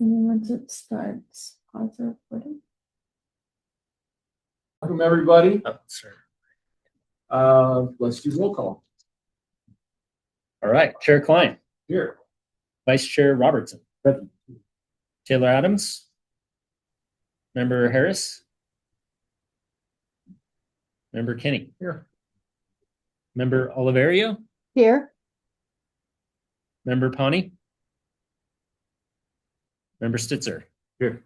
And once it starts, pause the recording. Welcome, everybody. Oh, sorry. Let's do roll call. All right. Chair Klein, Here. Vice Chair Robertson, Present. Taylor Adams, Member Harris, Member Kenny, Here. Member Oliverio, Here. Member Pawnee, Member Stitzer, Here.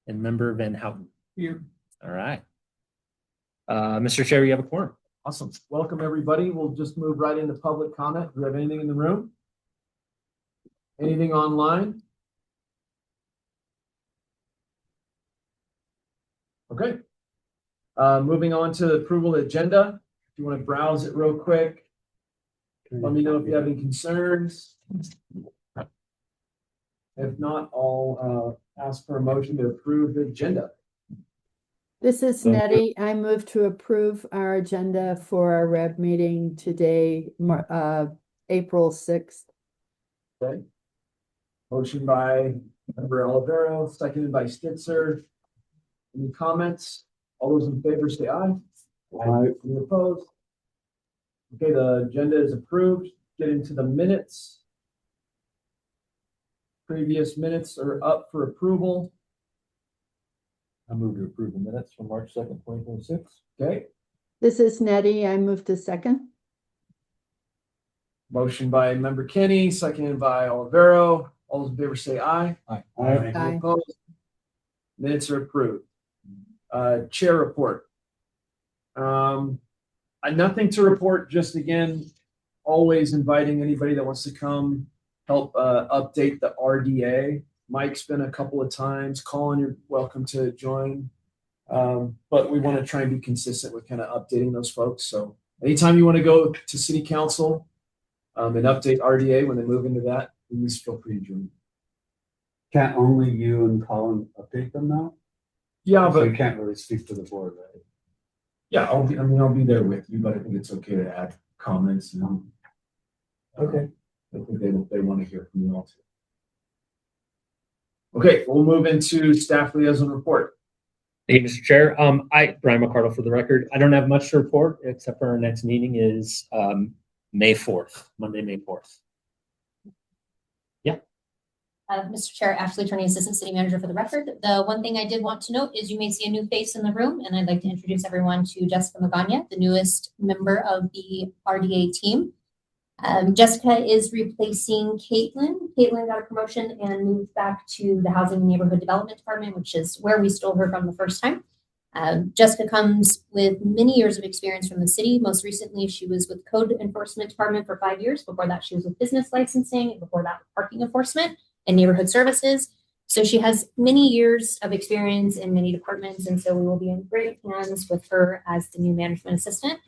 and Member Van Houten. Here. All right. Mr. Chair, you have a quorum. Awesome. Welcome, everybody. We'll just move right into public comment. Do we have anything in the room? Anything online? Okay. Moving on to approval agenda. If you want to browse it real quick, let me know if you have any concerns. If not, I'll ask for a motion to approve the agenda. This is Nettie. I move to approve our agenda for our REB meeting today, April 6th. Okay. Motion by Member Olivero, seconded by Stitzer. Any comments? All those in favor say aye. Aye. Any opposed? Okay, the agenda is approved. Get into the minutes. Previous minutes are up for approval. I move to approve the minutes from March 2nd, 2026. Okay, This is Nettie. I move to second. motion by Member Kenny, seconded by Olivero. All those in favor say aye. Aye. Any Aye. opposed? Minutes are approved. Chair report. Nothing to report, just again, always inviting anybody that wants to come help update the RDA. Mike's been a couple of times. Colin, you're welcome to join. But we want to try and be consistent with kind of updating those folks. So anytime you want to go to city council and update RDA when they move into that, please feel free to join. Can't only you and Colin update them now? Yeah, So but you can't really speak for the board, right? yeah, I'll be there with you, but I think it's okay to add comments and okay. I think they want to hear from you all too. Okay, we'll move into staff liaison report. Thank you, Mr. Chair. Brian McCardle for the record. I don't have much to report except for our next meeting is May 4th, Monday, May 4th. Yeah. Mr. Chair, Ashley Turney, Assistant City Manager for the record. The one thing I did want to note is you may see a new face in the room, and I'd like to introduce everyone to Jessica Magana, the newest member of the RDA team. Jessica is replacing Caitlin. Caitlin got a promotion and moved back to the Housing and Neighborhood Development Department, which is where we stole her from the first time. Jessica comes with many years of experience from the city. Most recently, she was with Code Enforcement Department for 5 years. Before that, she was with Business Licensing, and before that, Parking Enforcement and Neighborhood Services. So she has many years of experience in many departments, and so we will be in great hands with her as the new management assistant.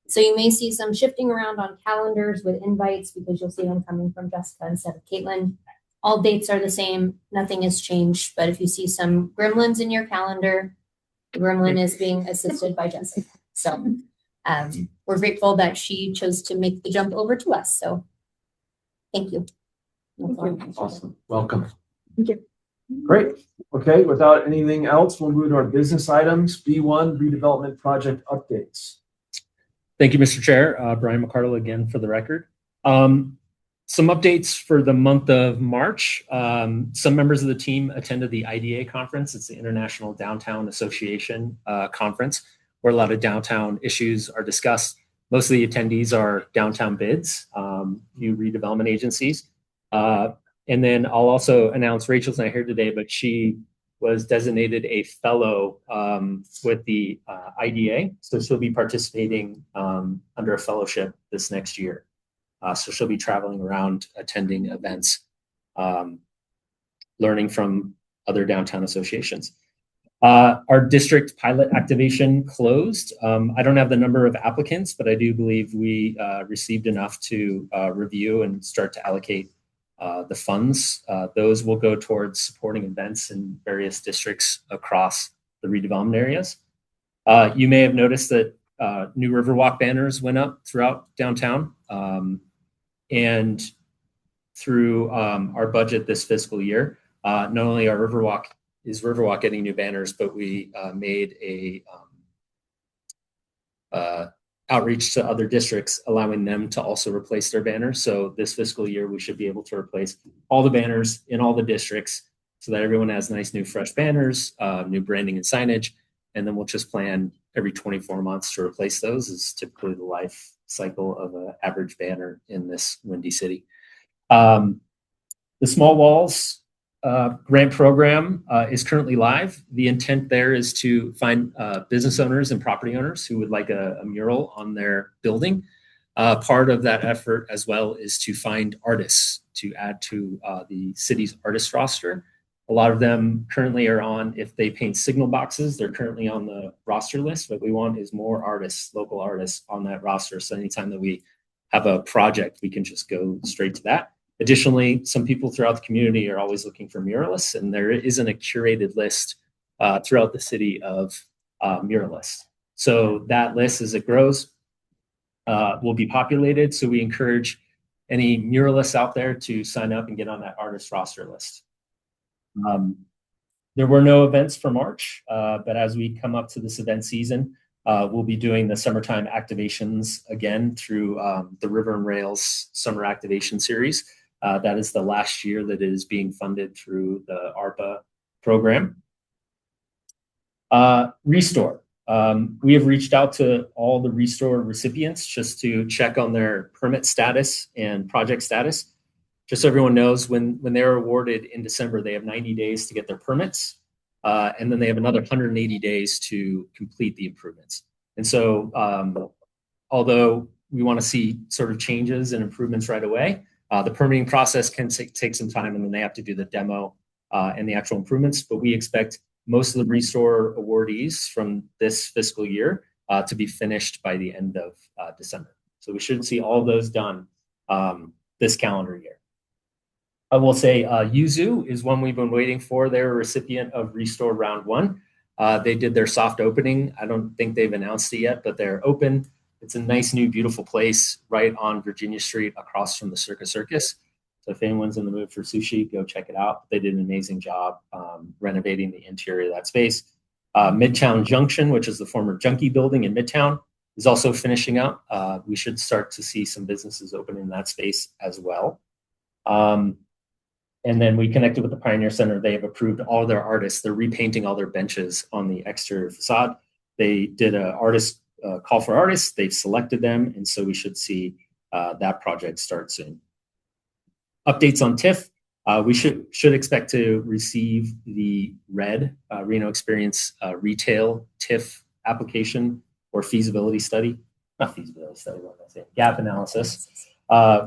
So you may see some shifting around on calendars with invites because you'll see them coming from Jessica instead of Caitlin. All dates are the same. Nothing has changed. But if you see some gremlins in your calendar, the gremlin is being assisted by Jessica. So we're grateful that she chose to make the jump over to us. So thank you. Awesome. Welcome. Thank you. Great. Okay, without anything else, we'll move to our business items. B1, redevelopment project updates. Thank you, Mr. Chair. Brian McCardle again for the record. Some updates for the month of March. Some members of the team attended the IDA conference. It's the International Downtown Association conference, where a lot of downtown issues are discussed. Most of the attendees are downtown bids, new redevelopment agencies. And then I'll also announce Rachel's not here today, but she was designated a fellow with the IDA. So she'll be participating under a fellowship this next year. So she'll be traveling around, attending events, learning from other downtown associations. Our district pilot activation closed. I don't have the number of applicants, but I do believe we received enough to review and start to allocate the funds. Those will go towards supporting events in various districts across the redevelopment areas. You may have noticed that new Riverwalk banners went up throughout downtown. And through our budget this fiscal year, not only is Riverwalk getting new banners, but we made a outreach to other districts, allowing them to also replace their banners. So this fiscal year, we should be able to replace all the banners in all the districts so that everyone has nice new fresh banners, new branding and signage. And then we'll just plan every 24 months to replace those, is typically the life cycle of an average banner in this windy city. The Small Walls grant program is currently live. The intent there is to find business owners and property owners who would like a mural on their building. Part of that effort as well is to find artists to add to the city's artist roster. A lot of them currently are on, if they paint signal boxes, they're currently on the roster list. What we want is more artists, local artists on that roster. So anytime that we have a project, we can just go straight to that. Additionally, some people throughout the community are always looking for muralists, and there isn't a curated list throughout the city of muralists. So that list, as it grows, will be populated. So we encourage any muralists out there to sign up and get on that artist roster list. There were no events for March, but as we come up to this event season, we'll be doing the summertime activations again through the River and Rails Summer Activation Series. That is the last year that it is being funded through the ARPA program. Restore. We have reached out to all the Restore recipients just to check on their permit status and project status. Just so everyone knows, when they're awarded in December, they have 90 days to get their permits, and then they have another 180 days to complete the improvements. And so, although we want to see sort of changes and improvements right away, the permitting process can take some time, and then they have to do the demo and the actual improvements. But we expect most of the Restore awardees from this fiscal year to be finished by the end of December. So we should see all those done this calendar year. I will say Yuzu is one we've been waiting for. They're a recipient of Restore Round 1. They did their soft opening. I don't think they've announced it yet, but they're open. It's a nice, new, beautiful place right on Virginia Street across from the Circus Circus. So if anyone's in the mood for sushi, go check it out. They did an amazing job renovating the interior of that space. Midtown Junction, which is the former Junkie building in Midtown, is also finishing up. We should start to see some businesses open in that space as well. And then we connected with the Pioneer Center. They have approved all their artists. They're repainting all their benches on the exterior facade. They did a call for artists. They've selected them, and so we should see that project start soon. Updates on TIF. We should expect to receive the Reno Experience Retail TIF application or feasibility study. Not feasibility study, what am I saying? Gap analysis.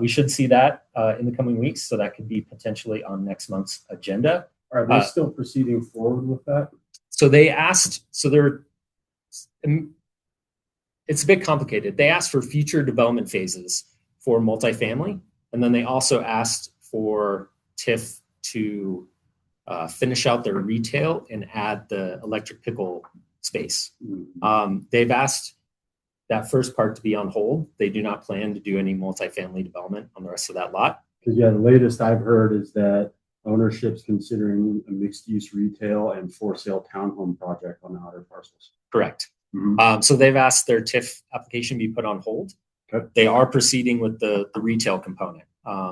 We should see that in the coming weeks, so that could be potentially on next month's agenda. Are they still proceeding forward with that? So they asked, it's a bit complicated. They asked for future development phases for multifamily, and then they also asked for TIF to finish out their retail and add the electric pickle space. They've asked that first part to be on hold. They do not plan to do any multifamily development on the rest of that lot. Because the latest I've heard is that ownership's considering a mixed-use retail and for-sale townhome project on the outer parcels. Correct. So they've asked their TIF application be put on hold. Okay. They are proceeding with the retail component.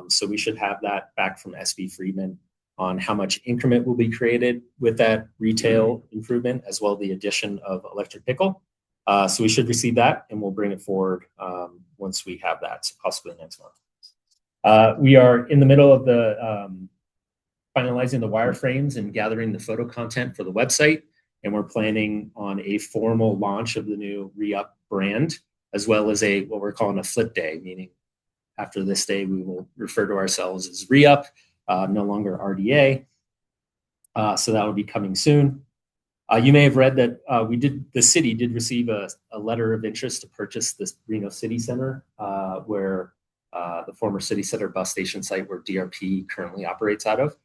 So we should have that back from SB Friedman on how much increment will be created with that retail improvement, as well as the addition of electric pickle. So we should receive that, and we'll bring it forward once we have that, so possibly next month. We are in the middle of the finalizing the wireframes and gathering the photo content for the website, and we're planning on a formal launch of the new Re-Up brand, as well as what we're calling a flip day, meaning after this day, we will refer to ourselves as Re-Up, no longer RDA. So that will be coming soon. You may have read that the city did receive a letter of interest to purchase this Reno City Center, where the former City Center bus station site where DRP currently operates out of.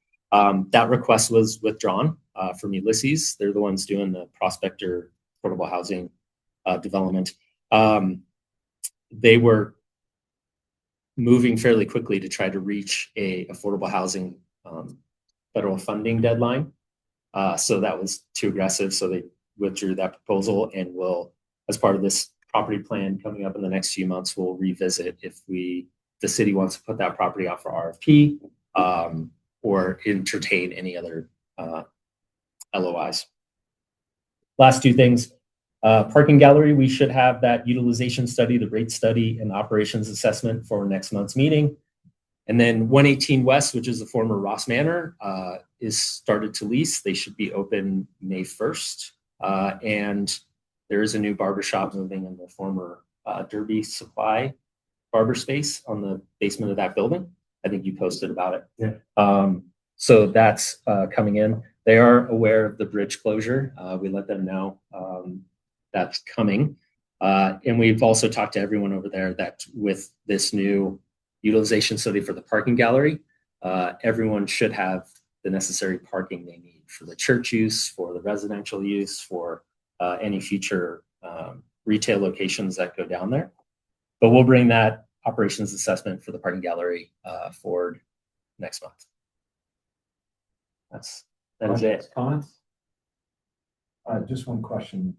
That request was withdrawn from Ulysses. They're the ones doing the Prospector affordable housing development. They were moving fairly quickly to try to reach a affordable housing federal funding deadline. So that was too aggressive. So they withdrew that proposal, and will, as part of this property plan coming up in the next few months, we'll revisit if the city wants to put that property out for RFP, or entertain any other LOIs. Last two things. Parking gallery, we should have that utilization study, the rate study, and operations assessment for next month's meeting. And then 118 West, which is the former Ross Manor, is started to lease. They should be open May 1st. And there is a new barber shop moving in the former Derby Supply barber space on the basement of that building. I think you posted about it. Yeah. So that's coming in. They are aware of the bridge closure. We let them know that's coming. And we've also talked to everyone over there that with this new utilization study for the parking gallery, everyone should have the necessary parking they need for the church use, for the residential use, for any future retail locations that go down there. But we'll bring that operations assessment for the parking gallery forward next month. That is it. Comments? Just one question.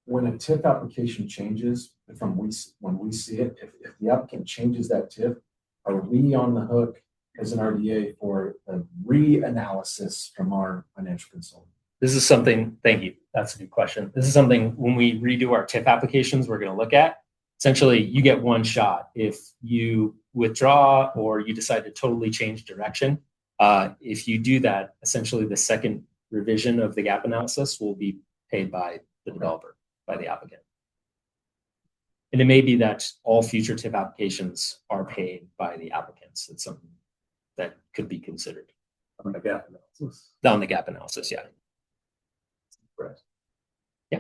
When a TIF application changes from when we see it, if the applicant changes that TIF, are we on the hook as an RDA for a reanalysis from our financial consultant? This is something, thank you. That's a good question. This is something when we redo our TIF applications, we're going to look at. Essentially, you get one shot. If you withdraw or you decide to totally change direction, if you do that, essentially the second revision of the gap analysis will be paid by the developer, by the applicant. And it may be that all future TIF applications are paid by the applicants. It's something that could be considered. On the gap analysis. On the gap analysis, yeah. Right. Yeah.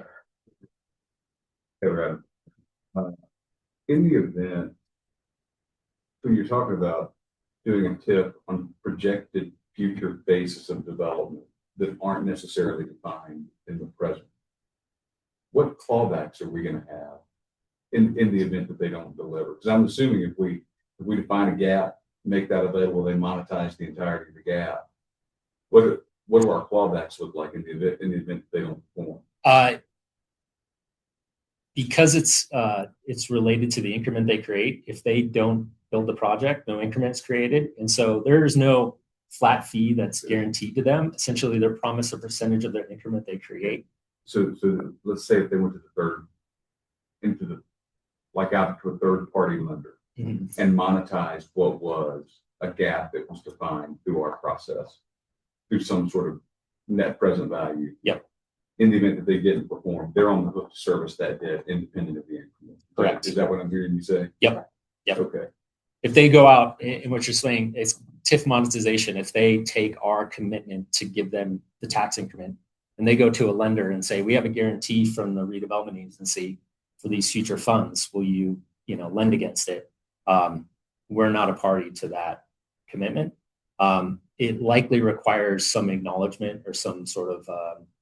Hey, Brad. In the event, so you're talking about doing a TIF on projected future phases of development that aren't necessarily defined in the present. What clawbacks are we going to have in the event that they don't deliver? Because I'm assuming if we define a gap, make that available, they monetize the entirety of the gap. What do our clawbacks look like in the event that they don't perform? Because it's related to the increment they create. If they don't build the project, no increments created, and so there's no flat fee that's guaranteed to them. Essentially, they're promised a percentage of their increment they create. So let's say if they went to out to a third party lender and monetized what was a gap that was defined through our process, through some sort of net present value. Yep. In the event that they didn't perform, they're on the hook to service that debt independent of the increment. Correct. Is that what I'm hearing you say? Yep. Yep. Okay. If they go out, and what you're saying is TIF monetization, if they take our commitment to give them the tax increment and they go to a lender and say, we have a guarantee from the redevelopment agency for these future funds, will you, lend against it? We're not a party to that commitment. It likely requires some acknowledgement or some sort of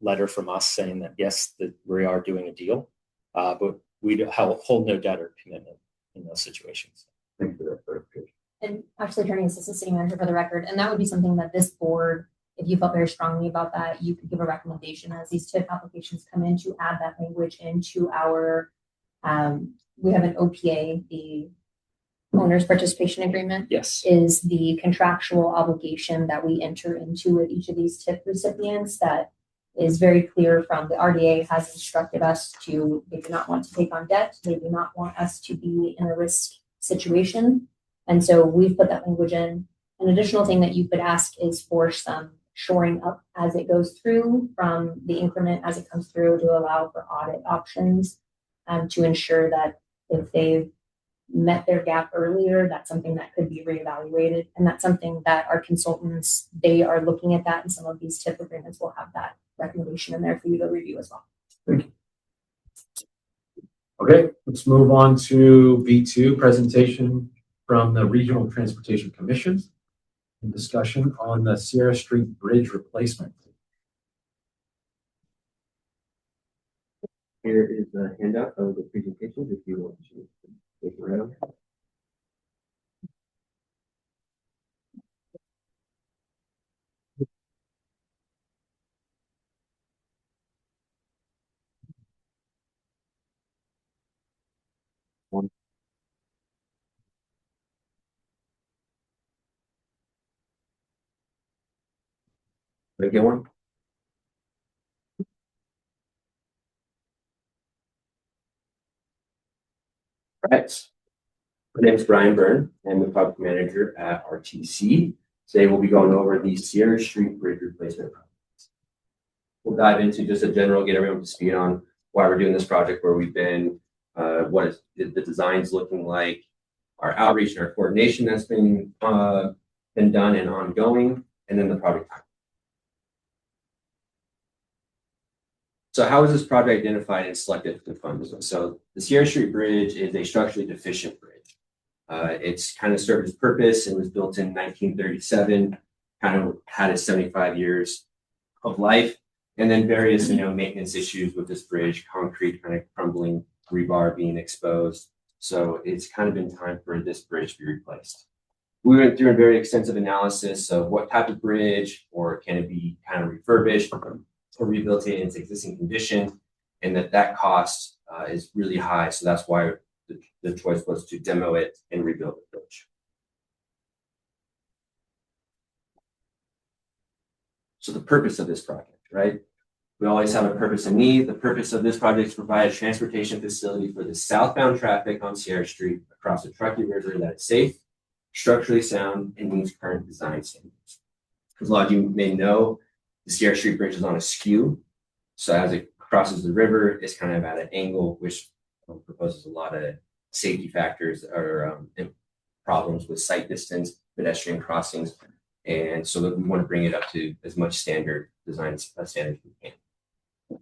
letter from us saying that, yes, that we are doing a deal, but we hold no debt or commitment in those situations. Thank you for that clarification. And actually, Attorney Assistant City Manager for the record, and that would be something that this board, if you felt very strongly about that, you could give a recommendation as these TIF applications come in to add that language into our, we have an OPA, the Owner's Participation Agreement. Yes. Is the contractual obligation that we enter into with each of these TIF recipients that is very clear from the RDA has instructed us to, they do not want to take on debt. They do not want us to be in a risk situation. And so we've put that language in. An additional thing that you could ask is for some shoring up as it goes through from the increment as it comes through to allow for audit options to ensure that if they've met their gap earlier, that's something that could be reevaluated. And that's something that our consultants, they are looking at that, and some of these TIF agreements will have that recommendation in there for you to review as well. Thank you. Okay, let's move on to B2, presentation from the Regional Transportation Commission and discussion on the Sierra Street Bridge replacement. Here is the handout of the presentation if you want to take it right over. Did I get one? Right. My name is Brian Byrne. I'm the project manager at RTC. Today we'll be going over the Sierra Street Bridge replacement project. We'll dive into just a general, get everyone up to speed on why we're doing this project, where we've been, what is the designs looking like, our outreach and our coordination that's been done and ongoing, and then the project time. So how was this project identified and selected for the funds? So the Sierra Street Bridge is a structurally deficient bridge. It's kind of served its purpose. It was built in 1937, kind of had its 75 years of life, and then various, maintenance issues with this bridge, concrete kind of crumbling, rebar being exposed. So it's kind of been time for this bridge to be replaced. We went through a very extensive analysis of what type of bridge, or can it be kind of refurbished or rebuilt in its existing condition, and that cost is really high. So that's why the choice was to demo it and rebuild the bridge. So the purpose of this project, right? We always have a purpose and need. The purpose of this project is to provide a transportation facility for the southbound traffic on Sierra Street across the Truckee River that is safe, structurally sound, and meets current design standards. As a lot of you may know, the Sierra Street Bridge is on a skew. So as it crosses the river, it's kind of at an angle, which proposes a lot of safety factors or problems with sight distance, pedestrian crossings. And so that we want to bring it up to as much standard design standards as we can.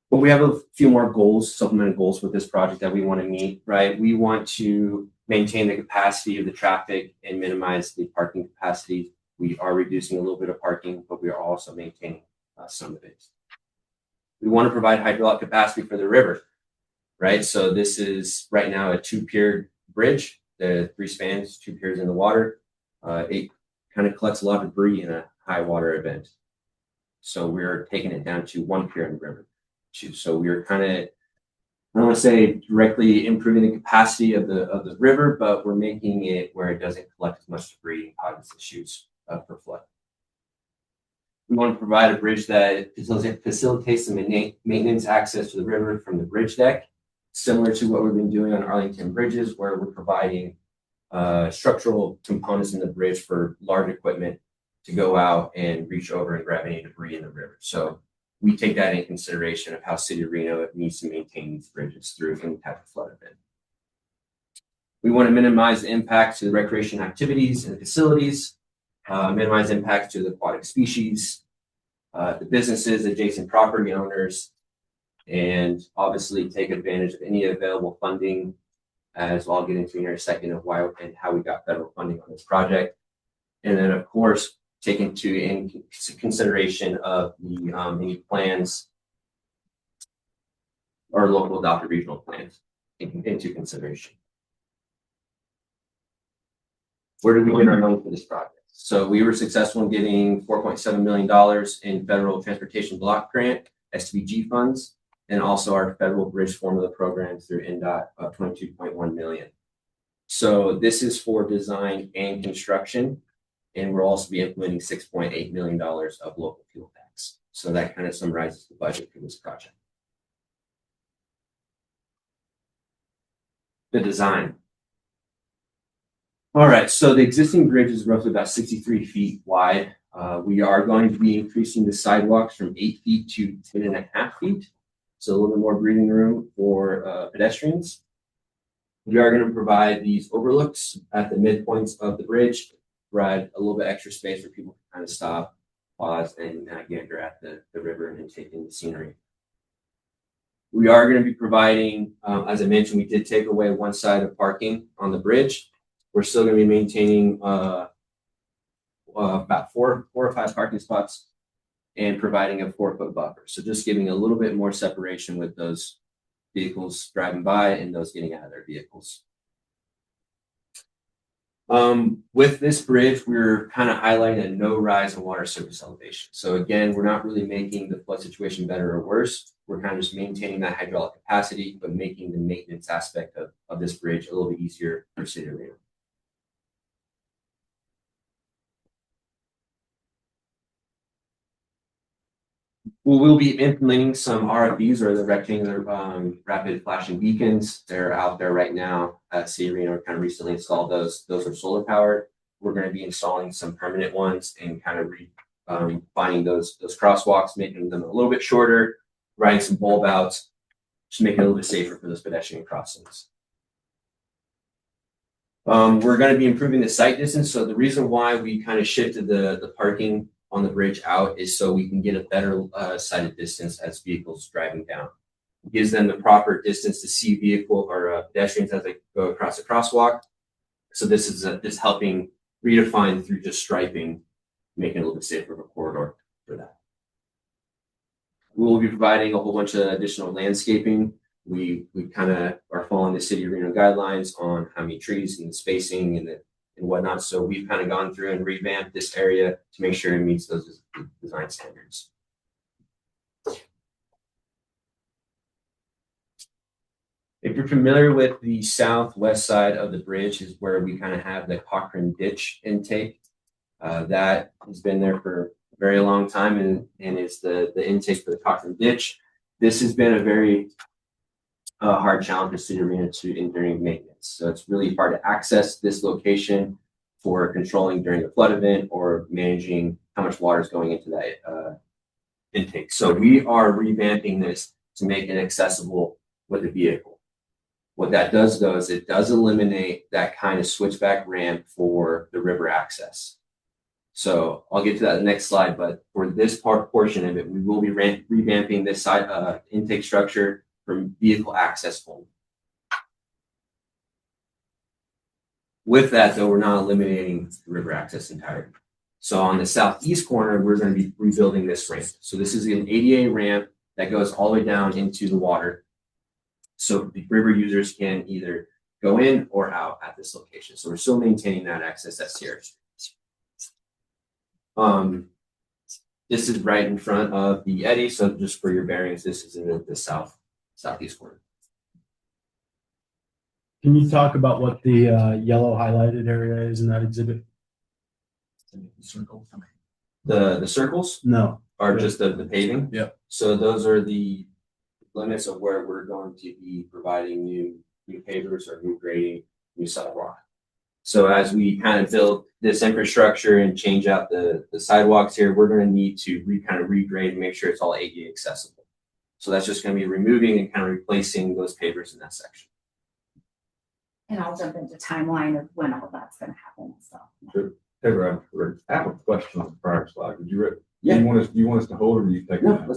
But we have a few more goals, supplemental goals with this project that we want to meet, right? We want to maintain the capacity of the traffic and minimize the parking capacity. We are reducing a little bit of parking, but we are also maintaining some of it. We want to provide hydraulic capacity for the river, right? So this is right now a 2-pier bridge, the 3 spans, 2 piers in the water. It kind of collects a lot of debris in a high water event. So we're taking it down to 1 pier in the river. So we're kind of, I don't want to say directly improving the capacity of the river, but we're making it where it doesn't collect as much debris and cause issues for flood. We want to provide a bridge that facilitates the maintenance access to the river from the bridge deck, similar to what we've been doing on Arlington bridges, where we're providing structural components in the bridge for large equipment to go out and reach over and grab any debris in the river. So we take that in consideration of how City of Reno needs to maintain these bridges through any type of flood event. We want to minimize the impact to the recreation activities and facilities, minimize impacts to the aquatic species, the businesses, adjacent property owners, and obviously take advantage of any available funding, as I'll get into here in a second of why and how we got federal funding on this project. And then, of course, take into consideration of the any plans or local adopted regional plans into consideration. Where did we get our money for this project? So we were successful in getting $4.7 million in federal transportation block grant, STBG funds, and also our federal bridge formula program through NDOT of $22.1 million. So this is for design and construction, and we'll also be implementing $6.8 million of local fuel tax. So that kind of summarizes the budget for this project. The design. All right, so the existing bridge is roughly about 63 feet wide. We are going to be increasing the sidewalks from 8 feet to 10.5 feet. So a little bit more breathing room for pedestrians. We are going to provide these overlooks at the midpoints of the bridge, provide a little bit extra space for people to kind of stop, pause, and gander at the river and take in the scenery. We are going to be providing, as I mentioned, we did take away one side of parking on the bridge. We're still going to be maintaining about 4 or 5 parking spots and providing a 4-foot buffer. So just giving a little bit more separation with those vehicles driving by and those getting out of their vehicles. With this bridge, we're kind of highlighting a no rise in water surface elevation. So again, we're not really making the flood situation better or worse. We're kind of just maintaining that hydraulic capacity, but making the maintenance aspect of this bridge a little bit easier for City of Reno. We'll be implementing some RFBs, or the rectangular rapid flashing beacons. They're out there right now. City Reno kind of recently installed those. Those are solar powered. We're going to be installing some permanent ones and kind of finding those crosswalks, making them a little bit shorter, writing some bulb outs, just making it a little bit safer for those pedestrian crossings. We're going to be improving the sight distance. So the reason why we kind of shifted the parking on the bridge out is so we can get a better sighted distance as vehicles driving down. It gives them the proper distance to see vehicle or pedestrians as they go across the crosswalk. So this is helping redefine through just striping, making it a little bit safer of a corridor for that. We will be providing a whole bunch of additional landscaping. We kind of are following the City of Reno guidelines on how many trees and the spacing and whatnot. So we've kind of gone through and revamped this area to make sure it meets those design standards. If you're familiar with the southwest side of the bridge, is where we kind of have the Cochrane Ditch intake. That has been there for a very long time, and it's the intake for the Cochrane Ditch. This has been a very hard challenge for City of Reno during maintenance. So it's really hard to access this location for controlling during the flood event or managing how much water is going into that intake. So we are revamping this to make it accessible with a vehicle. What that does, though, is it does eliminate that kind of switchback ramp for the river access. So I'll get to that in the next slide, but for this portion of it, we will be revamping this side intake structure from vehicle access only. With that, though, we're not eliminating the river access entirely. So on the southeast corner, we're going to be rebuilding this ramp. So this is an ADA ramp that goes all the way down into the water. So the river users can either go in or out at this location. So we're still maintaining that access that's here. This is right in front of the eddy. So just for your bearings, this is in the southeast corner. Can you talk about what the yellow highlighted area is in that exhibit? The circles No. are just the paving. Yep. So those are the limits of where we're going to be providing new pavers or new grading, new sidewalk. So as we kind of build this infrastructure and change out the sidewalks here, we're going to need to kind of regrade and make sure it's all ADA accessible. So that's just going to be removing and kind of replacing those pavers in that section. And I'll jump into timeline of when all that's going to happen. So. Hey, Rob, I have a question on the prior slide. Would you, Yeah. you want us to hold, or do you take it?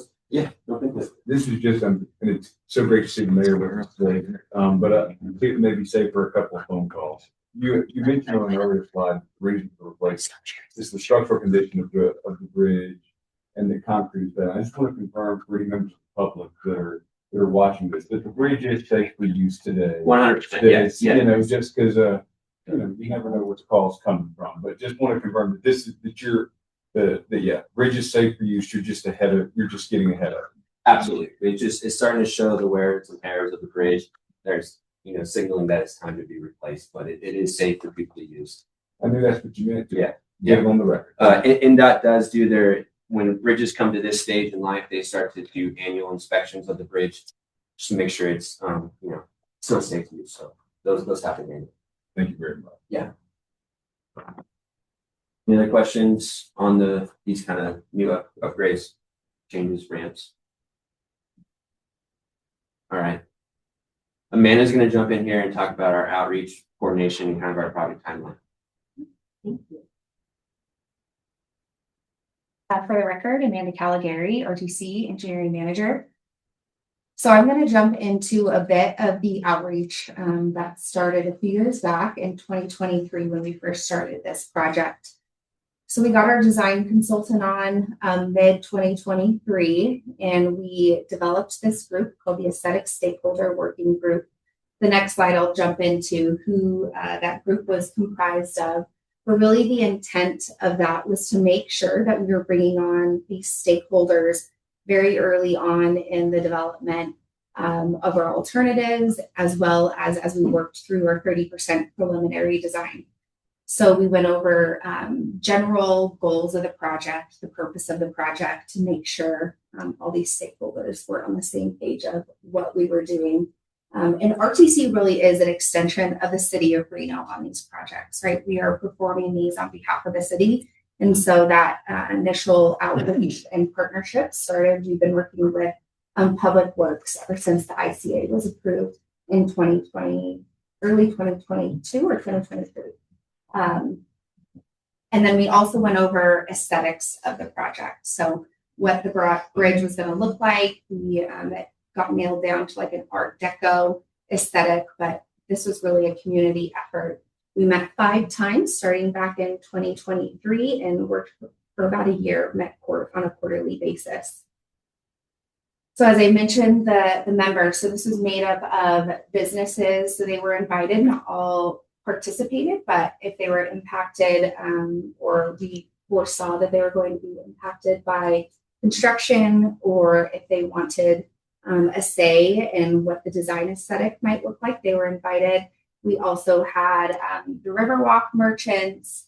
This is just, and it's so great to see the mayor with us today. But it may be safe for a couple of phone calls. You mentioned on an earlier slide, the reason for replacement is the structural condition of the bridge and the concrete is bad. I just want to confirm for any members of the public that are watching this, that the bridge is safe for use today. 100%. Yes. You know, just because you never know what the call's coming from, but just want to confirm that bridge is safe for use. You're just getting ahead of it. Absolutely. It's starting to show the wears and tears of the bridge. There's, signaling that it's time to be replaced, but it is safe for people to use. I knew that's what you meant. Yeah. Get it on the record. NDOT does do when bridges come to this stage in life, they start to do annual inspections of the bridge just to make sure it's, still safe to use. So those happen annually. Thank you very much. Yeah. Any other questions on these kind of new upgrades, changes, ramps? All right. Amanda's going to jump in here and talk about our outreach, coordination, and kind of our project timeline. Thank you. For the record, Amanda Caligari, RTC Engineering Manager. So I'm going to jump into a bit of the outreach that started a few years back in 2023 when we first started this project. So we got our design consultant on mid-2023, and we developed this group called the Aesthetic Stakeholder Working Group. The next slide, I'll jump into who that group was comprised of. But really the intent of that was to make sure that we were bringing on these stakeholders very early on in the development of our alternatives, as well as we worked through our 30% preliminary design. So we went over general goals of the project, the purpose of the project, to make sure all these stakeholders were on the same page of what we were doing. And RTC really is an extension of the city of Reno on these projects, right? We are performing these on behalf of the city. And so that initial outreach and partnership started. We've been working with Public Works ever since the ICA was approved in 2020, early 2022 or 2023. And then we also went over aesthetics of the project. So what the bridge was going to look like. We got nailed down to like an Art Deco aesthetic, but this was really a community effort. We met 5 times starting back in 2023 and worked for about a year, met on a quarterly basis. So as I mentioned, the members, so this was made up of businesses. So they were invited, not all participated, but if they were impacted or we foresaw that they were going to be impacted by construction, or if they wanted a say in what the design aesthetic might look like, they were invited. We also had the Riverwalk merchants,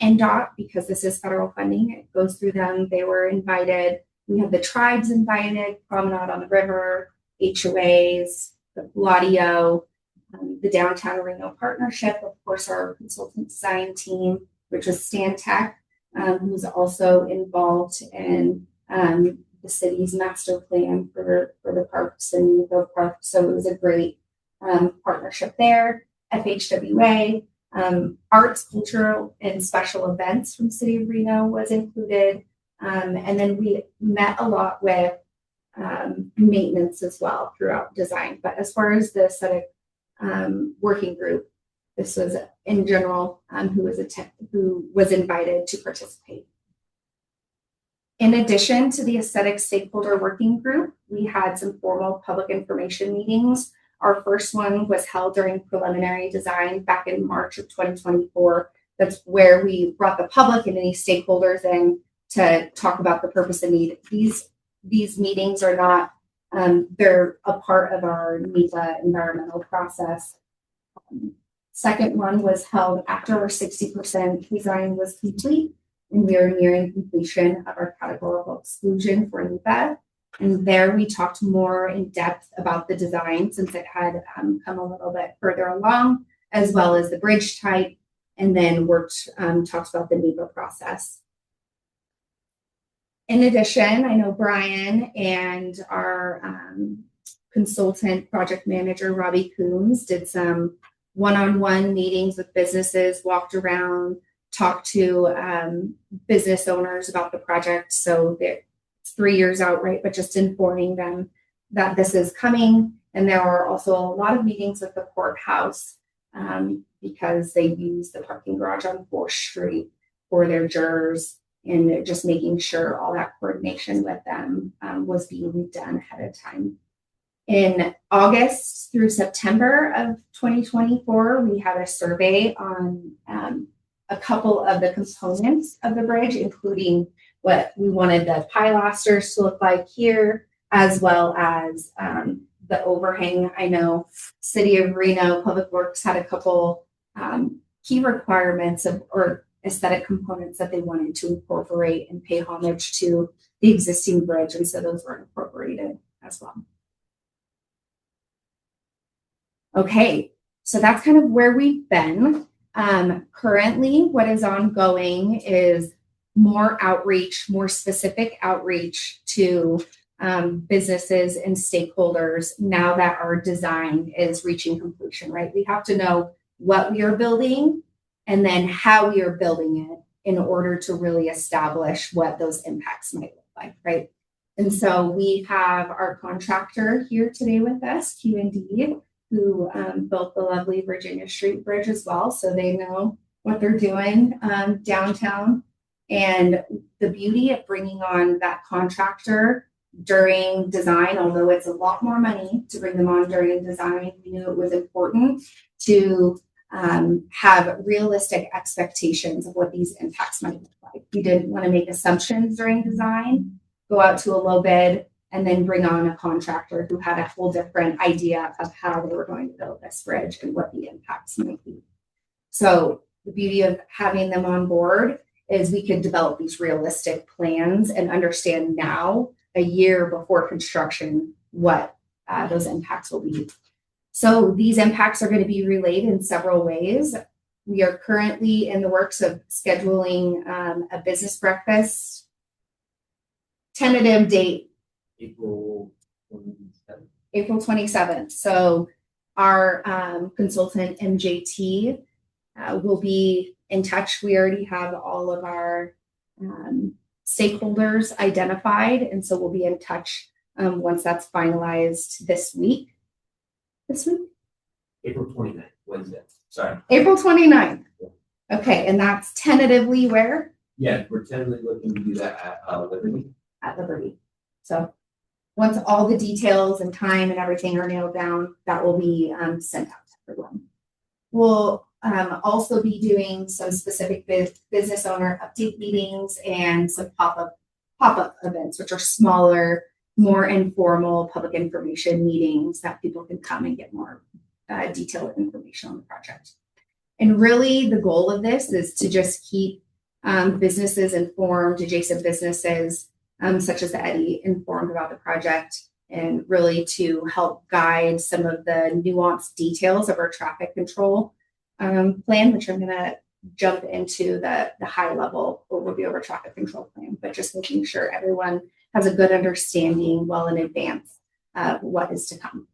NDOT, because this is federal funding, it goes through them. They were invited. We had the tribes invited, Promenade on the River, HOAs, the Gladio, the Downtown Reno Partnership, of course, our consultant design team, which was Stantec, who's also involved in the city's master plan for the parks and the park. So it was a great partnership there. FHWA, arts, cultural, and special events from City of Reno was included. And then we met a lot with maintenance as well throughout design. But as far as the aesthetic working group, this was in general who was invited to participate. In addition to the aesthetic stakeholder working group, we had some formal public information meetings. Our first one was held during preliminary design back in March of 2024. That's where we brought the public and any stakeholders in to talk about the purpose and need. These meetings are not, they're a part of our NEPA environmental process. Second one was held after our 60% design was complete, and we are nearing completion of our categorical exclusion for NEPA. And there we talked more in depth about the design since it had come a little bit further along, as well as the bridge type, and then talked about the NEPA process. In addition, I know Brian and our consultant project manager, Robbie Coombs, did some one-on-one meetings with businesses, walked around, talked to business owners about the project. So it's 3 years out, right? But just informing them that this is coming. And there are also a lot of meetings with the courthouse because they use the parking garage on 4th Street for their jurors, and just making sure all that coordination with them was being done ahead of time. In August through September of 2024, we had a survey on a couple of the components of the bridge, including what we wanted the pilasters to look like here, as well as the overhang. I know City of Reno Public Works had a couple key requirements or aesthetic components that they wanted to incorporate and pay homage to the existing bridge, and so those were incorporated as well. Okay, so that's kind of where we've been. Currently, what is ongoing is more outreach, more specific outreach to businesses and stakeholders now that our design is reaching completion, right? We have to know what we are building and then how we are building it in order to really establish what those impacts might look like, right? And so we have our contractor here today with us, Q&D, who built the lovely Virginia Street Bridge as well. So they know what they're doing downtown. And the beauty of bringing on that contractor during design, although it's a lot more money to bring them on during design, we knew it was important to have realistic expectations of what these impacts might look like. We didn't want to make assumptions during design, go out to a low bid, and then bring on a contractor who had a whole different idea of how they were going to build this bridge and what the impacts might be. So the beauty of having them on board is we could develop these realistic plans and understand now a year before construction what those impacts will be. So these impacts are going to be relayed in several ways. We are currently in the works of scheduling a business breakfast. Tentative date, April 27th. April 27th. So our consultant, MJT, will be in touch. We already have all of our stakeholders identified, and so we'll be in touch once that's finalized this week. April 29th, Wednesday. Sorry. April 29th. Okay, and that's tentatively where? Yeah, we're tentatively looking to do that at Liberty. At Liberty. So once all the details and time and everything are nailed down, that will be sent out to everyone. We'll also be doing some specific business owner update meetings and some pop-up events, which are smaller, more informal public information meetings that people can come and get more detailed information on the project. And really the goal of this is to just keep businesses informed, adjacent businesses, such as the Eddy, informed about the project, and really to help guide some of the nuanced details of our traffic control plan, which I'm going to jump into the high level overview of our traffic control plan, but just making sure everyone has a good understanding well in advance of what is to come.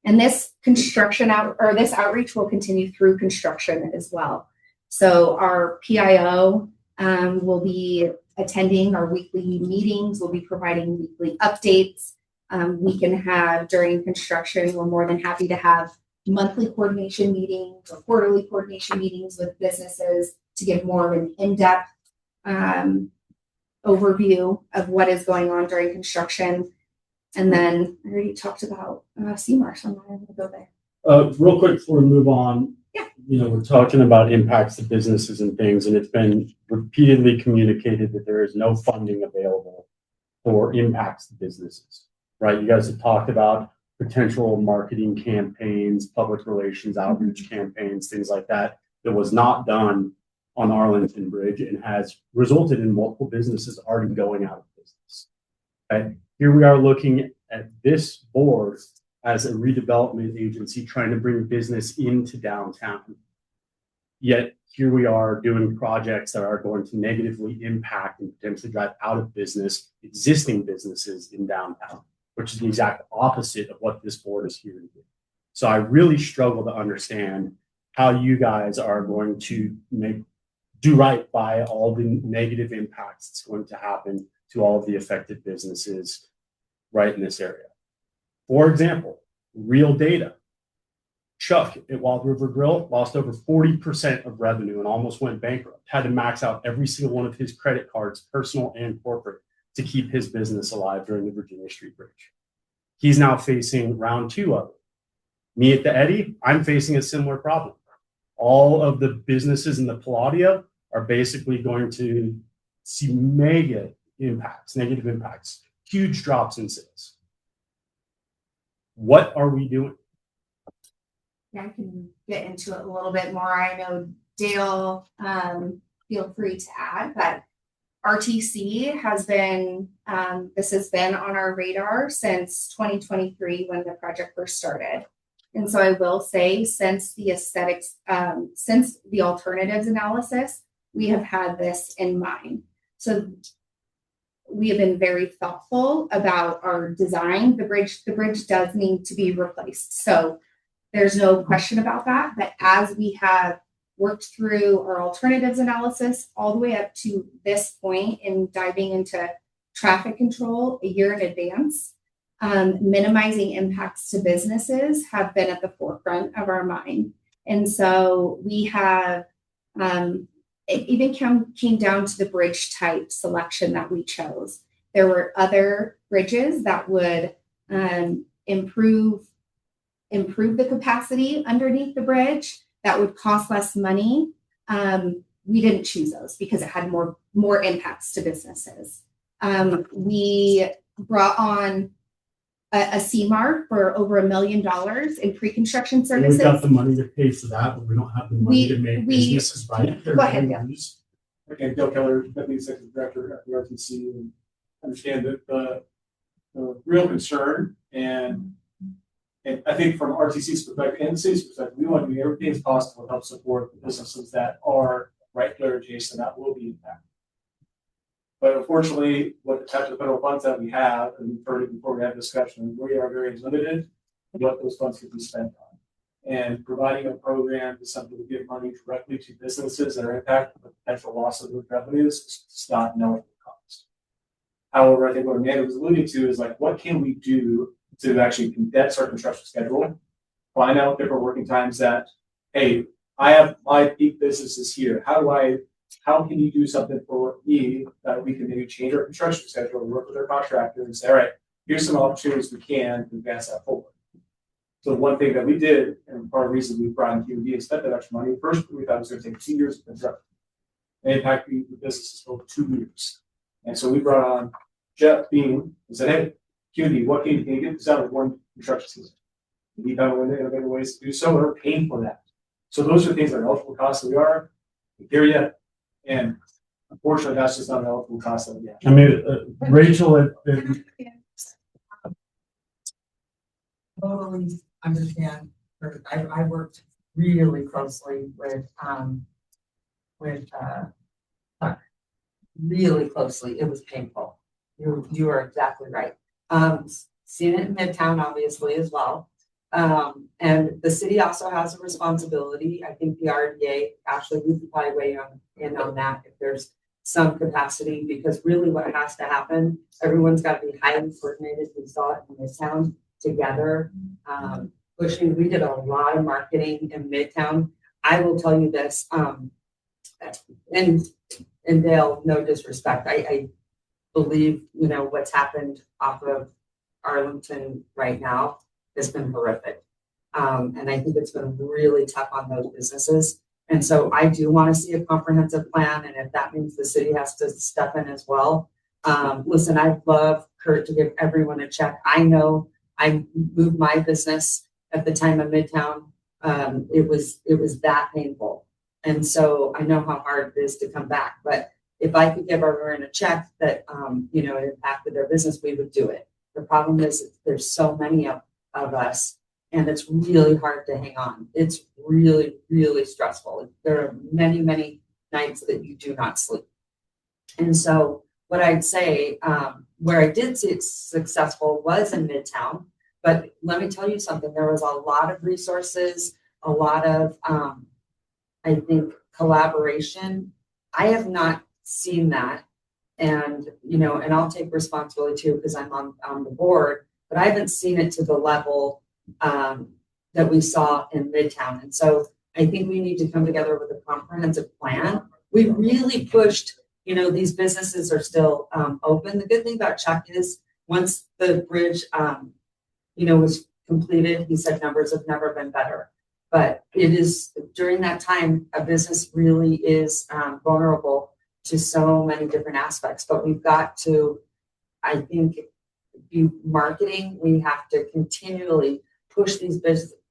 And this this outreach will continue through construction as well. So our PIO will be attending our weekly meetings. We'll be providing weekly updates. We can have during construction, we're more than happy to have monthly coordination meetings or quarterly coordination meetings with businesses to give more of an in-depth overview of what is going on during construction. And then I already talked about CMAR, so I'm not going to go there. Real quick before we move on, Yeah. We're talking about impacts to businesses and things, and it's been repeatedly communicated that there is no funding available for impacts to businesses, right? You guys have talked about potential marketing campaigns, public relations outreach campaigns, things like that was not done on Arlington Bridge and has resulted in multiple businesses already going out of business. Okay? Here we are looking at this board as a redevelopment agency trying to bring business into downtown. Yet here we are doing projects that are going to negatively impact and potentially drive out of business existing businesses in downtown, which is the exact opposite of what this board is here to do. So I really struggle to understand how you guys are going to do right by all the negative impacts that's going to happen to all of the affected businesses right in this area. For example, real data. Chuck at Wild River Grill lost over 40% of revenue and almost went bankrupt. Had to max out every single one of his credit cards, personal and corporate, to keep his business alive during the Virginia Street Bridge. He's now facing round 2 of it. Me at the Eddy, I'm facing a similar problem. All of the businesses in the Palladio are basically going to see mega impacts, negative impacts, huge drops in sales. What are we doing? Yeah, I can get into it a little bit more. I know Dale, feel free to add, but RTC has been, this has been on our radar since 2023 when the project first started. And so I will say since the aesthetics, since the alternatives analysis, we have had this in mind. So we have been very thoughtful about our design. The bridge does need to be replaced. So there's no question about that. But as we have worked through our alternatives analysis all the way up to this point in diving into traffic control a year in advance, minimizing impacts to businesses have been at the forefront of our mind. And so we have, it even came down to the bridge type selection that we chose. There were other bridges that would improve the capacity underneath the bridge that would cost less money. We didn't choose those because it had more impacts to businesses. We brought on a CMAR for over $1 million in pre-construction services. We've got the money to pay for that, but we don't have the money to make businesses right. Go ahead, yeah. Okay, Dale Keller, Deputy Executive Director at the RTC. And understand the real concern, and I think from RTC's perspective and the city's perspective, we want to do everything as possible to help support the businesses that are right there adjacent that will be impacted. But unfortunately, what the types of federal funds that we have, and we've heard it before we had discussion, we are very limited in what those funds could be spent on. And providing a program to something to give money directly to businesses that are impacted with potential loss of those revenues is not knowing the cost. However, I think what Amanda was alluding to is like, what can we do to actually condense our construction schedule, find out different working times that, hey, I have my peak businesses here. How can you do something for me that we can maybe change our construction schedule and work with our contractor and say, all right, here's some opportunities we can to advance that forward. So one thing that we did, and part of the reason we brought in QD and spent that extra money, first we thought it was going to take 2 years to construct. And in fact, the business is over 2 years. And so we brought on Jeff Bean and said, hey, QD, what can you get this out of one construction season? We found innovative ways to do so, and we're paying for that. So those are things that are eligible costs that we are here yet. And unfortunately, that's just not an eligible cost that we have. I mean, Rachel, Totally understand. I worked really closely with Tuck. Really closely. It was painful. You are exactly right. Seen it in Midtown, obviously, as well. And the city also has a responsibility. I think the RDA, actually, we could probably weigh in on that if there's some capacity, because really what has to happen, everyone's got to be highly coordinated. We saw it in Midtown together, pushing. We did a lot of marketing in Midtown. I will tell you this, and Dale, no disrespect, I believe, what's happened off of Arlington right now has been horrific. And I think it's been really tough on those businesses. And so I do want to see a comprehensive plan. And if that means the city has to step in as well. Listen, I'd love Kurt to give everyone a check. I know I moved my business at the time of Midtown. It was that painful. And so I know how hard it is to come back. But if I could give everyone a check that, it impacted their business, we would do it. The problem is there's so many of us, and it's really hard to hang on. It's really, really stressful. There are many, many nights that you do not sleep. And so what I'd say, where I did see it successful was in Midtown. But let me tell you something, there was a lot of resources, a lot of, I think, collaboration. I have not seen that. And, and I'll take responsibility too, because I'm on the board, but I haven't seen it to the level that we saw in Midtown. And so I think we need to come together with a comprehensive plan. We really pushed, these businesses are still open. The good thing about Chuck is once the bridge, was completed, he said numbers have never been better. But it is during that time, a business really is vulnerable to so many different aspects. But we've got to, I think, be marketing. We have to continually push these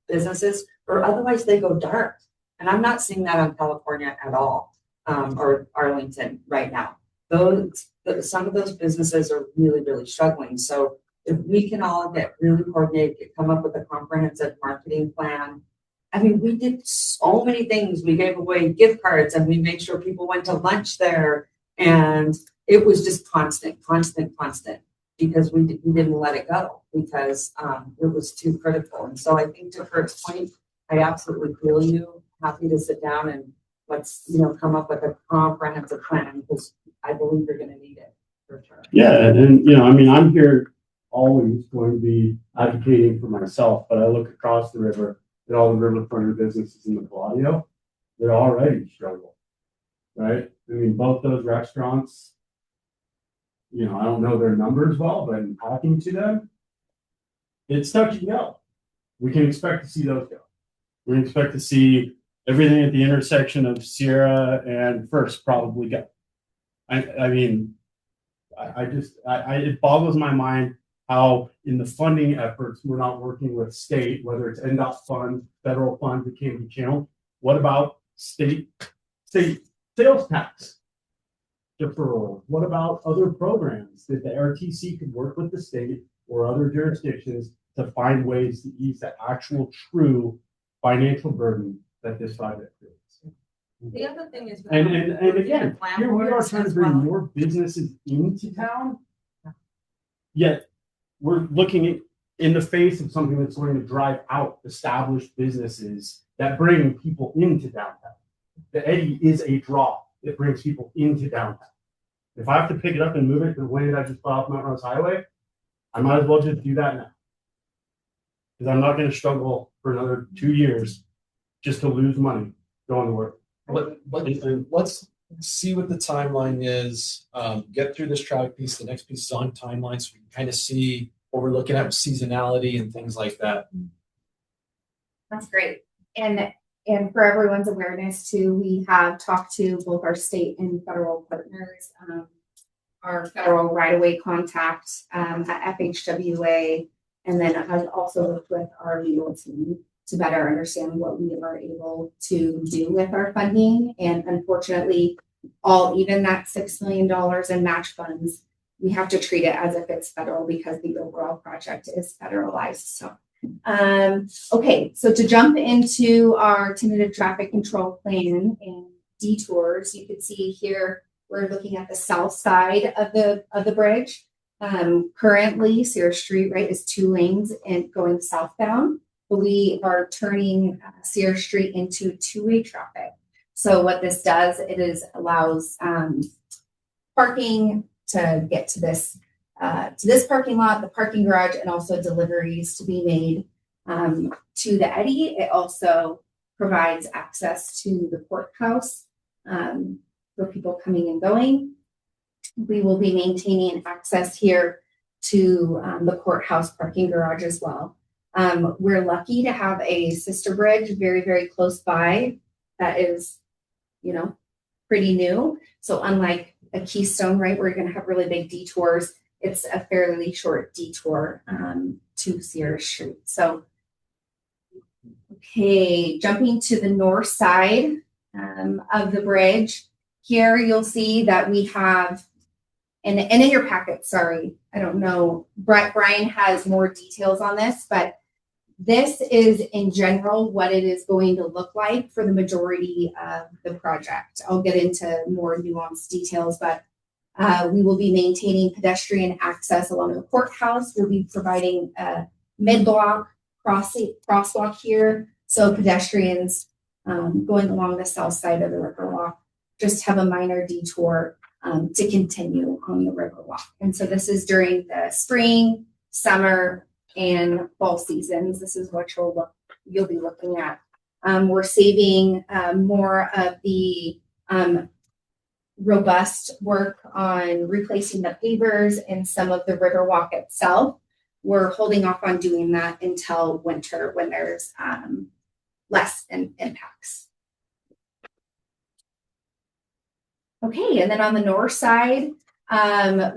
businesses, or otherwise they go dark. And I'm not seeing that on California at all, or Arlington right now. Some of those businesses are really, really struggling. So if we can all get really coordinated, come up with a comprehensive marketing plan. I mean, we did so many things. We gave away gift cards and we made sure people went to lunch there. And it was just constant, because we didn't let it go because it was too critical. And so I think to Kurt's point, I absolutely feel you. Happy to sit down and let's, come up with a comprehensive plan, because I believe you're going to need it for sure. Yeah. And, I'm here always going to be advocating for myself, but I look across the river at all the riverfront businesses in the Palladio, they're already struggling, right? I mean, both those restaurants, I don't know their numbers well, but in talking to them, it's touch and go. We can expect to see those go. We can expect to see everything at the intersection of Sierra and First probably go. It boggles my mind how in the funding efforts, we're not working with state, whether it's NDOT fund, federal funds that can't be channeled. What about state sales tax? deferrals? What about other programs that the RTC could work with the state or other jurisdictions to find ways to ease the actual true financial burden that this project creates? The other thing is. And again, here we are trying to bring more businesses into town. Yet we're looking in the face of something that's going to drive out established businesses that bring people into downtown. The Eddy is a draw that brings people into downtown. If I have to pick it up and move it to the way that I just bought off Mount Rose Highway, I might as well just do that now. Because I'm not going to struggle for another 2 years just to lose money going to work. Let's see what the timeline is, get through this traffic piece. The next piece is on timeline, so we can kind of see what we're looking at with seasonality and things like that. That's great. And for everyone's awareness too, we have talked to both our state and federal partners, our federal right-of-way contact at FHWA, and then I've also worked with our legal team to better understand what we are able to do with our funding. And unfortunately, even that $6 million in match funds, we have to treat it as if it's federal because the overall project is federalized. So, okay, so to jump into our tentative traffic control plan and detours, you can see here we're looking at the south side of the bridge. Currently, Sierra Street, right, is 2 lanes and going southbound. But we are turning Sierra Street into 2-way traffic. So what this does, allows parking to get to this parking lot, the parking garage, and also deliveries to be made to the Eddy. It also provides access to the courthouse for people coming and going. We will be maintaining access here to the courthouse parking garage as well. We're lucky to have a sister bridge very, very close by that is, pretty new. So unlike a Keystone, right, we're going to have really big detours, it's a fairly short detour to Sierra Street. So, okay, jumping to the north side of the bridge, here you'll see that we have, and in your packet, sorry, I don't know, Brian has more details on this, but this is in general what it is going to look like for the majority of the project. I'll get into more nuanced details, but we will be maintaining pedestrian access along the courthouse. We'll be providing a mid-block crosswalk here, so pedestrians going along the south side of the Riverwalk just have a minor detour to continue on the Riverwalk. And so this is during the spring, summer, and fall seasons. This is what you'll be looking at. We're saving more of the robust work on replacing the pavers and some of the Riverwalk itself. We're holding off on doing that until winter when there's less impacts. Okay, and then on the north side,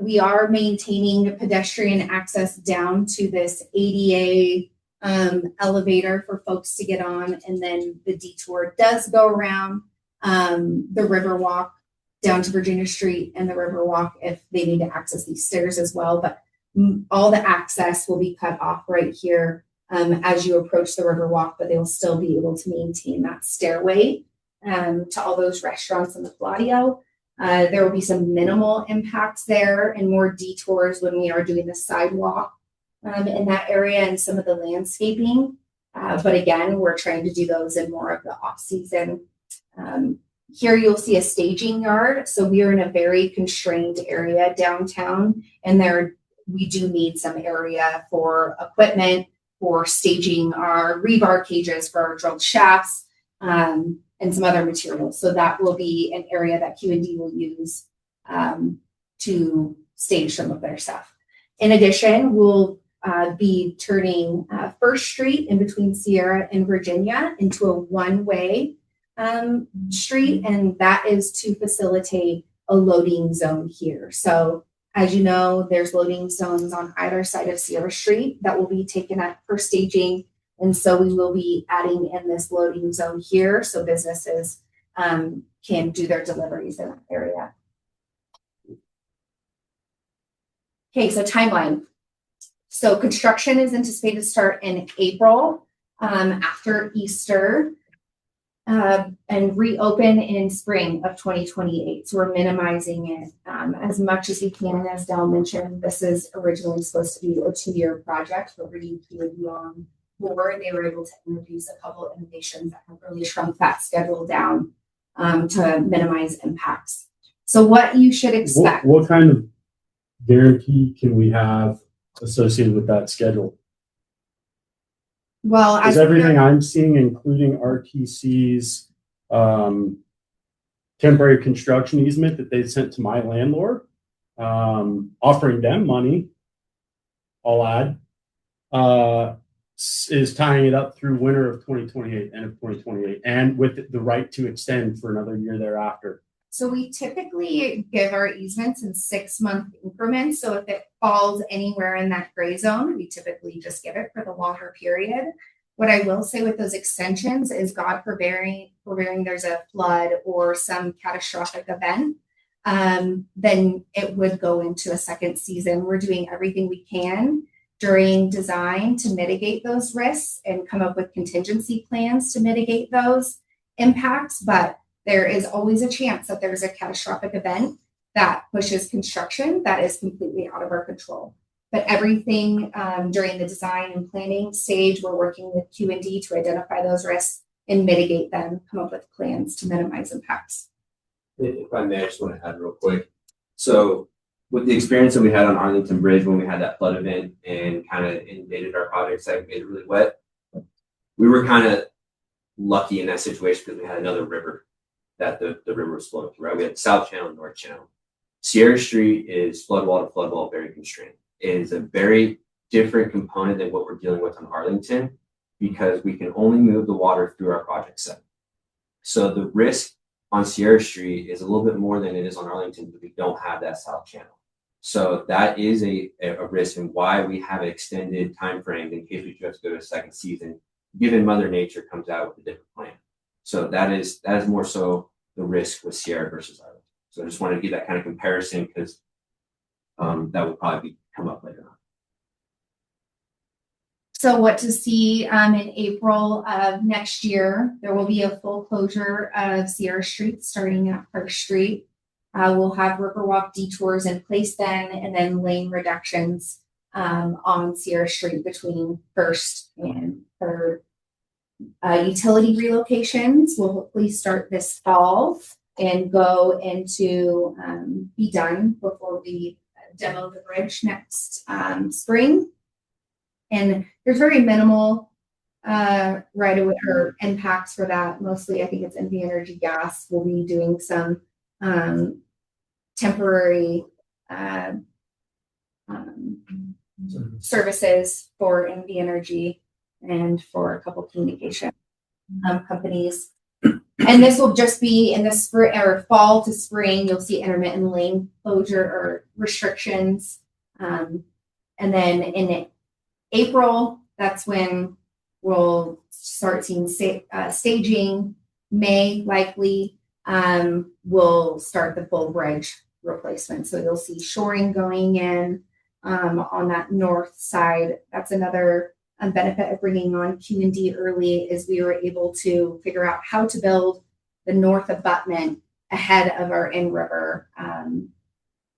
we are maintaining pedestrian access down to this ADA elevator for folks to get on, and then the detour does go around the Riverwalk down to Virginia Street and the Riverwalk if they need to access these stairs as well. But all the access will be cut off right here as you approach the Riverwalk, but they will still be able to maintain that stairway to all those restaurants in the Palladio. There will be some minimal impacts there and more detours when we are doing the sidewalk in that area and some of the landscaping. But again, we're trying to do those in more of the off season. Here you'll see a staging yard. So we are in a very constrained area downtown, and we do need some area for equipment, for staging our rebar cages for our drilled shafts, and some other materials. So that will be an area that Q&D will use to stage some of their stuff. In addition, we'll be turning First Street in between Sierra and Virginia into a one-way street, and that is to facilitate a loading zone here. So as you know, there's loading zones on either side of Sierra Street that will be taken up for staging. And so we will be adding in this loading zone here so businesses can do their deliveries in that area. Okay, so timeline. So construction is anticipated to start in April, after Easter, and reopen in spring of 2028. So we're minimizing it as much as we can. As Dal mentioned, this is originally supposed to be a 2-year project, but we would be on board. They were able to introduce a couple of innovations that have really shrunk that schedule down to minimize impacts. So what you should expect. What kind of guarantee can we have associated with that schedule? Well, Is everything I'm seeing, including RTC's temporary construction easement that they sent to my landlord, offering them money, I'll add, is tying it up through winter of 2028, end of 2028, and with the right to extend for another year thereafter. So we typically give our easements in 6-month increments. So if it falls anywhere in that gray zone, we typically just give it for the longer period. What I will say with those extensions is, God forbearing there's a flood or some catastrophic event, then it would go into a second season. We're doing everything we can during design to mitigate those risks and come up with contingency plans to mitigate those impacts. But there is always a chance that there's a catastrophic event that pushes construction that is completely out of our control. But everything during the design and planning stage, we're working with Q&D to identify those risks and mitigate them, come up with plans to minimize impacts. If I may, I just want to add real quick. So with the experience that we had on Arlington Bridge when we had that flood event and kind of inundated our projects, that made it really wet, we were kind of lucky in that situation because we had another river that the river was flowing through, right? We had the South Channel and North Channel. Sierra Street is flood wall to flood wall, very constrained. It is a very different component than what we're dealing with on Arlington because we can only move the water through our project set. So the risk on Sierra Street is a little bit more than it is on Arlington because we don't have that South Channel. So that is a risk and why we have an extended time frame in case we do have to go to a second season, given Mother Nature comes out with a different plan. So that is more so the risk with Sierra versus Arlington. So I just wanted to give that kind of comparison because that will probably come up later on. So what to see in April of next year, there will be a full closure of Sierra Street starting at Park Street. We'll have Riverwalk detours in place then, and then lane reductions on Sierra Street between First and Third. Utility relocations will hopefully start this fall and go into be done before we demo the bridge next spring. And there's very minimal right away or impacts for that. Mostly, I think it's NV Energy Gas. We'll be doing some temporary services for NV Energy and for a couple communication companies. And this will just be in the spring or fall to spring. You'll see intermittent lane closure or restrictions. And then in April, that's when we'll start seeing staging. May likely we'll start the full bridge replacement. So you'll see shoring going in on that north side. That's another benefit of bringing on Q&D early is we were able to figure out how to build the north abutment ahead of our in-river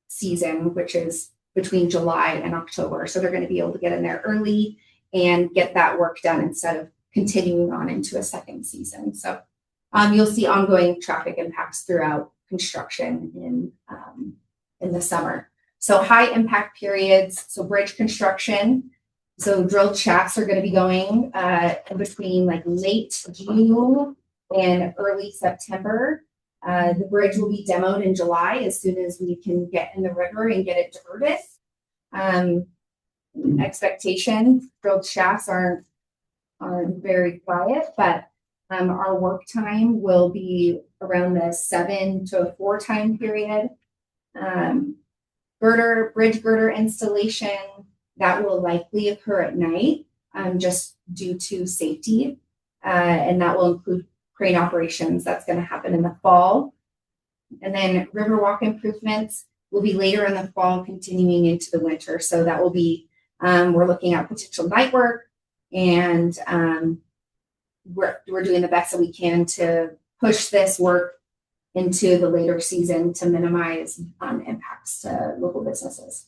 season, which is between July and October. So they're going to be able to get in there early and get that work done instead of continuing on into a second season. So you'll see ongoing traffic impacts throughout construction in the summer. So high impact periods, so bridge construction. So drilled shafts are going to be going in between like late June and early September. The bridge will be demoed in July as soon as we can get in the river and get it diverted. Expectation, drilled shafts aren't very quiet, but our work time will be around the 7 to 4 time period. Bridge girder installation, that will likely occur at night just due to safety. And that will include crane operations. That's going to happen in the fall. And then Riverwalk improvements. will be later in the fall, continuing into the winter. So that will be, we're looking at potential night work, and we're doing the best that we can to push this work into the later season to minimize impacts to local businesses.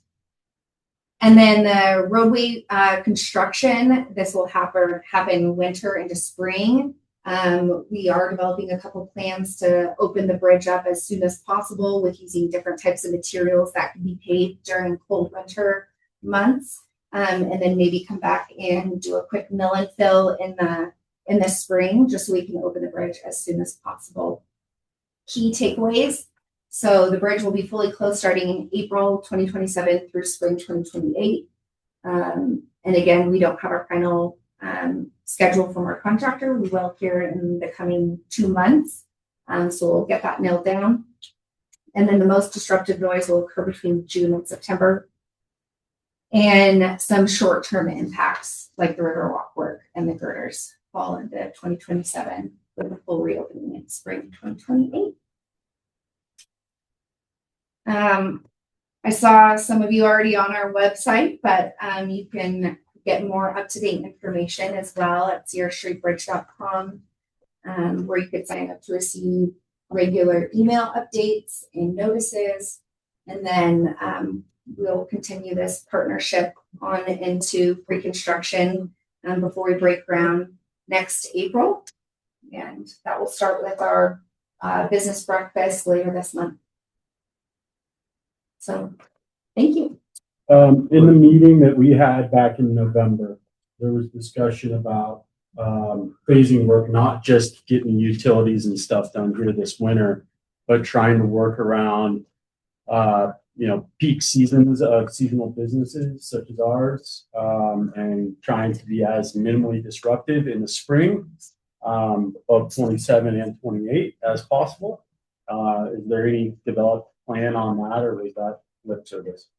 And then the roadway construction, this will happen winter into spring. We are developing a couple plans to open the bridge up as soon as possible with using different types of materials that can be paved during cold winter months. And then maybe come back and do a quick mill and fill in the spring, just so we can open the bridge as soon as possible. Key takeaways. So the bridge will be fully closed starting in April 2027 through spring 2028. And again, we don't have our final schedule from our contractor. We will here in the coming 2 months. So we'll get that nailed down. And then the most disruptive noise will occur between June and September. And some short-term impacts like the Riverwalk work and the girders fall into 2027 with a full reopening in spring 2028. I saw some of you already on our website, but you can get more up-to-date information as well at sierrastreetbridge.com, where you could sign up to receive regular email updates and notices. And then we'll continue this partnership on into pre-construction before we break ground next April. And that will start with our business breakfast later this month. So, thank you. In the meeting that we had back in November, there was discussion about phasing work, not just getting utilities and stuff done here this winter, but trying to work around, peak seasons of seasonal businesses such as ours, and trying to be as minimally disruptive in the spring of 27 and 28 as possible. Is there any developed plan on that, or was that lip service?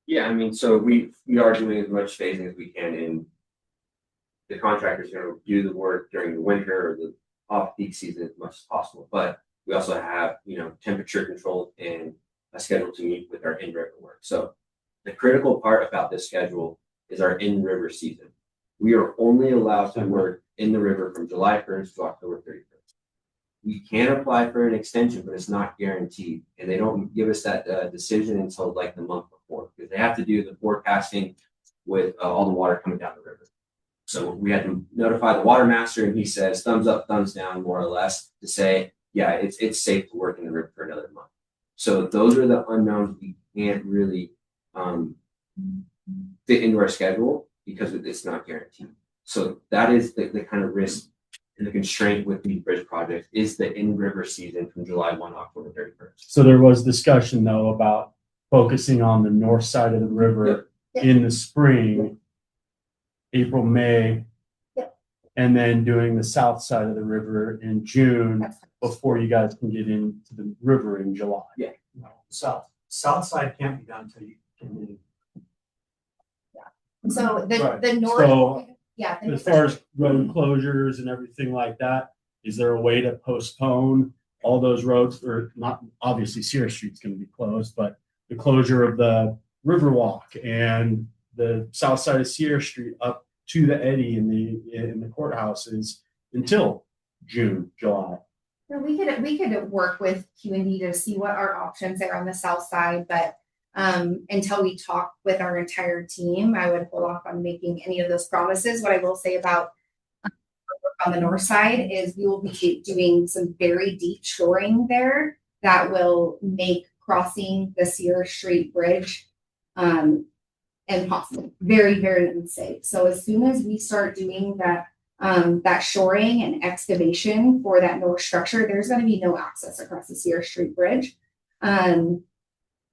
Yeah, I mean, so we are doing as much phasing as we can, and the contractors are going to do the work during the winter or the off-peak season as much as possible. But we also have, temperature control and a schedule to meet with our in-river work. So the critical part about this schedule is our in-river season. We are only allowed to work in the river from July 1st to October 31st. We can apply for an extension, but it's not guaranteed. And they don't give us that decision until like the month before, because they have to do the forecasting with all the water coming down the river. So we had to notify the water master, and he says thumbs up, thumbs down, more or less, to say, yeah, it's safe to work in the river for another month. So those are the unknowns we can't really fit into our schedule because it's not guaranteed. So that is the kind of risk and the constraint with the bridge project is the in-river season from July 1 to October 31st. So there was discussion though about focusing on the north side of the river in the spring, April, May, and then doing the south side of the river in June before you guys can get into the river in July. Yeah. No, south side can't be done until you can. So the Right. north, So, yeah. as far as road closures and everything like that, is there a way to postpone all those roads, or not? Obviously, Sierra Street's going to be closed, but the closure of the Riverwalk and the south side of Sierra Street up to the eddy in the courthouses until June, July. we could work with Q&D to see what our options are on the south side, but until we talk with our entire team, I would hold off on making any of those promises. What I will say about on the north side is we will be doing some very deep shoring there that will make crossing the Sierra Street Bridge impossible, very, very unsafe. So as soon as we start doing that shoring and excavation for that north structure, there's going to be no access across the Sierra Street Bridge.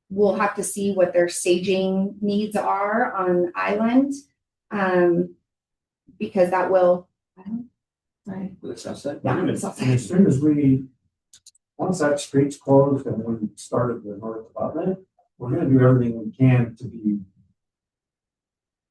We'll have to see what their staging needs are on island, because that will. Sorry. For the south side? Yeah, And the south side. as soon as once that street's closed and we started the north abutment, we're gonna do everything we can to be.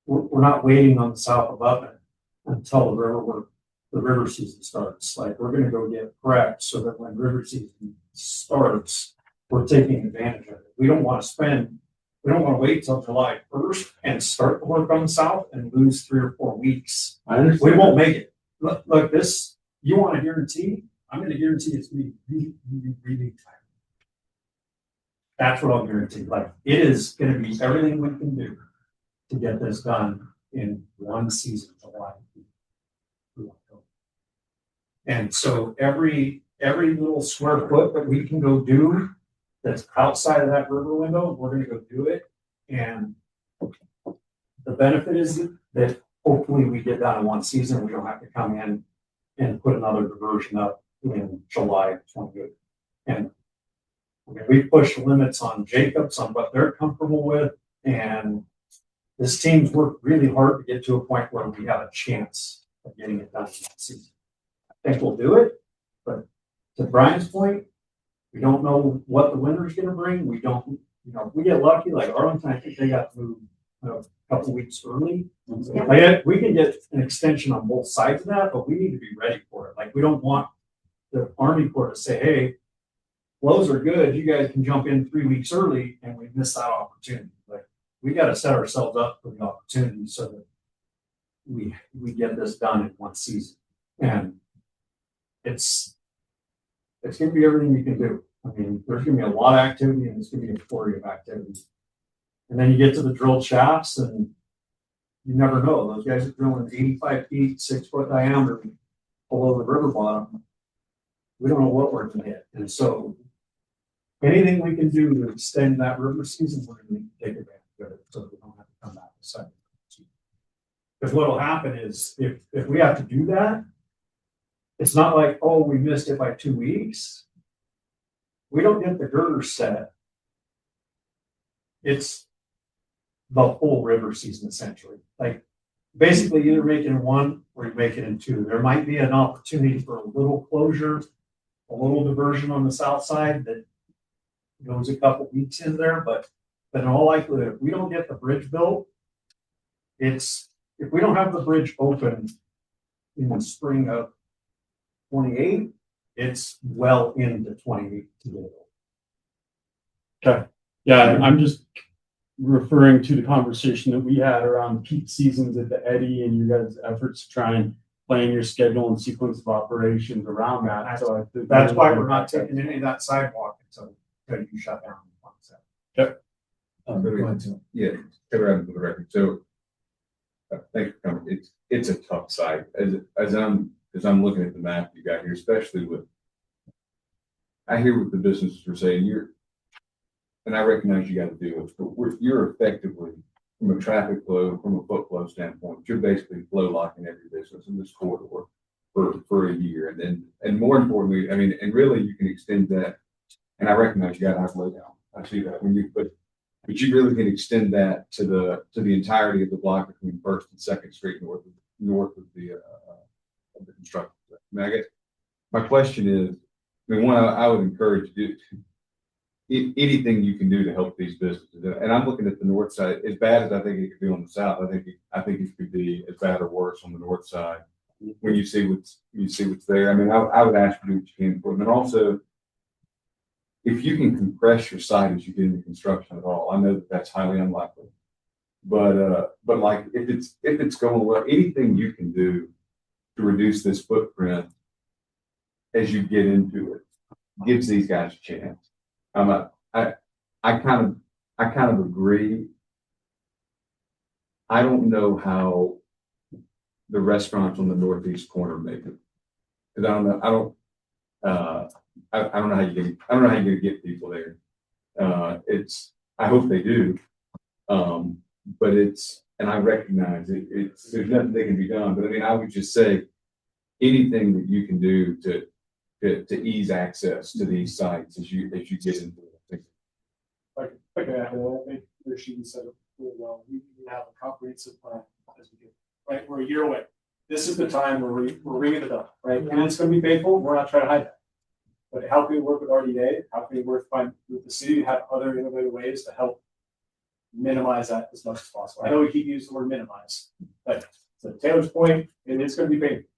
We're not waiting on the south abutment until the river work the river season starts. Like, we're gonna go get prepped so that when river season starts, we're taking advantage of it. We don't want to wait till July 1st and start the work on the south and lose 3 or 4 weeks. I understand. We won't make it. Look, this, you want a guarantee? I'm gonna guarantee it's gonna be really, really, really tight. That's what I'll guarantee. Like, it is gonna be everything we can do to get this done in one season, July. And so every little square foot that we can go do that's outside of that river window, we're gonna go do it. And the benefit is that hopefully we get done in one season. We don't have to come in and put another diversion up in July 28th. And we push the limits on Jacobs on what they're comfortable with. And this team's worked really hard to get to a point where we have a chance of getting it done in that season. I think we'll do it, but to Brian's point, we don't know what the winter's gonna bring. We don't, if we get lucky, like Arlington, I think they got moved a couple weeks early. Like, we can get an extension on both sides of that, but we need to be ready for it. Like, we don't want the Army Corps to say, hey, flows are good, you guys can jump in 3 weeks early, and we miss that opportunity. Like, we got to set ourselves up for the opportunity so that we get this done in one season. And it's going to be everything you can do. I mean, there's going to be a lot of activity, and it's going to be a flurry of activity. And then you get to the drilled shafts, and you never know. Those guys are drilling 85 feet, 6 foot diameter below the river bottom. We don't know what we're going to hit. And so anything we can do to extend that river season, we're going to take advantage of it so we don't have to come back to second. Because what will happen is if we have to do that, it's not like, oh, we missed it by 2 weeks. We don't get the girder set. It's the whole river season, essentially. Like, basically, either make it in one or you make it in two. There might be an opportunity for a little closure, a little diversion on the south side that goes a couple weeks in there, but in all likelihood, if we don't get the bridge built, if we don't have the bridge open in the spring of 28, it's well into 28 to get it. Okay. Yeah, I'm just referring to the conversation that we had around peak seasons at the Eddy and you guys' efforts to try and plan your schedule and sequence of operations around that. So I think that's why we're not taking any of that sidewalk until you shut down. Yep. Yeah, for the record. So thank you for coming. It's a tough site. As I'm looking at the map you got here, especially I hear what the businesses are saying. And I recognize you got to do it, but you're effectively, from a traffic flow, from a foot flow standpoint, you're basically flow locking every business in this corridor for a year. And more importantly, I mean, and really you can extend that. And I recognize you got to have low down. I see that but you really can extend that to the entirety of the block between 1st and 2nd Street north of the construction. I mean, I guess my question is, I mean, one, I would encourage you to anything you can do to help these businesses. And I'm looking at the north side. As bad as I think it could be on the south, I think it could be as bad or worse on the north side. When you see what's there, I mean, I would ask you to do what you can for them. And also, if you can compress your site as you get into construction at all, I know that that's highly unlikely. But like if it's going well, anything you can do to reduce this footprint as you get into it gives these guys a chance. I kind of agree. I don't know how the restaurants on the northeast corner make it, because I don't know how you're gonna get people there. I hope they do, but and I recognize there's nothing that can be done. But I mean, I would just say anything that you can do to ease access to these sites as you get into it. Like I think she said it really well. We have a comprehensive plan as we get, right? We're a year away. This is the time where we're ringing it up, right? And it's going to be painful. We're not trying to hide that. But how can we work with RDA? How can we work with the city to have other innovative ways to help minimize that as much as possible? I know we keep using the word minimize, but to Taylor's point, it is going to be painful.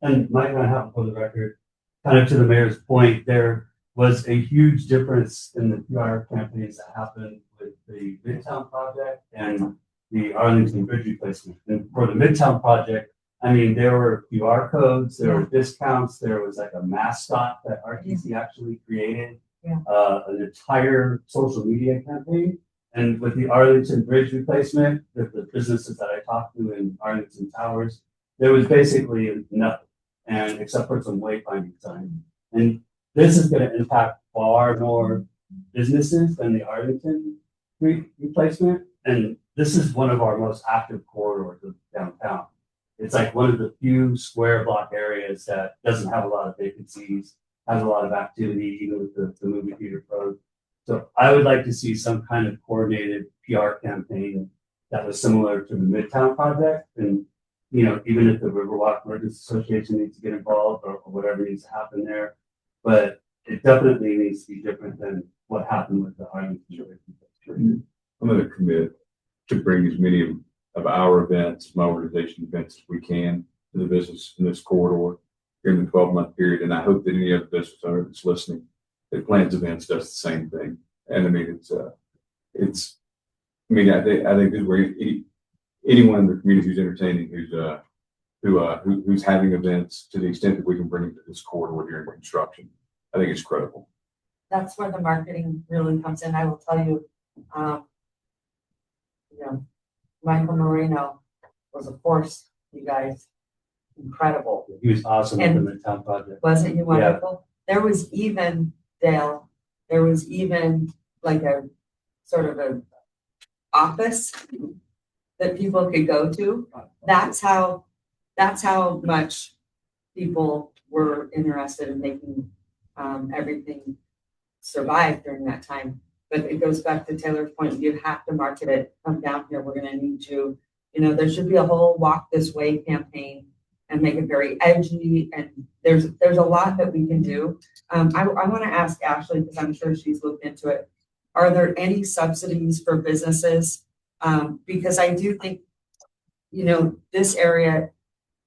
and might not happen for the record, kind of to the mayor's point, there was a huge difference in the PR campaigns that happened with the Midtown project and the Arlington Bridge replacement. And for the Midtown project, I mean, there were QR codes, there were discounts, there was like a mascot that RTC actually created, an entire social media campaign. And with the Arlington Bridge replacement, the businesses that I talked to in Arlington Towers, there was basically nothing, and except for some wayfinding signs. And this is going to impact far more businesses than the Arlington replacement. And this is one of our most active corridors of downtown. It's like one of the few square block areas that doesn't have a lot of vacancies, has a lot of activity, even with the movie theater pros. So I would like to see some kind of coordinated PR campaign that was similar to the Midtown project. And, you know, even if the Riverwalk Merchants Association needs to get involved or whatever needs to happen there, but it definitely needs to be different than what happened with the Arlington. I'm going to commit to bring as many of our events, my organization events as we can to the business in this corridor during the 12-month period. And I hope that any other business owner that's listening that plans events does the same thing. And I mean, I think this is where anyone in the community who's entertaining, who's having events, to the extent that we can bring it to this corridor during construction, I think it's critical. That's where the marketing really comes in. I will tell you, Michael Moreno was a force, you guys, incredible. He was awesome with the Midtown project. Wasn't he wonderful? Yeah. There was even, Dale, like a sort of a office that people could go to. That's how much people were interested in making everything survive during that time. But it goes back to Taylor's point. You have to market it. Come down here. We're going to need you. There should be a whole walk this way campaign and make it very edgy. And there's a lot that we can do. I want to ask Ashley, because I'm sure she's looked into it. Are there any subsidies for businesses? Because I do think, this area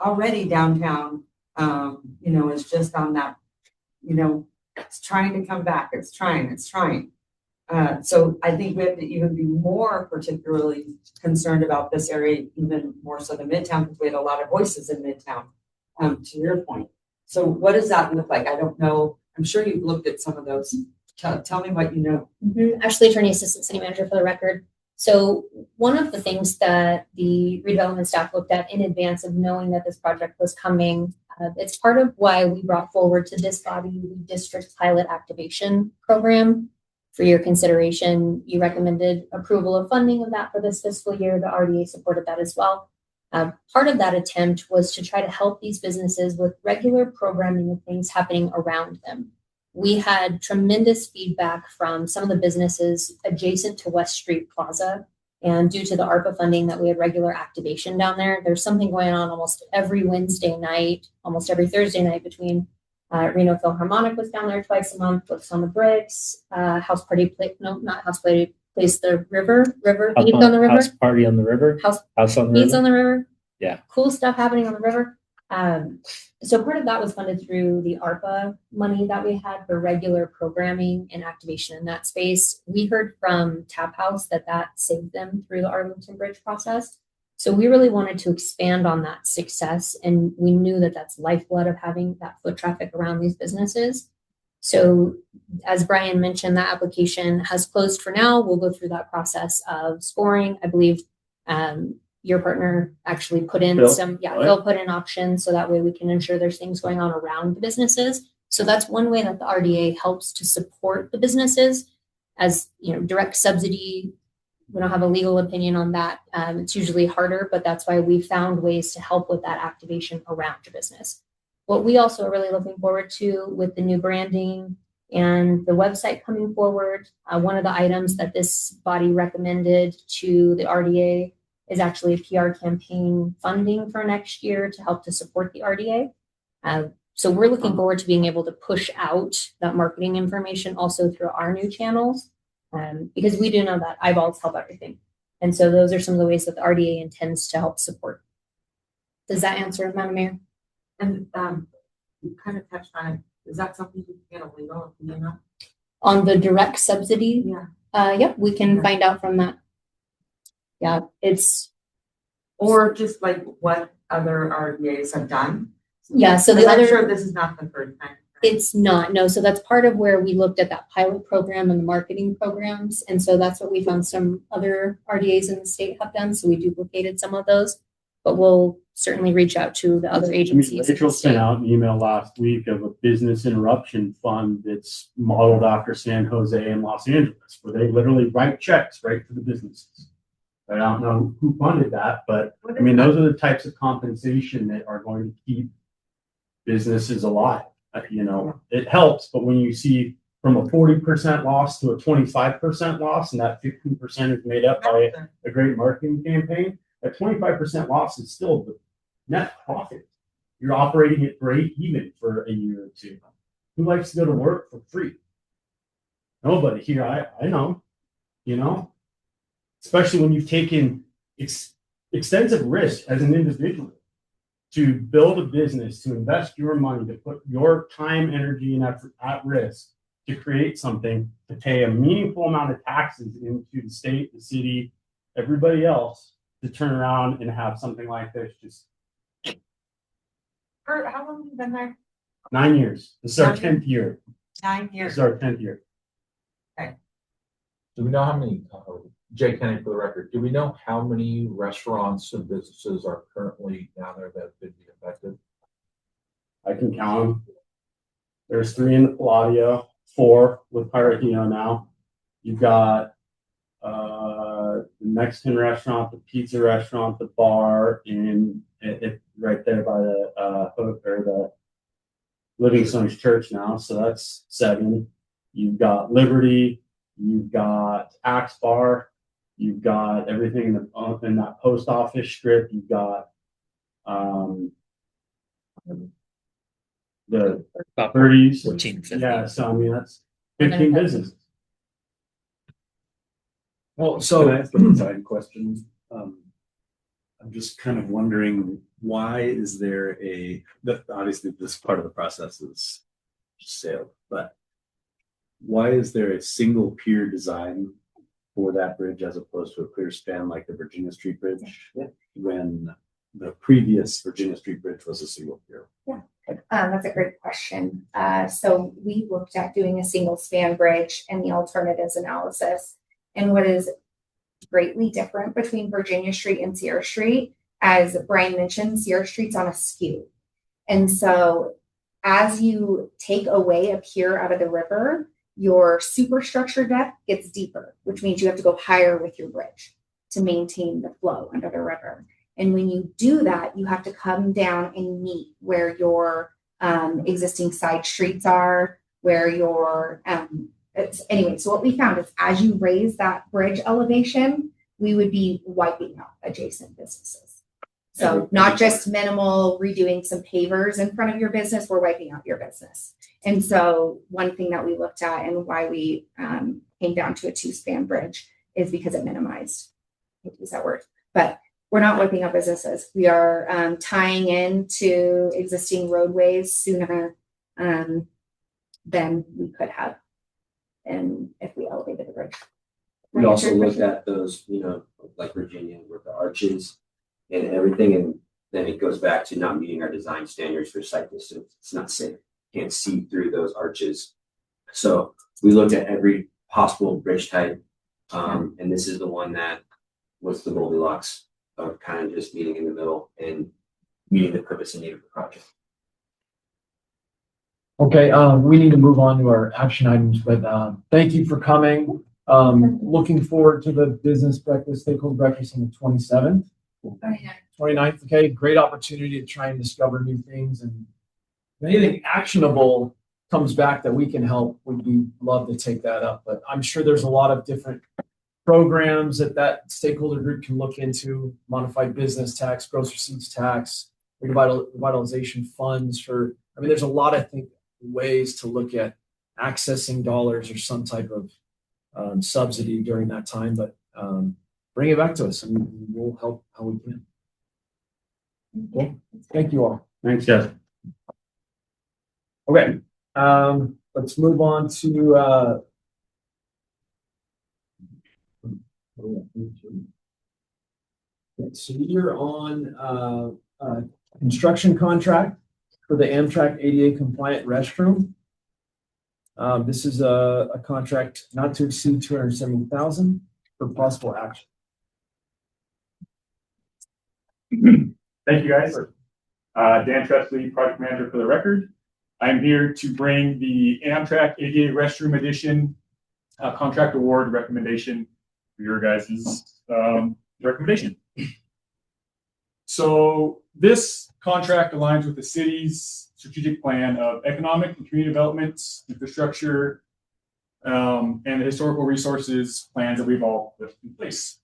already downtown, is just on that, it's trying to come back. It's trying. So I think we have to even be more particularly concerned about this area, even more so than Midtown, because we had a lot of voices in Midtown, to your point. So what does that look like? I don't know. I'm sure you've looked at some of those. Tell me what you know. Mm-hmm. Ashley Attorney, Assistant City Manager for the record. So one of the things that the redevelopment staff looked at in advance of knowing that this project was coming, it's part of why we brought forward to this body the district pilot activation program. For your consideration, you recommended approval of funding of that for this fiscal year. The RDA supported that as well. Part of that attempt was to try to help these businesses with regular programming of things happening around them. We had tremendous feedback from some of the businesses adjacent to West Street Plaza. And due to the ARPA funding that we had regular activation down there, there's something going on almost every Wednesday night, almost every Thursday night between Reno Philharmonic was down there twice a month, Flips on the Bricks, House Party Place, no, not House Party Place, the River, Eats on the River. House Party on the River. House on the Eats River. on the River. Yeah. Cool stuff happening on the river. So part of that was funded through the ARPA money that we had for regular programming and activation in that space. We heard from Tap House that saved them through the Arlington Bridge process. So we really wanted to expand on that success, and we knew that that's lifeblood of having that foot traffic around these businesses. So as Brian mentioned, that application has closed for now. We'll go through that process of scoring. I believe your partner actually put in Phil put in options, so that way we can ensure there's things going on around the businesses. So that's one way that the RDA helps to support the businesses. As direct subsidy, we don't have a legal opinion on that. It's usually harder, but that's why we found ways to help with that activation around your business. What we also are really looking forward to with the new branding and the website coming forward, one of the items that this body recommended to the RDA is actually a PR campaign funding for next year to help to support the RDA. So we're looking forward to being able to push out that marketing information also through our new channels, because we do know that eyeballs help everything. And so those are some of the ways that the RDA intends to help support. Does that answer, Madam Mayor? And, you kind of touched on it. Is that something you can get a legal opinion on? On the direct subsidy, Yeah. yep, we can Okay. find out from that. Yeah, it's, Or just like what other RDAs have done? yeah, so the Because I'm other. sure this is not the first time. It's not, no. So that's part of where we looked at that pilot program and the marketing programs. And so that's what we found some other RDAs in the state have done. So we duplicated some of those, but we'll certainly reach out to the other agencies. in the Rachel state. sent out an email last week of a business interruption fund that's modeled after San Jose and Los Angeles, where they literally write checks right to the businesses. I don't know who funded that, but I mean, those are the types of compensation that are going to keep businesses alive. You know, it helps, but when you see from a 40% loss to a 25% loss, and that 15% is made up by a great marketing campaign, that 25% loss is still the net profit. You're operating at break even for a year or two. Who likes to go to work for free? Nobody here. I know, you know, especially when you've taken extensive risk as an individual to build a business, to invest your money, to put your time, energy, and effort at risk to create something, to pay a meaningful amount of taxes into the state, the city, everybody else, to turn around and have something like this just For how long have you been there? 9 years. This is our 9 years? 10th year. 9 This years. is our 10th year. Do we know how many, Jay Kenny for the record, do we know how many restaurants and businesses are currently down there that could be affected? I can count them. There's 3 in the Palladio, 4 with Pirate Hero now. You've got the Mexican restaurant, the pizza restaurant, the bar, and it right there by the hook or the Livingstone's Church now. So that's 7. You've got Liberty. You've got Axe Bar. You've got everything in that post office strip. You've got the About 30s. 14, 15. Yeah, so I mean that's 15 businesses. Well, Can so I ask a design question? I'm just kind of wondering, why is there obviously this part of the process is sale, but why is there a single pier design for that bridge as opposed to a clear span like the Virginia Street Bridge? When the previous Virginia Street Bridge was a single pier? That's a great question. So we looked at doing a single span bridge and the alternatives analysis. And what is greatly different between Virginia Street and Sierra Street, as Brian mentioned, Sierra Street's on a skew. And so as you take away a pier out of the river, your superstructure depth gets deeper, which means you have to go higher with your bridge to maintain the flow under the river. And when you do that, you have to come down and meet where your existing side streets are, where your anyway. So what we found is as you raise that bridge elevation, we would be wiping out adjacent businesses. So not just minimal redoing some pavers in front of your business, we're wiping out your business. And so one thing that we looked at and why we came down to a 2-span bridge is because it minimized, I hate to use that word, but we're not wiping out businesses. We are tying into existing roadways sooner than we could have. And if we elevated the bridge. We also looked at those, like Virginia with the arches and everything, and then it goes back to not meeting our design standards for sight distance. It's not safe. Can't see through those arches. So we looked at every possible bridge type, and this is the one that was the Goldilocks of kind of just meeting in the middle and meeting the purpose and need of the project. okay, we need to move on to our action items, but thank you for coming. Looking forward to the business breakfast, stakeholder breakfast on the 27th. 29th, okay, great opportunity to try and discover new things, and if anything actionable comes back that we can help, we'd love to take that up. But I'm sure there's a lot of different programs that stakeholder group can look into: modified business tax, gross receipts tax, revitalization funds for. I mean, there's a lot of ways to look at accessing dollars or some type of subsidy during that time. But bring it back to us, and we'll help how we can. Cool. Thank you all. Thanks, guys. Okay, let's move on to, so you're on, construction contract for the Amtrak ADA compliant restroom. This is a contract not to exceed 270,000 for possible action. Thank you, guys. Dan Tresley, project manager for the record. I'm here to bring the Amtrak ADA Restroom Edition contract award recommendation for your guys' recommendation. So this contract aligns with the city's strategic plan of economic and community development, infrastructure, and the historical resources plans that we've all put in place.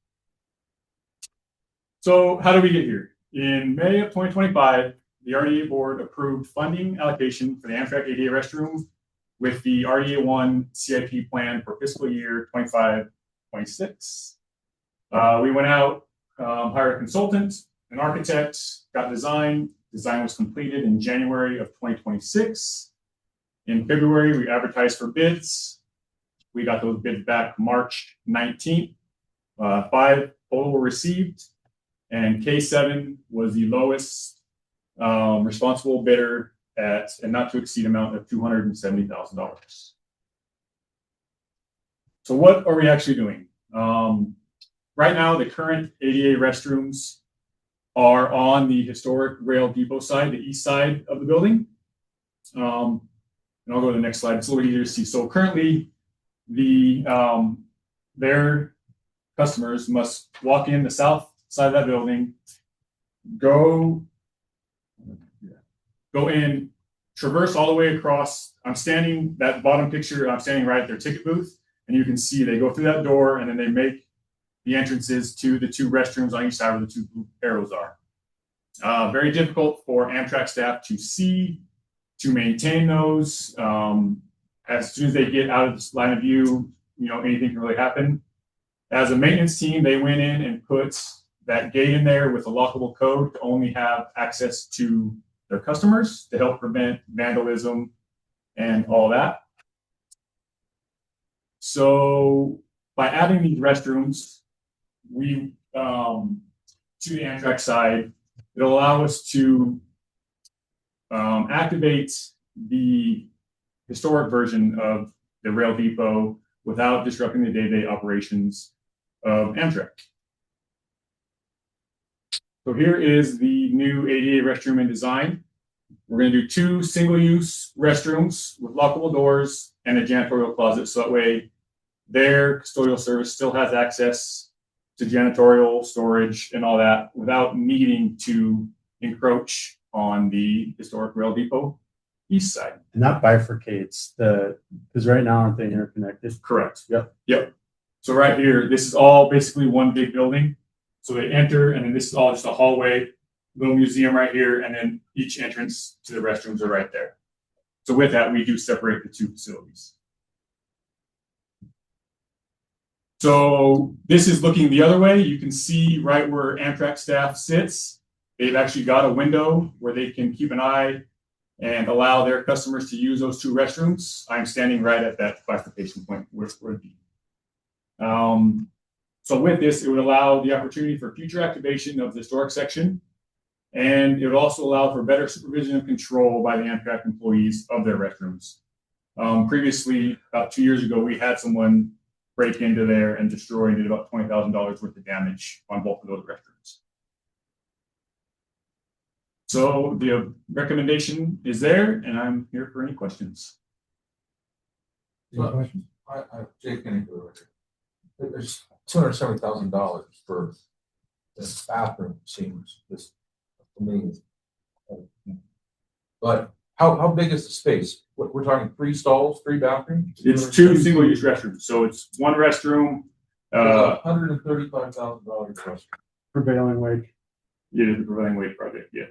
So how did we get here? In May of 2025, the RDA board approved funding allocation for the Amtrak ADA restroom with the RDA 1 CIP plan for fiscal year 25-26. We went out, hired a consultant, an architect, got design. Design was completed in January of 2026. In February, we advertised for bids. We got those bids back March 19th. 5 total were received, and K7 was the lowest responsible bidder at a not to exceed amount of $270,000. So what are we actually doing? Right now, the current ADA restrooms are on the historic rail depot side, the east side of the building. And I'll go to the next slide. It's a little easier to see. So currently, their customers must walk in the south side of that building, go in, traverse all the way across. I'm standing, that bottom picture, I'm standing right at their ticket booth, and you can see they go through that door and then they make the entrances to the 2 restrooms on each side where the 2 blue arrows are. Very difficult for Amtrak staff to see, to maintain those. As soon as they get out of this line of view, anything can really happen. As a maintenance team, they went in and put that gate in there with a lockable code to only have access to their customers to help prevent vandalism and all that. So by adding these restrooms, we to the Amtrak side, it'll allow us to activate the historic version of the rail depot without disrupting the day-to-day operations of Amtrak. So here is the new ADA restroom in design. We're going to do 2 single-use restrooms with lockable doors and a janitorial closet, so that way their custodial service still has access to janitorial storage and all that without needing to encroach on the historic rail depot east side. And that bifurcates because right now aren't they interconnected? Correct. Yep. So right here, this is all basically one big building. So they enter, and then this is all just a hallway, little museum right here, and then each entrance to the restrooms are right there. So with that, we do separate the 2 facilities. So this is looking the other way. You can see right where Amtrak staff sits. They've actually got a window where they can keep an eye and allow their customers to use those 2 restrooms. I'm standing right at that bifurcation point where it would be. So with this, it would allow the opportunity for future activation of the historic section, and it would also allow for better supervision and control by the Amtrak employees of their restrooms. Previously, about 2 years ago, we had someone break into there and destroy and did about $20,000 worth of damage on both of those restrooms. So the recommendation is there, and I'm here for any questions. Any questions? Jake, there's $270,000 for this bathroom, seems this to me. But how big is the space? We're talking 3 stalls, 3 bathrooms? It's 2 single-use restrooms, so it's 1 restroom. $135,000 restroom. Prevailing wage. It is the prevailing wage project, yeah.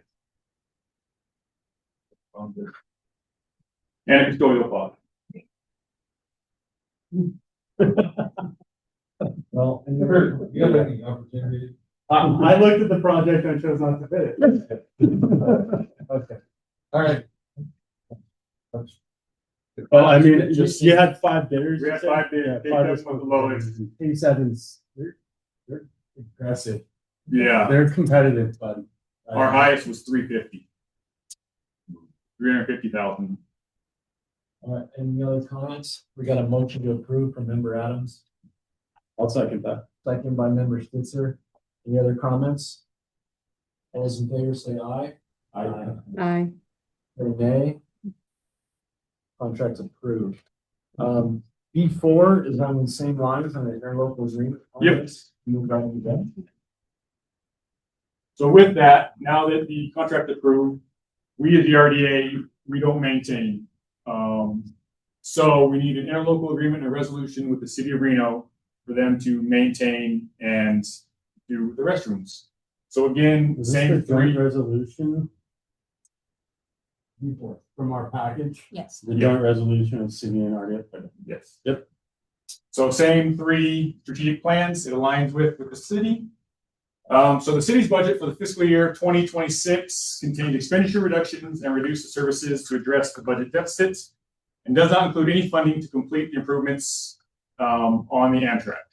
And a custodial closet. Well, and You have any opportunity? I looked at the project and chose not to bid it. Okay. All right. Well, I mean, Just- you had 5 bidders. We had 5 bids. Yeah, They 5 was one of the lowest. 87's, they're aggressive. Yeah, They're competitive, but. our highest was 350. 350,000. All right, any other comments? We got a motion to approve from member Adams, I'll second that. second by member Stitzer. Any other comments? All those in favor say aye. Aye. Or nay. Contract's approved. B4 is on the same lines on the interlocal agreement. on Yep. this. Move right into that. So with that, now that the contract approved, we as the RDA, we don't maintain. So we need an interlocal agreement and a resolution with the city of Reno for them to maintain and do the restrooms. So again, Is this same the joint 3. resolution B4 from our package. Yes. The joint resolution of city and RDF. Yes. Yep. So same 3 strategic plans, it aligns with the city. So the city's budget for the fiscal year 2026 contained expenditure reductions and reduced the services to address the budget deficits, and does not include any funding to complete the improvements on the Amtrak.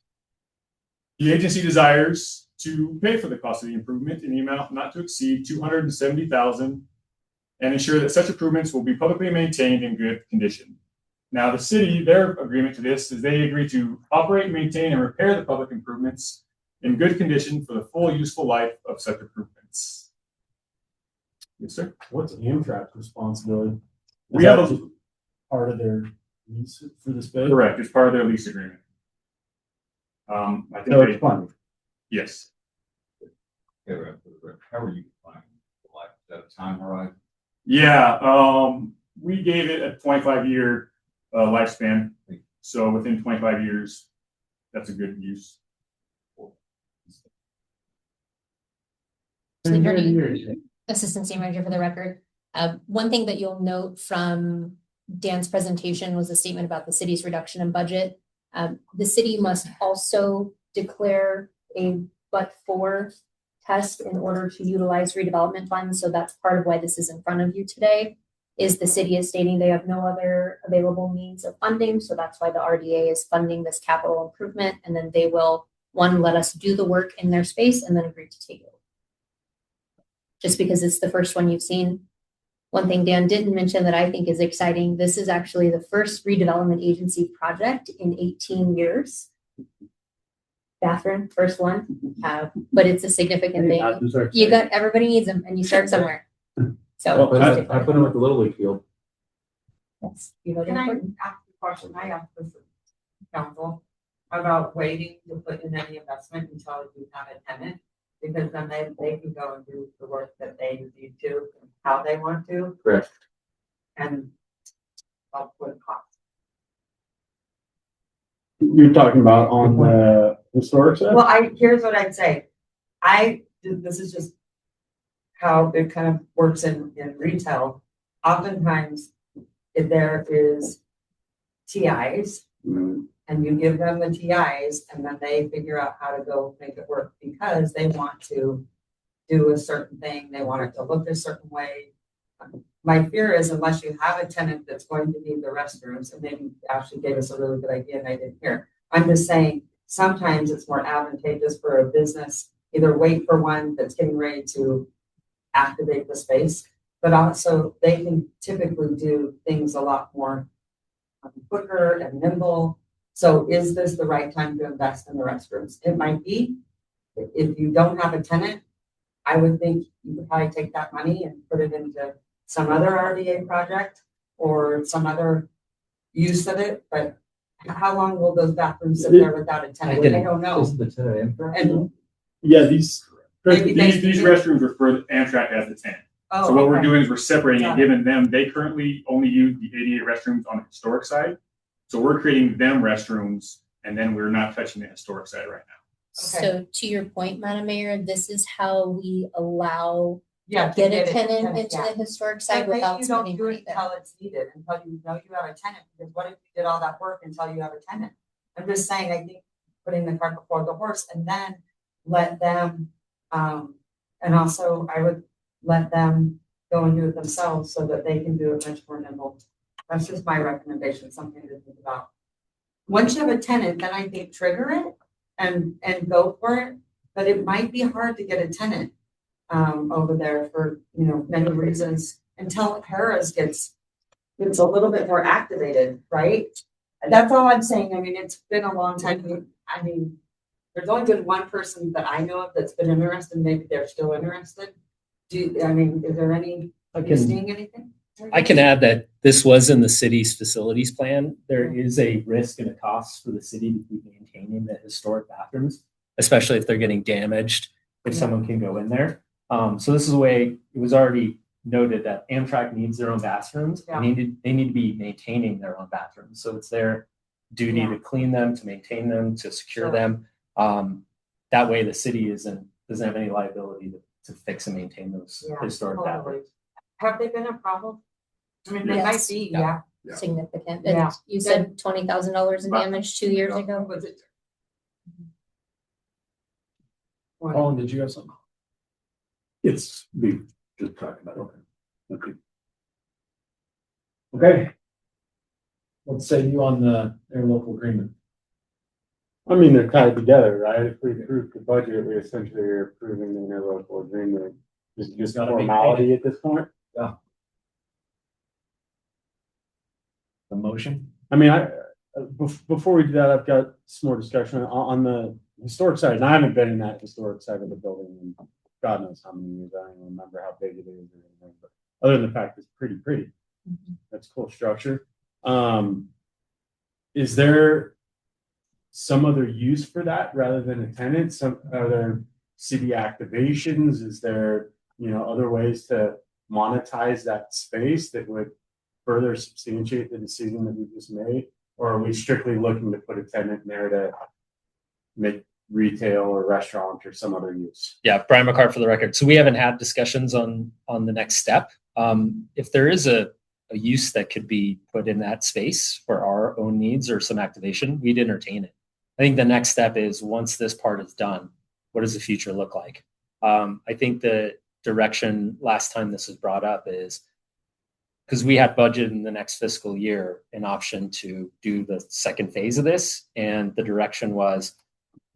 The agency desires to pay for the cost of the improvement in the amount not to exceed $270,000 and ensure that such improvements will be publicly maintained in good condition. Now, the city, their agreement to this is they agree to operate, maintain, and repair the public improvements in good condition for the full useful life of such improvements. Yes, sir. What's Amtrak's responsibility? We have a part of their lease for the space? Correct, it's part of their lease agreement. I think So it's funded. yes. How are you defining the life? Is that a time horizon? Yeah, we gave it a 25-year lifespan. So within 25 years, that's a good use. Assistant City Manager for the record. One thing that you'll note from Dan's presentation was a statement about the city's reduction in budget. The city must also declare a but-for test in order to utilize redevelopment funds. So that's part of why this is in front of you today, is the city is stating they have no other available means of funding. So that's why the RDA is funding this capital improvement. And then they will, one, let us do the work in their space and then agree to take it. Just because it's the first one you've seen. One thing Dan didn't mention that I think is exciting, this is actually the first redevelopment agency project in 18 years. Bathroom, first one, but it's a significant thing. You got, everybody needs them and you start somewhere. So. I put them at the Little League field. Yes, you know, Can I they're ask important. a question? I asked this to council about waiting to put in any investment until you have a tenant. Because then they can go and do the work that they need to, and how they want to. Correct. And what cost. You're talking about on the historic side? Well, here's what I'd say. This is just how it kind of works in retail. Oftentimes, if there is TIs, and you give them the TIs, and then they figure out how to go make it work because they want to do a certain thing, they want it to look a certain way. My fear is unless you have a tenant that's going to need the restrooms, and maybe Ashley gave us a really good idea and I didn't hear. I'm just saying, sometimes it's more advantageous for a business, either wait for one that's getting ready to activate the space, but also they can typically do things a lot more quicker and nimble. So is this the right time to invest in the restrooms? It might be. If you don't have a tenant, I would think you could probably take that money and put it into some other RDA project or some other use of it. But how long will those bathrooms sit there without a tenant? I don't know. Is the tenant? And Yeah, these These restrooms are for Amtrak as the tenant. oh, So what we're okay. doing is we're separating Got and giving them, they currently only use the 88 restrooms on the historic side. So we're creating them restrooms and then we're not touching the historic side right now. Okay. So to your point, Madam Mayor, this is how we allow Yeah, to get a it, tenant into yeah. the historic But side maybe without you don't spending do it money there. until it's needed, until you know you have a tenant, because what if you did all that work until you have a tenant? I'm just saying, I think putting the cart before the horse and then let them, and also I would let them go and do it themselves so that they can do it much more nimble. That's just my recommendation, something to think about. Once you have a tenant, then I think trigger it and go for it. But it might be hard to get a tenant over there for, you know, many reasons until Harrah's gets a little bit more activated, right? That's all I'm saying. I mean, it's been a long time. I mean, there's only been one person that I know of that's been interested. Maybe they're still interested. Is there any, are you seeing anything? I can add that this was in the city's facilities plan. There is a risk and a cost for the city to keep maintaining the historic bathrooms, especially if they're getting damaged, if someone can go in there. So this is a way, it was already noted that Amtrak needs their own bathrooms. Yeah. They need to be maintaining their own bathrooms. So it's their duty to clean them, to maintain them, to secure them. That way the city doesn't have any liability to fix and maintain those historic bathrooms. Have they been a problem? I mean, they might be, Yeah. Significant. And you said $20,000 in damage 2 years ago. Was it? Colin, did you have something? It's, we just talked about it. Okay. Okay. Let's say you on the interlocal agreement. I mean, they're tied together, right? If we approve the budget, we essentially are approving the interlocal agreement. Just Gotta formality at this point. Yeah. The motion? I mean, before we do that, I've got some more discussion on the historic side, and I haven't been in that historic side of the building in God knows how many years. I don't even remember how big it is or anything, but other than the fact it's pretty. That's cool structure. Is there some other use for that rather than a tenant? Are there city activations? Is there, other ways to monetize that space that would further substantiate the decision that we just made? Or are we strictly looking to put a tenant in there to make retail or restaurant or some other use? Yeah, Brian McCart for the record. So we haven't had discussions on the next step. If there is a use that could be put in that space for our own needs or some activation, we'd entertain it. I think the next step is, once this part is done, what does the future look like? I think the direction last time this was brought up is, because we had budgeted in the next fiscal year an option to do the second phase of this, and the direction was,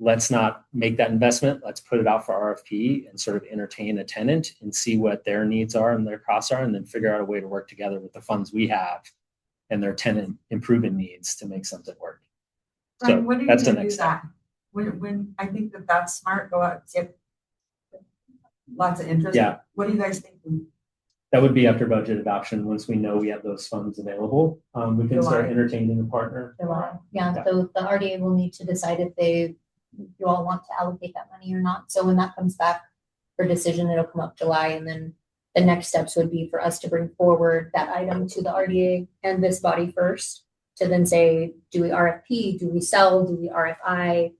let's not make that investment. Let's put it out for RFP and sort of entertain a tenant and see what their needs are and their costs are, and then figure out a way to work together with the funds we have and their tenant improvement needs to make something work. Brian, So when are you that's the gonna do next that? When I think that's smart, go out, get lots of interest. Yeah. What do you guys think? That would be after budget adoption. Once we know we have those funds available, we can start entertaining a partner. Yeah, so the RDA will need to decide if you all want to allocate that money or not. So when that comes back for decision, it'll come up July, and then the next steps would be for us to bring forward that item to the RDA and this body first, to then say, do we RFP, do we sell, do we RFI,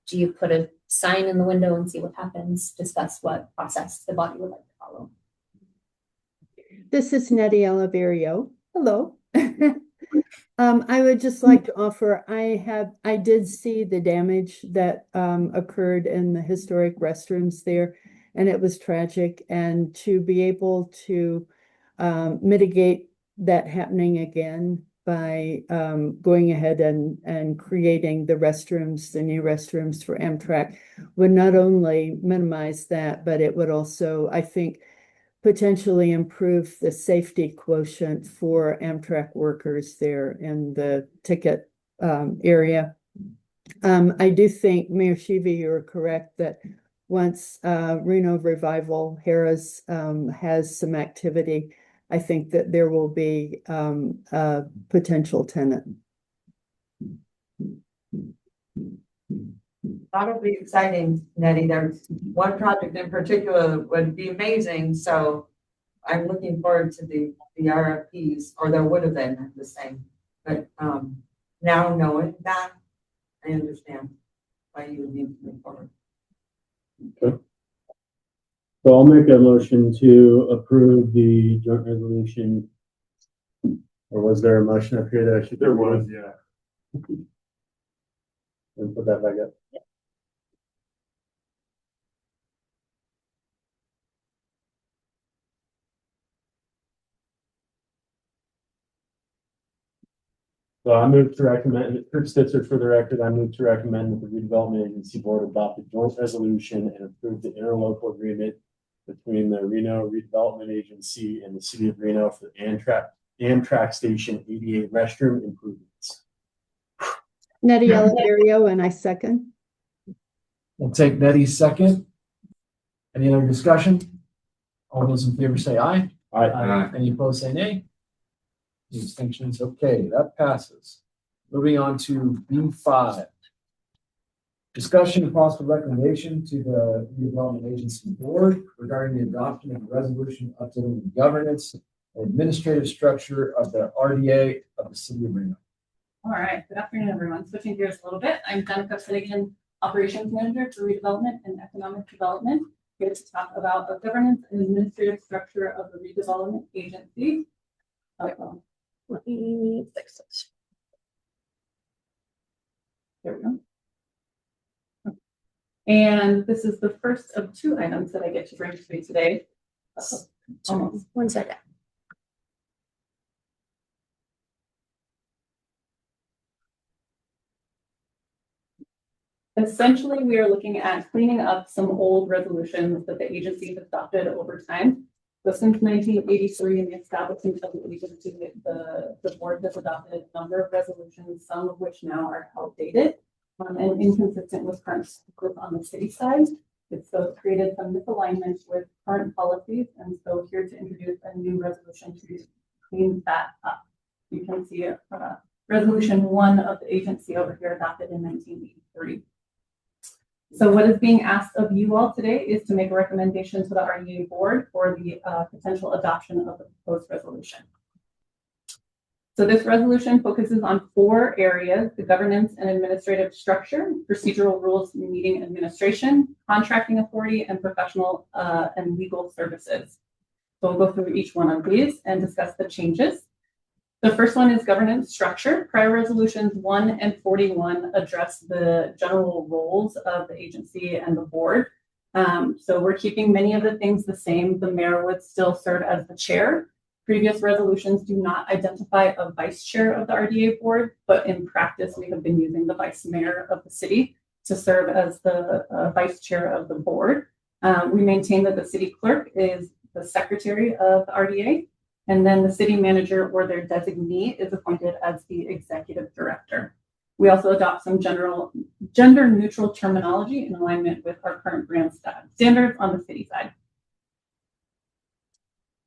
do you put a sign in the window and see what happens, discuss what process the body would like to follow. This is Nettie Oliverio. Hello. I would just like to offer, I did see the damage that occurred in the historic restrooms there, and it was tragic. And to be able to mitigate that happening again by going ahead and creating the new restrooms for Amtrak would not only minimize that, but it would also, I think, potentially improve the safety quotient for Amtrak workers there in the ticket area. I do think, Mayor Shivi, you're correct that once Reno Revival Harrah's has some activity, I think that there will be a potential tenant. That'll be exciting, Nettie. There's one project in particular that would be amazing, so I'm looking forward to the RFPs, or there would have been the same. But now knowing that, I understand why you would need to move forward. Okay. So I'll make a motion to approve the joint resolution. Or was there a motion up here that I should? There was, yeah. And put that back up. So I move to recommend, Kurt Stitzer for the record, I move to recommend that the redevelopment agency board adopt a joint resolution and approve the interlocal agreement between the Reno redevelopment agency and the city of Reno for Amtrak station ADA restroom improvements. Nettie Oliverio, and I second. We'll take Nettie's second. Any other discussion? All those in favor say aye. Aye. Any opposed say nay. The extensions, okay, that passes. Moving on to B5. Discussion and possible recommendation to the redevelopment agency board regarding the adoption of a resolution updating the governance and administrative structure of the RDA of the city of Reno. All right, good afternoon, everyone. Switching gears a little bit, I'm Danica Finnegan, Operations Manager for Redevelopment and Economic Development, here to talk about the governance and administrative structure of the redevelopment agency. Let me fix this. There we go. And this is the first of two items that I get to bring to you today. Almost 1 second. Essentially, we are looking at cleaning up some old resolutions that the agency has adopted over time. So since 1983 and the establishment of the agency, the board has adopted a number of resolutions, some of which now are outdated and inconsistent with current group on the city side. It's so created some misalignment with current policies, and so here to introduce a new resolution to clean that up. You can see resolution 1 of the agency over here adopted in 1983. So what is being asked of you all today is to make a recommendation to the RDA board for the potential adoption of the proposed resolution. So this resolution focuses on 4 areas: the governance and administrative structure, procedural rules, meeting administration, contracting authority, and professional and legal services. So we'll go through each one of these and discuss the changes. The first one is governance structure. Prior resolutions 1 and 41 address the general roles of the agency and the board. So we're keeping many of the things the same. The mayor would still serve as the chair. Previous resolutions do not identify a vice chair of the RDA board, but in practice, we have been using the vice mayor of the city to serve as the vice chair of the board. We maintain that the city clerk is the secretary of the RDA. And then the city manager or their designee is appointed as the executive director. We also adopt some general gender neutral terminology in alignment with our current brand standards on the city side.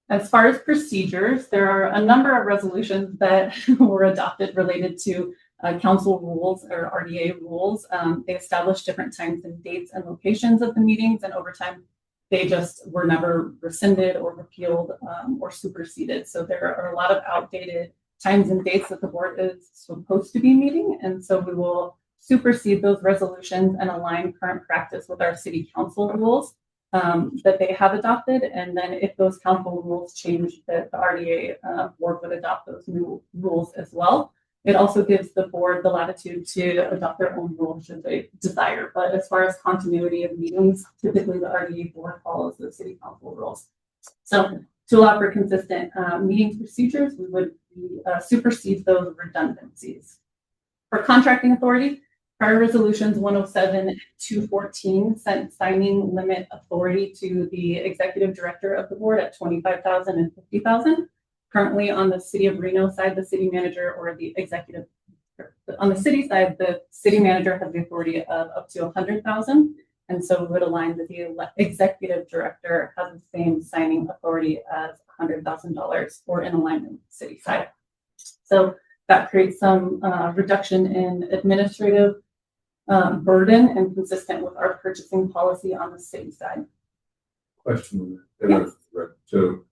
As far as procedures, there are a number of resolutions that were adopted related to council rules or RDA rules. They establish different times and dates and locations of the meetings, and over time, they just were never rescinded or repealed or superseded. So there are a lot of outdated times and dates that the board is supposed to be meeting. And so we will supersede those resolutions and align current practice with our city council rules that they have adopted. And then if those council rules change, the RDA board would adopt those new rules as well. It also gives the board the latitude to adopt their own rules should they desire. But as far as continuity of meetings, typically the RDA board follows the city council rules. So to allow for consistent meeting procedures, we would supersede those redundancies. For contracting authority, prior resolutions 107 and 214 sent signing limit authority to the executive director of the board at $25,000 and $50,000. Currently on the city of Reno side, the city manager or the executive, on the city side, the city manager has the authority of up to $100,000. And so we would align that the executive director has the same signing authority as $100,000 or in alignment with the city side. So that creates some reduction in administrative burden and consistent with our purchasing policy on the city side. Question. Yes. So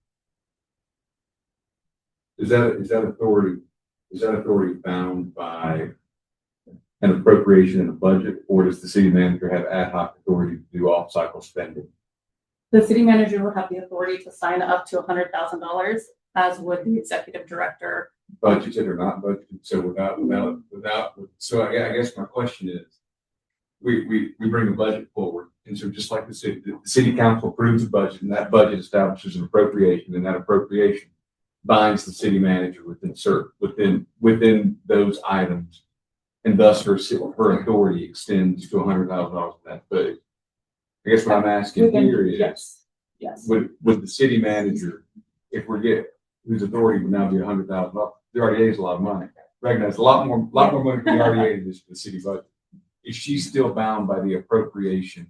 is that authority bound by an appropriation in a budget, or does the city manager have ad hoc authority to do off-cycle spending? The city manager will have the authority to sign up to $100,000, as would the executive director. Budgeted or not budgeted? So so I guess my question is, we bring a budget forward, and so just like the city council approves a budget, and that budget establishes an appropriation, and that appropriation binds the city manager within those items. And thus her authority extends to $100,000 of that. But I guess what I'm asking here is, Yes. would the city manager, if we get, whose authority would now be $100,000, the RDA is a lot of money. Recognize a lot more money for the RDA than the city budget. Is she still bound by the appropriation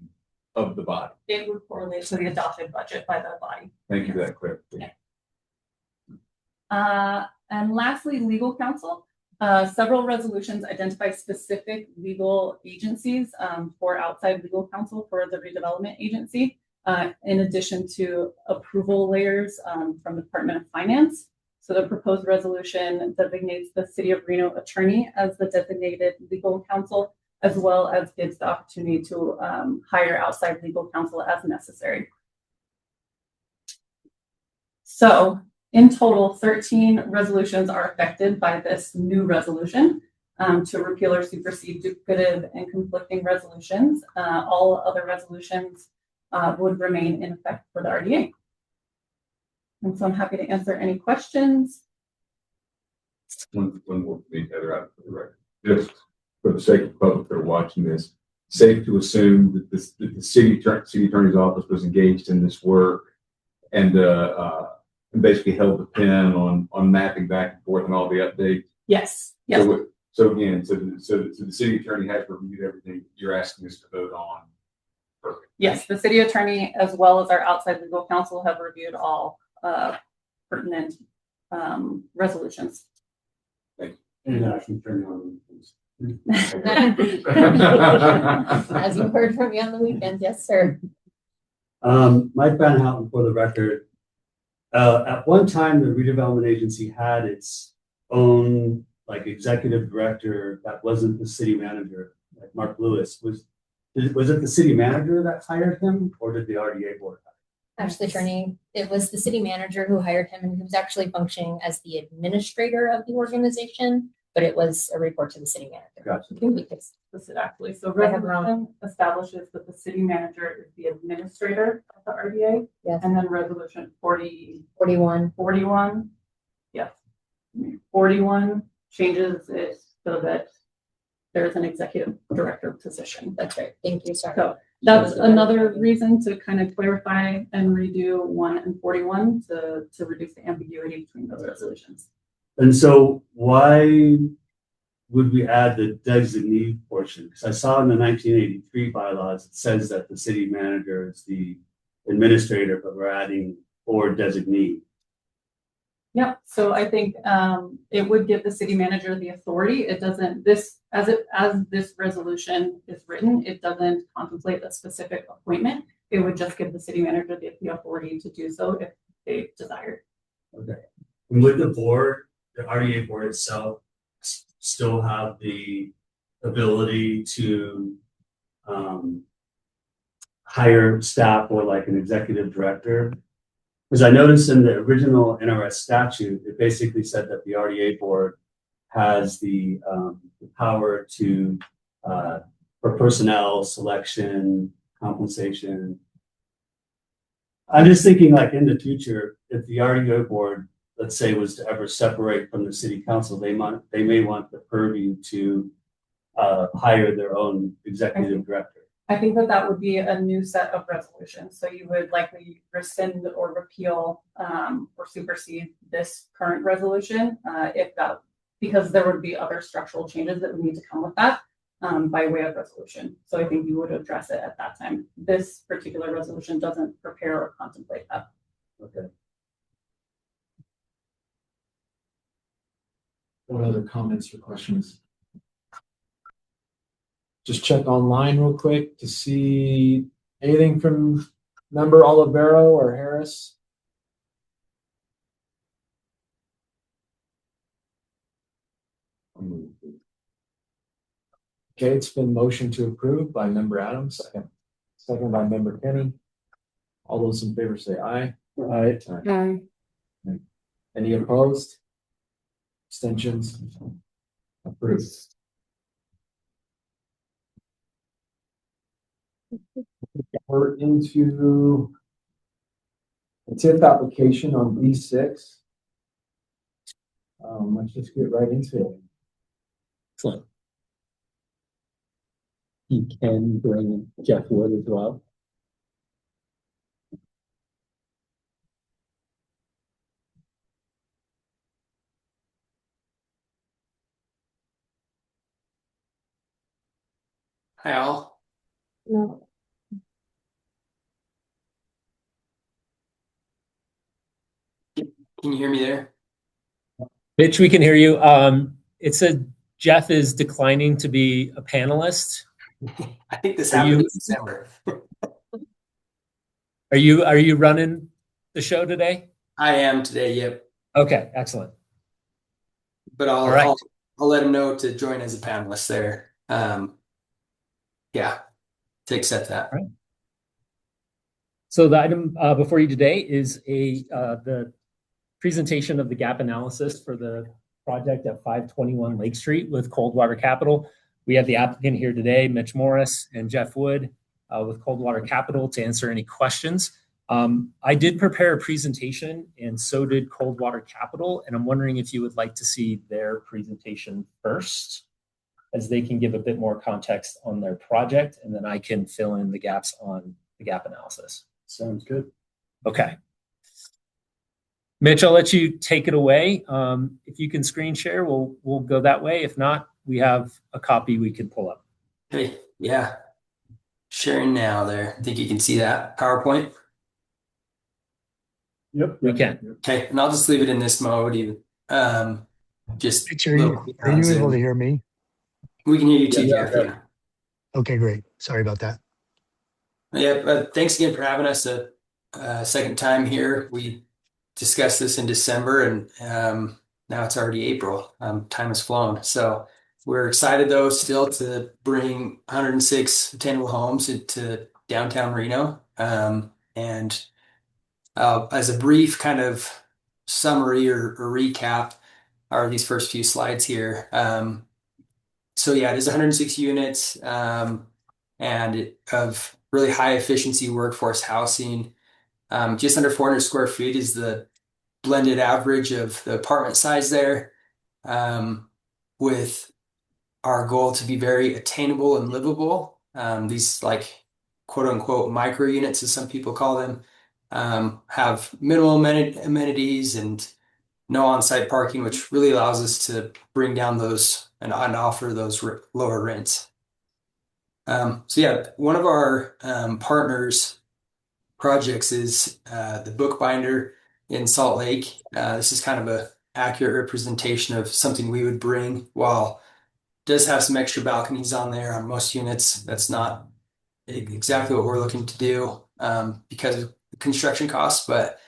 of the body? It would correlate to the adopted budget by the body. Thank you for that clarification. And lastly, legal counsel. Several resolutions identify specific legal agencies for outside legal counsel for the redevelopment agency, in addition to approval layers from the Department of Finance. So the proposed resolution designates the City of Reno attorney as the designated legal counsel, as well as gives the opportunity to hire outside legal counsel as necessary. So in total, 13 resolutions are affected by this new resolution to repeal or supersede duplicative and conflicting resolutions. All other resolutions would remain in effect for the RDA. And so I'm happy to answer any questions. One more for me, Heather, out for the record. Just for the sake of the public that are watching this, safe to assume that the city attorney's office was engaged in this work and basically held the pen on mapping back and forth and all the updates. Yes. Yes. So again, the city attorney has reviewed everything you're asking us to vote on. Perfect. Yes, the city attorney as well as our outside legal counsel have reviewed all pertinent resolutions. Thank you. And actually turn on. As you heard from me on the weekend, yes, sir. Mike Van Houten for the record. At one time, the redevelopment agency had its own like executive director that wasn't the city manager, like Mark Lewis. Was it the city manager that hired him, or did the RDA board hire him? Actually, attorney, it was the city manager who hired him, and he was actually functioning as the administrator of the organization, but it was a report to the city manager. Gotcha. Because this is actually so resolution establishes that the city manager is the administrator of the RDA. Yes. And then resolution 41. 41. Yes. 41 changes it so that there's an executive director position. That's right. Thank you. Sorry. So that's another reason to kind of clarify and redo 1 and 41 to reduce the ambiguity between those resolutions. And so why would we add the designee portion? Because I saw in the 1983 bylaws, it says that the city manager is the administrator, but we're adding or designee. Yep. So I think it would give the city manager the authority. It doesn't, as this resolution is written, it doesn't contemplate a specific appointment. It would just give the city manager the authority to do so if they desired. Okay. And would the board, the RDA board itself, still have the ability to hire staff or like an executive director? Because I noticed in the original NRS statute, it basically said that the RDA board has the power to, for personnel selection, compensation. I'm just thinking like in the future, if the RDA board, let's say, was to ever separate from the city council, they may want the purview to hire their own executive director. I think that would be a new set of resolutions. So you would likely rescind or repeal or supersede this current resolution because there would be other structural changes that would need to come with that by way of resolution. So I think you would address it at that time. This particular resolution doesn't prepare or contemplate that. Okay. What other comments or questions? Just check online real quick to see anything from member Olivero or Harris. Okay, it's been motion to approve by member Adams, second by member Kenny. All those in favor say aye. Aye. Aye. Any opposed? Abstentions? Approved. We're into a TIF application on B6. Let's just get right into it. Excellent. You can bring Jeff Wood as well. Hi, all. No. Can you hear me there? Mitch, we can hear you. It said Jeff is declining to be a panelist. I think this Are happened you- in December. Are you running the show today? I am today, yep. Okay, excellent. But All right. I'll let him know to join as a panelist there. Yeah, to accept that. All right. So the item before you today is the presentation of the gap analysis for the project at 521 Lake Street with Coldwater Capital. We have the applicant here today, Mitch Morris and Jeff Wood with Coldwater Capital to answer any questions. I did prepare a presentation and so did Coldwater Capital. And I'm wondering if you would like to see their presentation first, as they can give a bit more context on their project, and then I can fill in the gaps on the gap analysis. Sounds good. Okay. Mitch, I'll let you take it away. If you can screen share, we'll go that way. If not, we have a copy we can pull up. Hey, yeah. Sharing now there. I think you can see that PowerPoint. Yep. We can. Okay, and I'll just leave it in this mode even. Just Mitch, are you able to hear me? We can hear you too, Yeah, Jeff. Yeah. Okay, great. Sorry about that. Yeah, thanks again for having us a second time here. We discussed this in December, and now it's already April. Time has flown. So we're excited, though, still to bring 106 attainable homes into downtown Reno. And as a brief kind of summary or recap, are these first few slides here. So yeah, it is 106 units and of really high efficiency workforce housing. Just under 400 square feet is the blended average of the apartment size there, with our goal to be very attainable and livable. These like quote unquote micro units, as some people call them, have minimal amenities and no on-site parking, which really allows us to bring down those and offer those lower rents. So yeah, one of our partners projects is the Bookbinder in Salt Lake. This is kind of a accurate representation of something we would bring. While it does have some extra balconies on there on most units, that's not exactly what we're looking to do because of the construction costs. But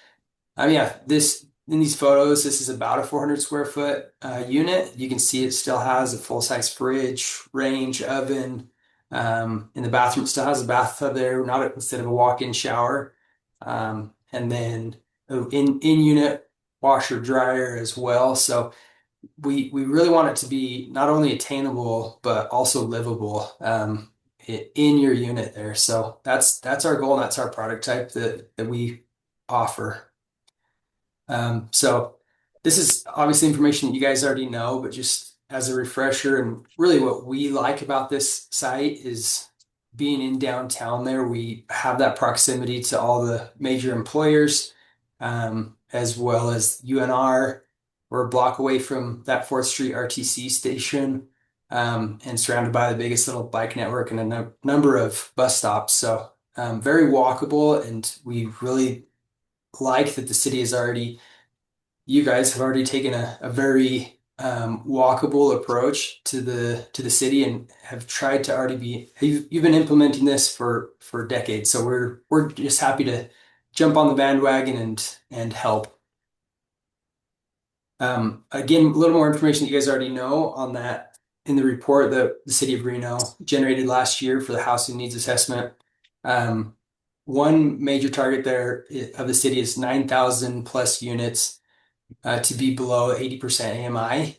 yeah, in these photos, this is about a 400 square foot unit. You can see it still has a full size fridge, range, oven. In the bathroom, it still has a bathtub there, not instead of a walk-in shower. And then in unit washer dryer as well. So we really want it to be not only attainable but also livable in your unit there. So that's our goal, and that's our product type that we offer. So this is obviously information that you guys already know, but just as a refresher, and really what we like about this site is being in downtown there. We have that proximity to all the major employers, as well as UNR. We're a block away from that 4th Street RTC station, and surrounded by the biggest little bike network and a number of bus stops. So very walkable, and we really like that the city is already, you guys have already taken a very walkable approach to the city and have tried to already you've been implementing this for decades. So we're just happy to jump on the bandwagon and help. Again, a little more information that you guys already know on that in the report that the city of Reno generated last year for the housing needs assessment. One major target there of the city is 9,000 plus units to be below 80% AMI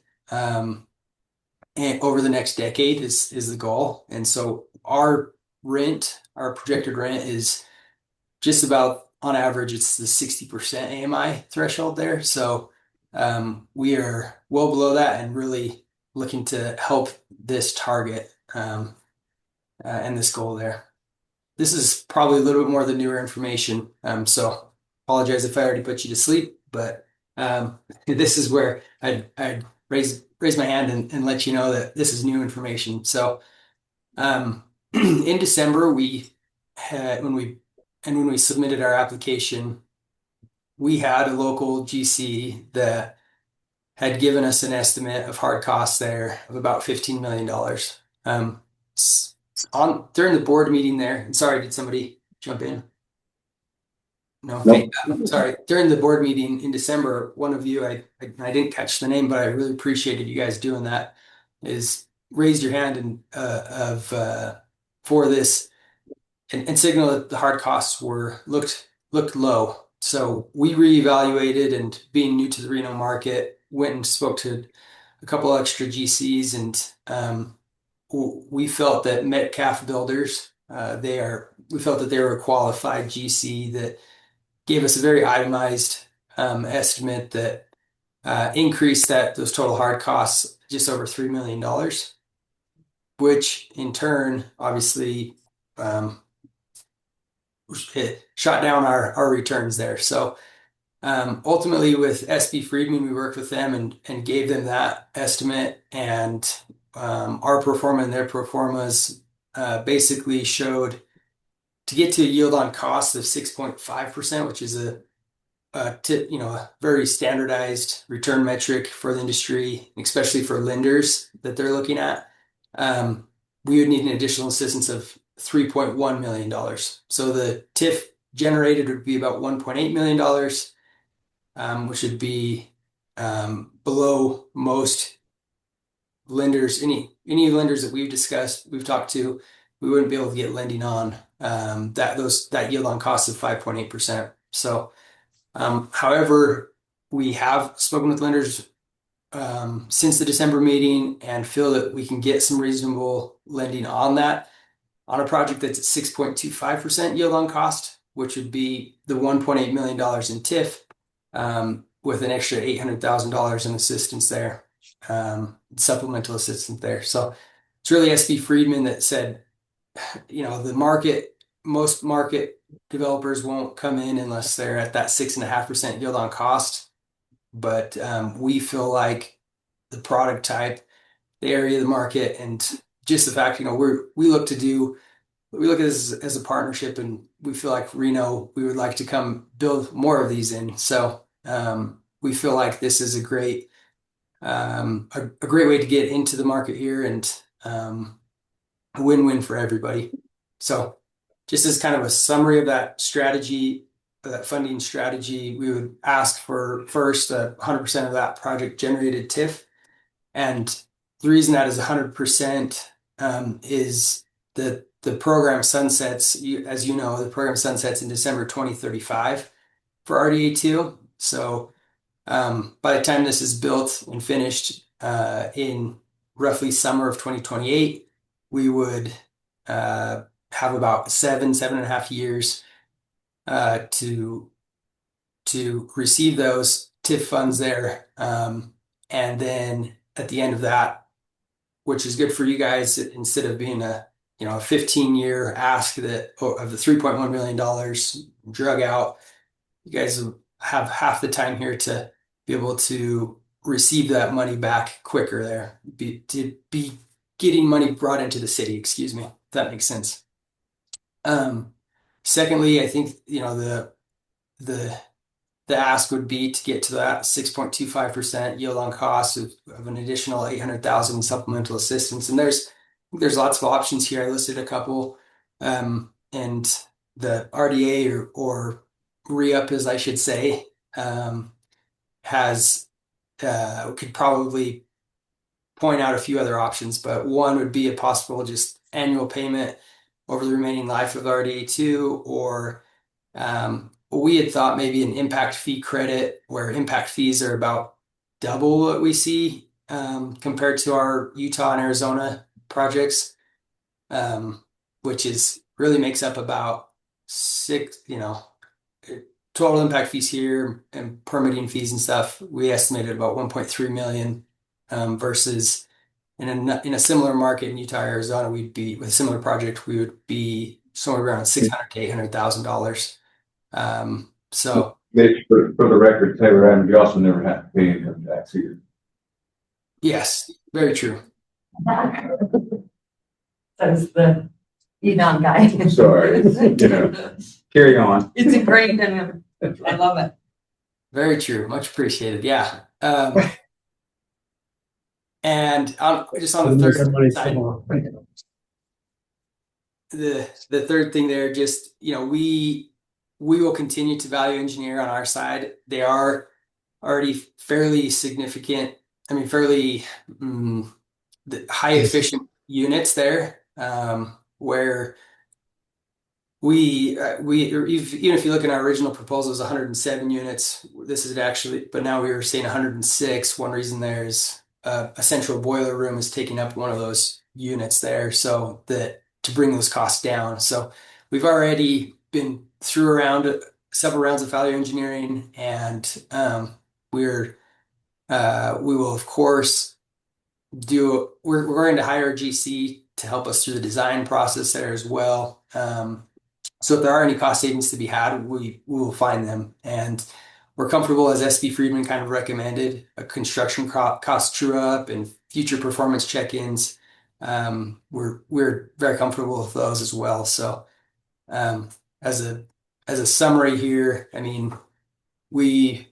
and over the next decade is the goal. And so our projected rent is just about, on average, it's the 60% AMI threshold there. So we are well below that and really looking to help this target and this goal there. This is probably a little bit more the newer information, so apologize if I already put you to sleep, but this is where I'd raise my hand and let you know that this is new information. So in December, when we submitted our application, we had a local GC that had given us an estimate of hard costs there of about $15 million. During the board meeting there, and sorry, did somebody jump in? No, okay. Sorry. During the board meeting in December, one of you, I didn't catch the name, but I really appreciated you guys doing that, is raised your hand and for this and signal that the hard costs looked low. So we reevaluated, and being new to the Reno market, went and spoke to a couple extra GCs, and we felt that Metcalf Builders, we felt that they were a qualified GC that gave us a very itemized estimate that increased those total hard costs just over $3 million, which in turn, obviously, it shot down our returns there. So ultimately, with SB Friedman, we worked with them and gave them that estimate, and our pro forma and their pro formas basically showed to get to a yield on cost of 6.5%, which is a very standardized return metric for the industry, especially for lenders that they're looking at. We would need an additional assistance of $3.1 million. So the TIF generated would be about $1.8 million, which would be below most lenders. Any lenders that we've talked to, we wouldn't be able to get lending on that yield on cost of 5.8%. So, however, we have spoken with lenders since the December meeting and feel that we can get some reasonable lending on a project that's at 6.25% yield on cost, which would be the $1.8 million in TIF with an extra $800,000 in assistance there, supplemental assistance there. So it's really SB Friedman that said, most market developers won't come in unless they're at that 6.5% yield on cost. But we feel like the product type, the area of the market, and just the fact, we look at this as a partnership, and we feel like Reno, we would like to come build more of these in. So we feel like this is a great way to get into the market here, and a win-win for everybody. So just as kind of a summary of that strategy, that funding strategy, we would ask for first 100% of that project generated TIF. And the reason that is 100% is that the program sunsets, as you know, the program sunsets in December 2035 for RDA2. So by the time this is built and finished in roughly summer of 2028, we would have about 7.5 years to receive those TIF funds there. And then at the end of that, which is good for you guys, instead of being a 15-year ask of the $3.1 million drug out, you guys have half the time here to be able to receive that money back quicker there, to be getting money brought into the city, excuse me, if that makes sense. Secondly, I think, the ask would be to get to that 6.25% yield on cost of an additional $800,000 supplemental assistance. And there's lots of options here. I listed a couple, and the RDA or re-up, as I should say, could probably point out a few other options, but one would be a possible just annual payment over the remaining life of RDA2, or we had thought maybe an impact fee credit, where impact fees are about double what we see compared to our Utah and Arizona projects, which really makes up about 6, total impact fees here and permitting fees and stuff, we estimated about 1.3 million, versus in a similar market in Utah, Arizona, we'd be with a similar project, we would be somewhere around $600,000 to $800,000. So Mitch, for the record, Taylor Adams, you also never have to pay income tax either. yes, very true. Says the Edom guy. Sorry, carry on. It's ingrained in him. I love it. Very true. Much appreciated. Yeah. And just on the third side, the third thing there, just, we will continue to value engineer on our side. They are already fairly significant. I mean, fairly high efficient units there, where even if you look at our original proposal, it was 107 units. This is actually, but now we were seeing 106. One reason there is a central boiler room is taking up one of those units there, so that to bring those costs down. So we've already been through several rounds of value engineering, and we will of course we're going to hire a GC to help us through the design process there as well. So if there are any cost savings to be had, we will find them. And we're comfortable, as SB Friedman kind of recommended, a construction cost true up and future performance check-ins. We're very comfortable with those as well. So as a summary here, I mean, we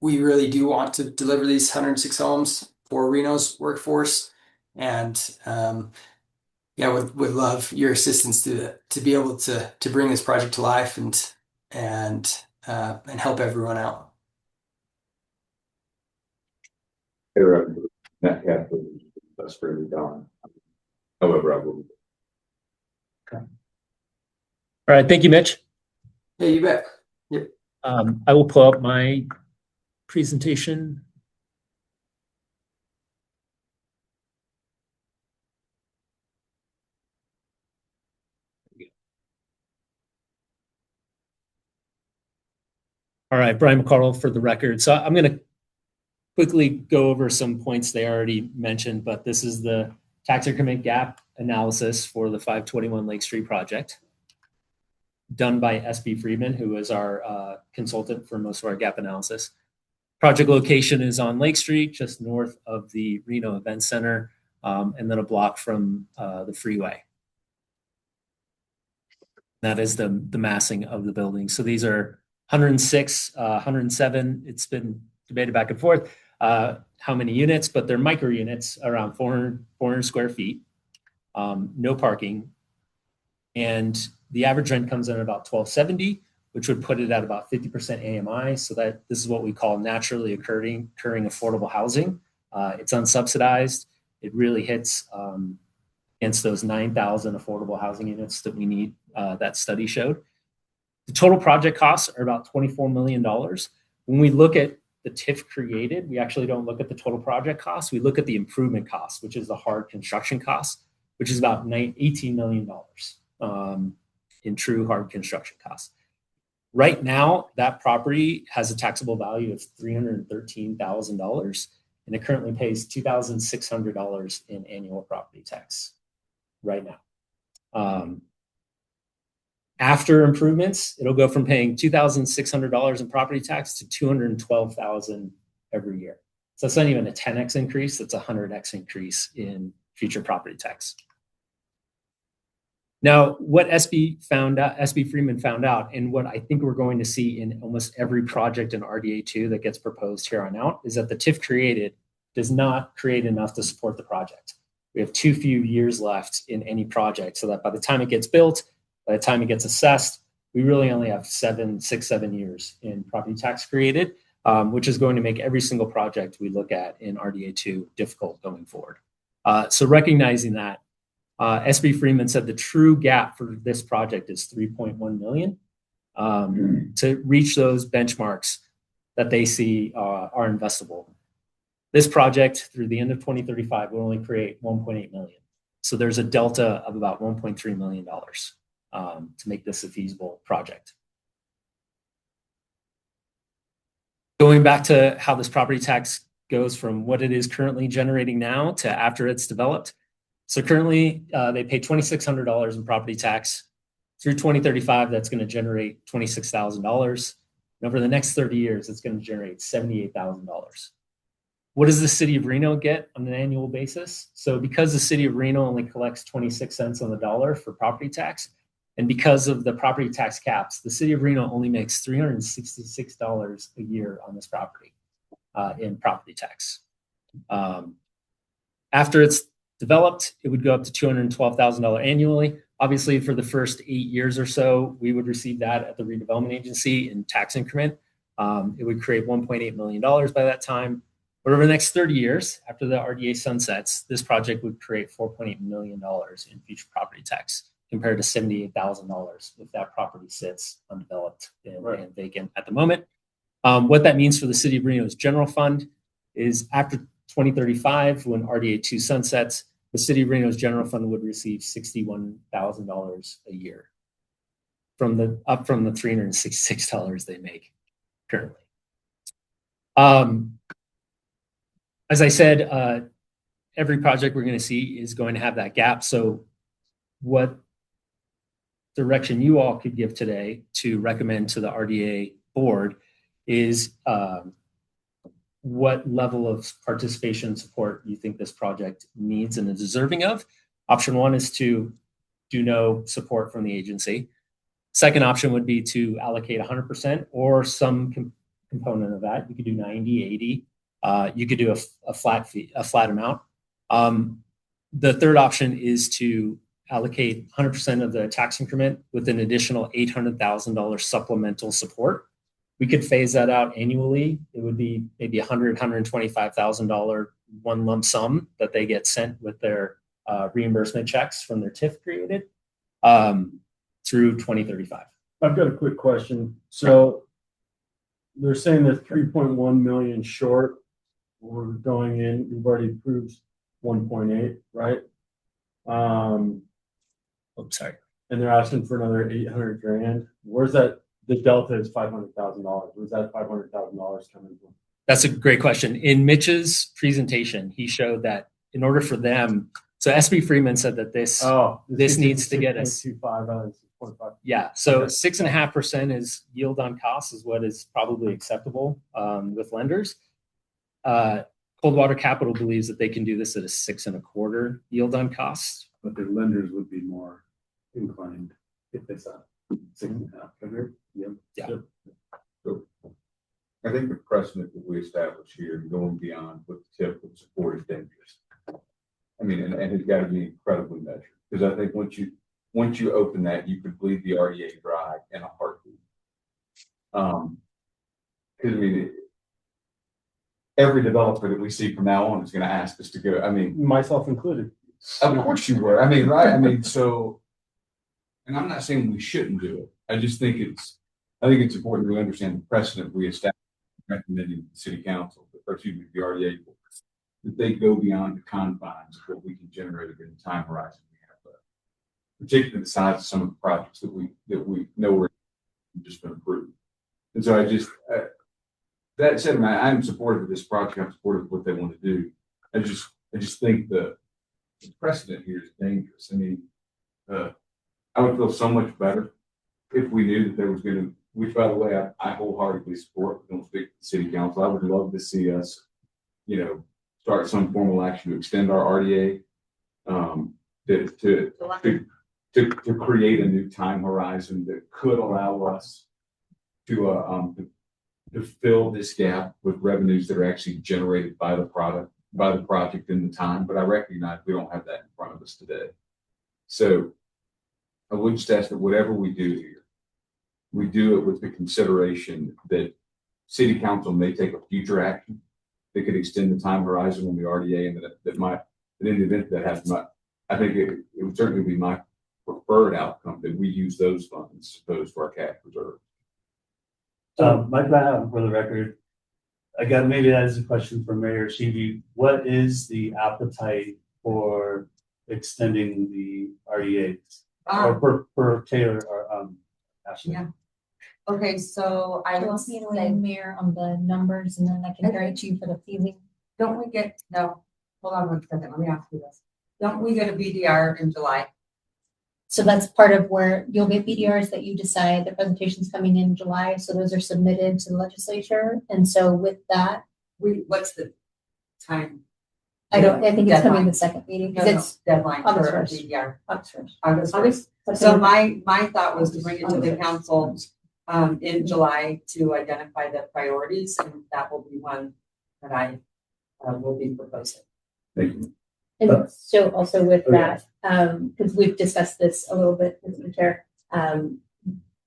really do want to deliver these 106 homes for Reno's workforce, and yeah, would love your assistance to be able to bring this project to life and help everyone out. That capital that's fairly done. However, I will. Okay. All right. Thank you, Mitch. Yeah, you bet. Yep. I will pull up my presentation. All right, Brian McCardle for the record. So I'm going to quickly go over some points they already mentioned, but this is the tax increment gap analysis for the 521 Lake Street project, done by SB Friedman, who is our consultant for most of our gap analysis. Project location is on Lake Street, just north of the Reno Event Center, and then a block from the freeway. That is the massing of the building. So these are 106, 107. It's been debated back and forth how many units, but they're micro units, around 400 square feet, no parking. And the average rent comes in at about $1,270, which would put it at about 50% AMI. So that this is what we call naturally occurring affordable housing. It's unsubsidized. It really hits against those 9,000 affordable housing units that we need, that study showed. The total project costs are about $24 million. When we look at the TIF created, we actually don't look at the total project cost. We look at the improvement cost, which is the hard construction cost, which is about $18 million in true hard construction costs. Right now, that property has a taxable value of $313,000, and it currently pays $2,600 in annual property tax right now. After improvements, it'll go from paying $2,600 in property tax to $212,000 every year. So that's not even a 10x increase, that's a 100x increase in future property tax. Now, what SB Friedman found out, and what I think we're going to see in almost every project in RDA2 that gets proposed here on out, is that the TIF created does not create enough to support the project. We have too few years left in any project, so that by the time it gets built, by the time it gets assessed, we really only have 7 years in property tax created, which is going to make every single project we look at in RDA2 difficult going forward. So recognizing that, SB Friedman said the true gap for this project is $3.1 million to reach those benchmarks that they see are investable. This project, through the end of 2035, will only create $1.8 million. So there's a delta of about $1.3 million to make this a feasible project. Going back to how this property tax goes from what it is currently generating now to after it's developed. So currently, they pay $2,600 in property tax. Through 2035, that's going to generate $26,000. And over the next 30 years, it's going to generate $78,000. What does the city of Reno get on an annual basis? So because the city of Reno only collects 26 cents on the dollar for property tax, and because of the property tax caps, the city of Reno only makes $366 a year on this property in property tax. After it's developed, it would go up to $212,000 annually. Obviously, for the first 8 years or so, we would receive that at the redevelopment agency in tax increment. It would create $1.8 million by that time. But over the next 30 years, after the RDA sunsets, this project would create $4.8 million in future property tax, compared to $78,000 if that property sits undeveloped and vacant at the moment. What that means for the city of Reno's general fund is after 2035, when RDA 2 sunsets, the city of Reno's general fund would receive $61,000 a year up from the $366 they make currently. As I said, every project we're going to see is going to have that gap. So what direction you all could give today to recommend to the RDA board is what level of participation support you think this project needs and is deserving of. Option 1 is to do no support from the agency. Second option would be to allocate 100% or some component of that. You could do 90, 80. You could do a flat fee, a flat amount. The third option is to allocate 100% of the tax increment with an additional $800,000 supplemental support. We could phase that out annually. It would be maybe $125,000 one lump sum that they get sent with their reimbursement checks from their TIF created through 2035. I've got a quick question. So they're saying they're 3.1 million short. We're going in, we've already approved 1.8, right? I'm sorry. And they're asking for another 800 grand. Where's that? The delta is $500,000. Where's that $500,000 coming from? That's a great question. In Mitch's presentation, he showed that in order for them, so SB Freeman said that this needs to get us 6.5. Yeah, so 6.5% is yield on cost is what is probably acceptable with lenders. Coldwater Capital believes that they can do this at a 6.25% yield on cost. But their lenders would be more inclined if they saw 6.5. Yeah. So I think the precedent that we establish here, going beyond what the TIF would support, is dangerous. I mean, and it's got to be incredibly measured, because I think once you open that, you could bleed the RDA dry in a heartbeat. Because I mean, every developer that we see from now on is going to ask us to go. I mean, myself included. Of course you were. I mean, right? I mean, so, and I'm not saying we shouldn't do it. I just think it's important to understand the precedent we established, recommending the city council, or excuse me, the RDA board, that they go beyond the confines of what we can generate in the time horizon we have, particularly the size of some of the projects that we know we're just been approved. And so I just, that said, I'm supportive of this project. I'm supportive of what they want to do. I just think the precedent here is dangerous. I mean, I would feel so much better if we knew that there was going to, which by the way, I wholeheartedly support. Don't speak to the city council. I would love to see us, start some formal action to extend our RDA, to create a new time horizon that could allow us to fill this gap with revenues that are actually generated by the project in the time. But I recognize we don't have that in front of us today. So I would just ask that whatever we do here, we do it with the consideration that city council may take a future action that could extend the time horizon on the RDA, and that in the event that happens, I think it would certainly be my preferred outcome that we use those funds as opposed to our cash reserve. Mike, I have for the record, again, maybe that is a question for Mayor Sheevy. What is the appetite for extending the RDAs? Or for Taylor or Ashley? Yeah. Okay, so I Do you will want me to say, weigh Mayor on the numbers and then I can carry it to you for the feeling? don't we get, no, hold on one second, let me ask you this. Don't we get a BDR in July? So that's part of where you'll get BDRs that you decide, the presentation's coming in July, so those are submitted to the legislature. And so with that, What's the time? I think it's coming Deadline. the second meeting, No, because no, it's deadline for August a 1st. BDR. August 1st. August August. first. So my thought was to bring it to the council in July to identify the priorities, and that will be one that I will be proposing. Thank you. And so also with that, because we've discussed this a little bit, Mr. Chair,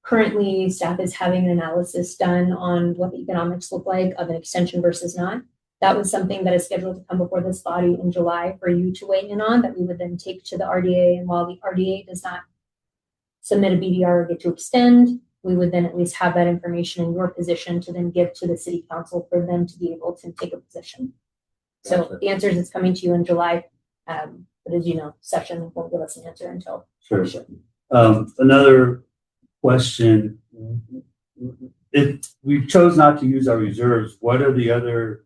currently staff is having an analysis done on what the economics look like of an extension versus not. That was something that is scheduled to come before this body in July for you to weigh in on, that we would then take to the RDA. And while the RDA does not submit a BDR or get to extend, we would then at least have that information in your position to then give to the city council for them to be able to take a position. So Gotcha. the answer is it's coming to you in July. But as you know, session won't give us an answer until. Sure. Another question. If we chose not to use our reserves, what are the other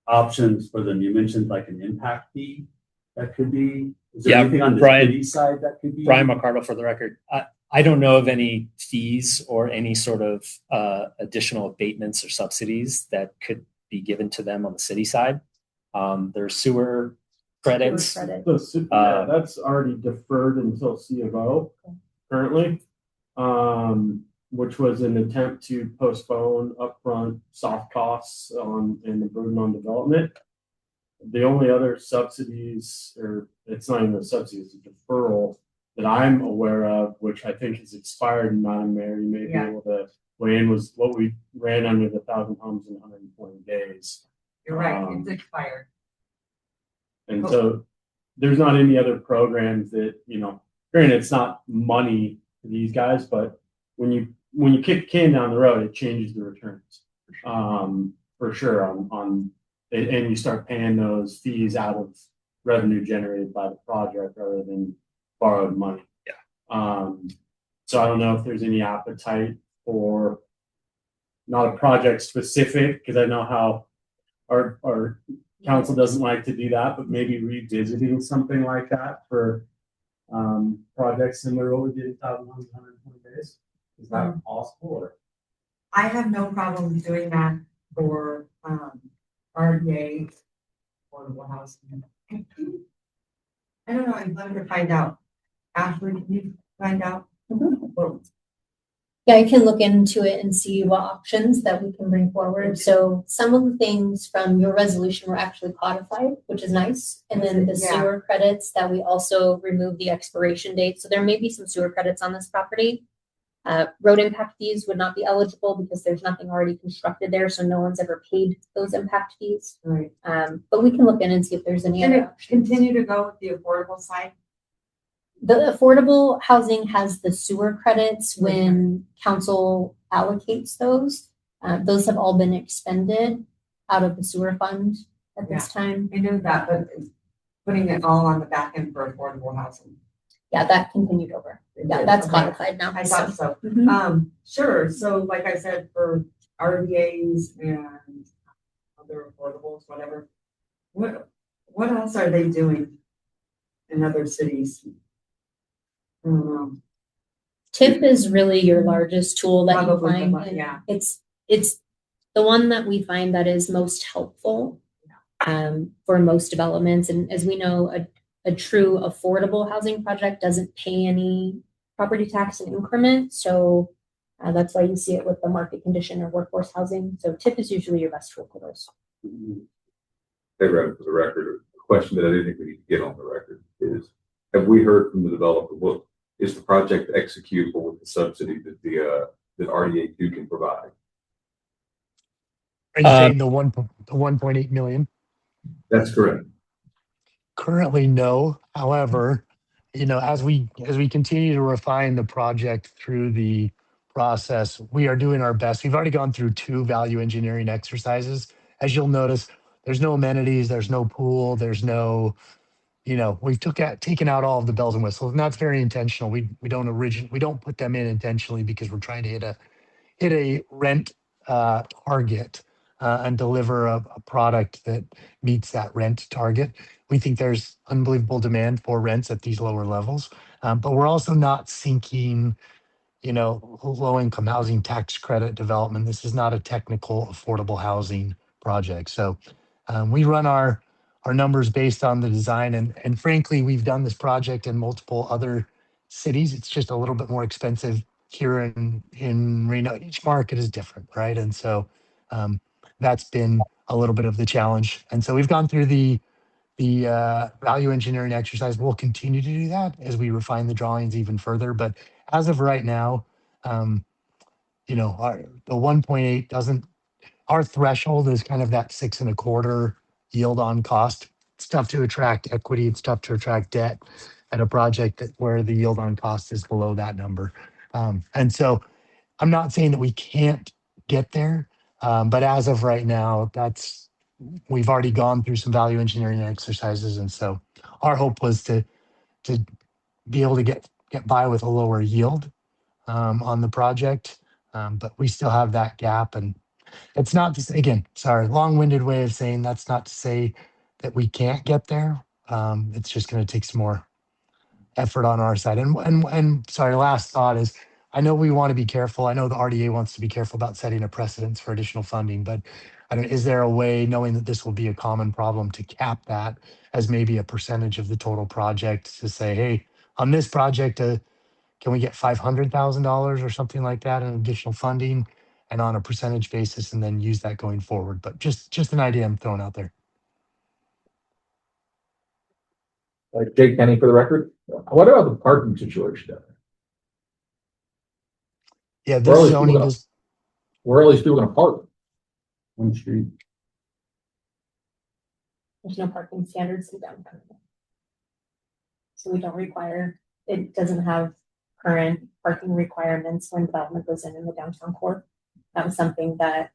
options for them? You mentioned like an impact fee that could be. Is there anything on the city side that could be? Brian McCardle for the record. I don't know of any fees or any sort of additional abatements or subsidies that could be given to them on the city side. There's sewer credits. That's already deferred until C of O currently, which was an attempt to postpone upfront soft costs and the burden on development. The only other subsidies, or it's not even a subsidy, it's a deferral that I'm aware of, which I think has expired, and Madam Mayor, you may be able to weigh in, was what we ran under the 1,000 homes in 120 days. You're right, it's expired. And so there's not any other programs that, granted, it's not money for these guys, but when you kick the can down the road, it changes the returns. For sure and you start paying those fees out of revenue generated by the project rather than borrowed money. So I don't know if there's any appetite for not a project specific, because I know how our council doesn't like to do that, but maybe revisiting something like that for projects similar to what we did 1,000 homes in 120 days. Is that possible? Or? I have no problem doing that for RDA affordable housing. I don't know, I'd love to find out. Ashley, can you find out? Yeah, I can look into it and see what options that we can bring forward. So some of the things from your resolution were actually codified, which is nice. And then the sewer credits that we also removed the expiration date. So there may be some sewer credits on this property. Road impact fees would not be eligible because there's nothing already constructed there. So no one's ever paid those impact fees. Right. But we can look in and see if there's any other options. Continue to go with the affordable side. The affordable housing has the sewer credits when council allocates those. Those have all been expended out of the sewer fund at this time. I know that, but putting it all on the back end for affordable housing. Yeah, that continued over. Yeah, that's codified now. I thought so. Mhm. Sure. So like I said, for RDAs and other affordables, whatever, what else are they doing in other cities? I don't know. TIP is really your largest tool that you Probably the find. one, and yeah. It's the one that we find that is most helpful for most developments. And as we know, a true affordable housing project doesn't pay any property tax in increment. So that's why you see it with the market condition or workforce housing. So TIP is usually your best tool for those. Hey, Brad, for the record, a question that I didn't think we need to get on the record is, have we heard from the developer, what is the project executable with the subsidy that that RDA 2 can provide? Are you saying the 1.8 million? That's correct. Currently, no. However, as we continue to refine the project through the process, we are doing our best. We've already gone through 2 value engineering exercises. As you'll notice, there's no amenities, there's no pool, there's no, we've taken out all of the bells and whistles, and that's very intentional. We don't put them in intentionally because we're trying to hit a rent target and deliver a product that meets that rent target. We think there's unbelievable demand for rents at these lower levels, but we're also not sinking, low income housing tax credit development. This is not a technical affordable housing project. So we run our numbers based on the design, and frankly, we've done this project in multiple other cities. It's just a little bit more expensive here in Reno. Each market is different, right? And so that's been a little bit of the challenge. And so we've gone through the value engineering exercise. We'll continue to do that as we refine the drawings even further. But as of right now, the 1.8 doesn't. Our threshold is kind of that 6.25 yield on cost. It's tough to attract equity. It's tough to attract debt at a project where the yield on cost is below that number. And so I'm not saying that we can't get there, but as of right now, we've already gone through some value engineering exercises, and so our hope was to be able to get by with a lower yield on the project, but we still have that gap. And it's not to say, again, sorry, long-winded way of saying that's not to say that we can't get there. It's just going to take some more effort on our side. And sorry, last thought is, I know we want to be careful. I know the RDA wants to be careful about setting a precedence for additional funding, but is there a way, knowing that this will be a common problem, to cap that as maybe a percentage of the total project, to say, hey, on this project, can we get $500,000 or something like that in additional funding, and on a percentage basis, and then use that going forward? But just an idea I'm throwing out there. Jake Kenny for the record. What about the parking situation down there? Yeah, this zoning does. Where are all these people going to park? On the street. There's no parking standards in downtown. So we don't require, it doesn't have current parking requirements when development goes in the downtown core. That was something that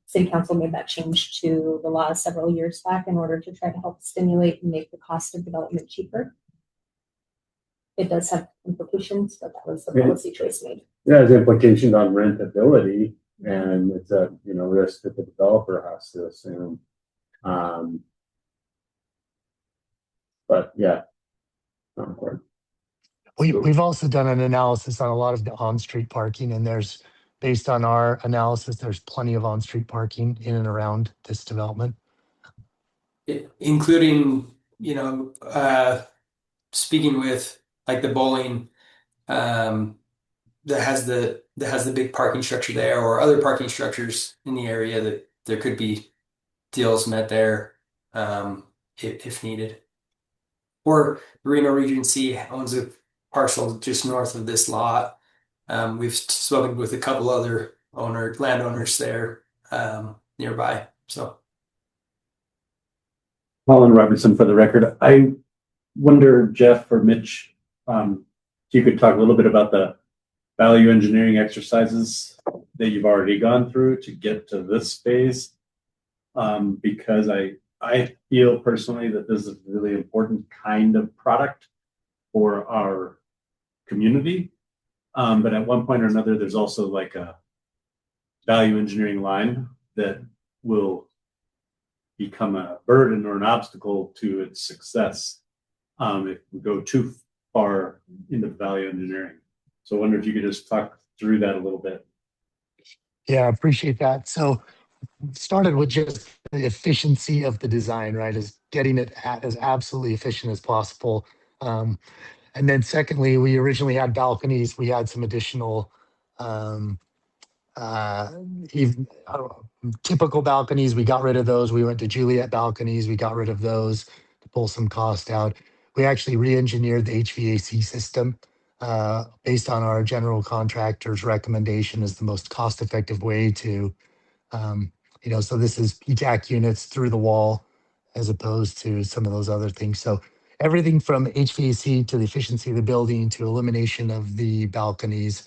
city council made that change to the law several years back in order to try to help stimulate and make the cost of development cheaper. It does have implications, but that was the policy choice made. Yeah, it has implications on rentability, and it's a risk that the developer has to assume. But yeah, not important. We've also done an analysis on a lot of the on-street parking, and based on our analysis, there's plenty of on-street parking in and around this development. Including, speaking with like the bowling, that has the big parking structure there, or other parking structures in the area, that there could be deals met there, if needed. Or Reno Regency owns a parcel just north of this lot. We've spoken with a couple other landowners there nearby. So, Colin Robertson for the record. I wonder, Jeff or Mitch, if you could talk a little bit about the value engineering exercises that you've already gone through to get to this phase, because I feel personally that this is a really important kind of product for our community. But at one point or another, there's also like a value engineering line that will become a burden or an obstacle to its success if we go too far into value engineering. So I wonder if you could just talk through that a little bit. Yeah, I appreciate that. So started with just the efficiency of the design, right? Is getting it as absolutely efficient as possible. And then secondly, we originally had balconies. We had some additional typical balconies. We got rid of those. We went to Juliet balconies. We got rid of those to pull some cost out. We actually re-engineered the HVAC system based on our general contractor's recommendation as the most cost-effective way to, so this is PTAC units through the wall as opposed to some of those other things. So everything from HVAC to the efficiency of the building to elimination of the balconies.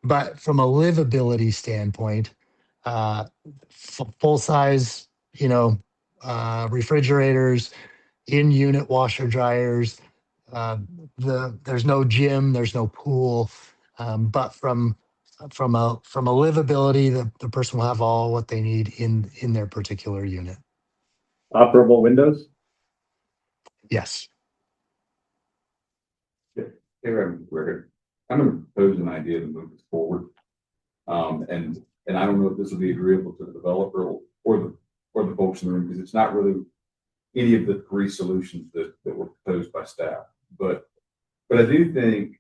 But from a livability standpoint, full size, refrigerators, in-unit washer dryers. There's no gym, there's no pool, but from from a livability, the person will have all what they need in their particular unit. Operable windows? Yes. Hey, Rick, I'm gonna propose an idea to move this forward. And I don't know if this will be agreeable to the developer or the folks in the room, because it's not really any of the three solutions that were proposed by staff. But I do think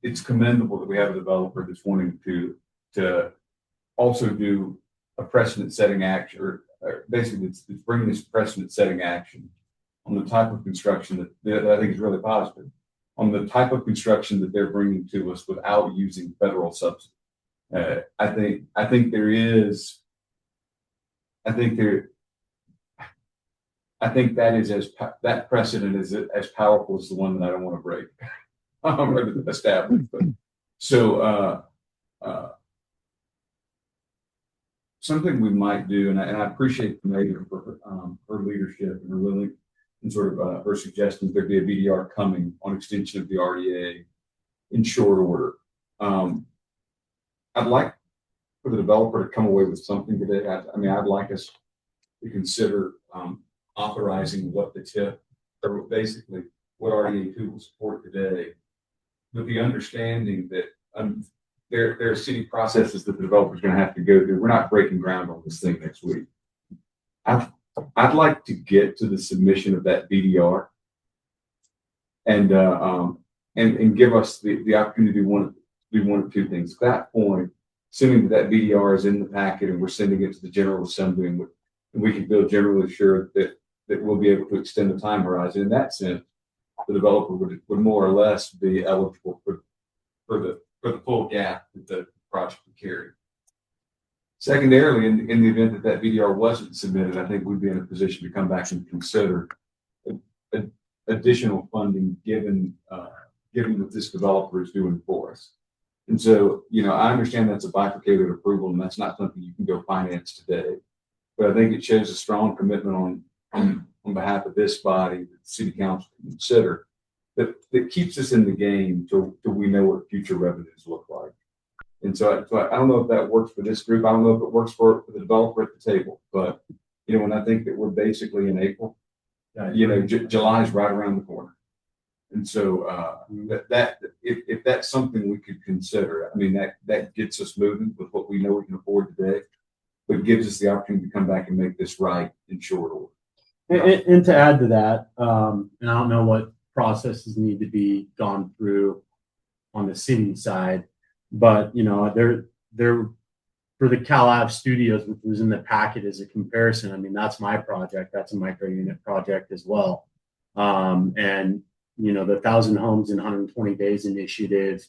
it's commendable that we have a developer that's wanting to also do a precedent setting action, or basically it's bringing this precedent setting action on the type of construction that I think is really positive, on the type of construction that they're bringing to us without using federal subsidy. I think that is that precedent is as powerful as the one that I don't want to break or establish. But so something we might do, and I appreciate the mayor for her leadership and her willing and sort of her suggestions there be a BDR coming on extension of the RDA in short order. I'd like for the developer to come away with something today. I'd like us to consider authorizing what the TIF, or basically what RDA 2 will support today, with the understanding that there are city processes that the developer is going to have to go through. We're not breaking ground on this thing next week. I'd like to get to the submission of that BDR and give us the opportunity to do one of two things. At that point, assuming that BDR is in the packet and we're sending it to the General Assembly, and we can feel generally sure that we'll be able to extend the time horizon. In that sense, the developer would more or less be eligible for the full gap that the project would carry. Secondarily, in the event that BDR wasn't submitted, I think we'd be in a position to come back and consider additional funding given what this developer is doing for us. And so, I understand that's a bifurcated approval, and that's not something you can go finance today. But I think it shows a strong commitment on behalf of this body that the city council can consider that keeps us in the game till we know what future revenues look like. And so I don't know if that works for this group. I don't know if it works for the developer at the table. But when I think that we're basically in April, July is right around the corner. And so that if that's something we could consider, that gets us moving with what we know we can afford today, but gives us the opportunity to come back and make this right in short order. And to add to that, and I don't know what processes need to be gone through on the city side, but they're for the CalAv Studios, which was in the packet as a comparison. That's my project. That's a micro unit project as well. And the 1,000 homes in 120 days initiative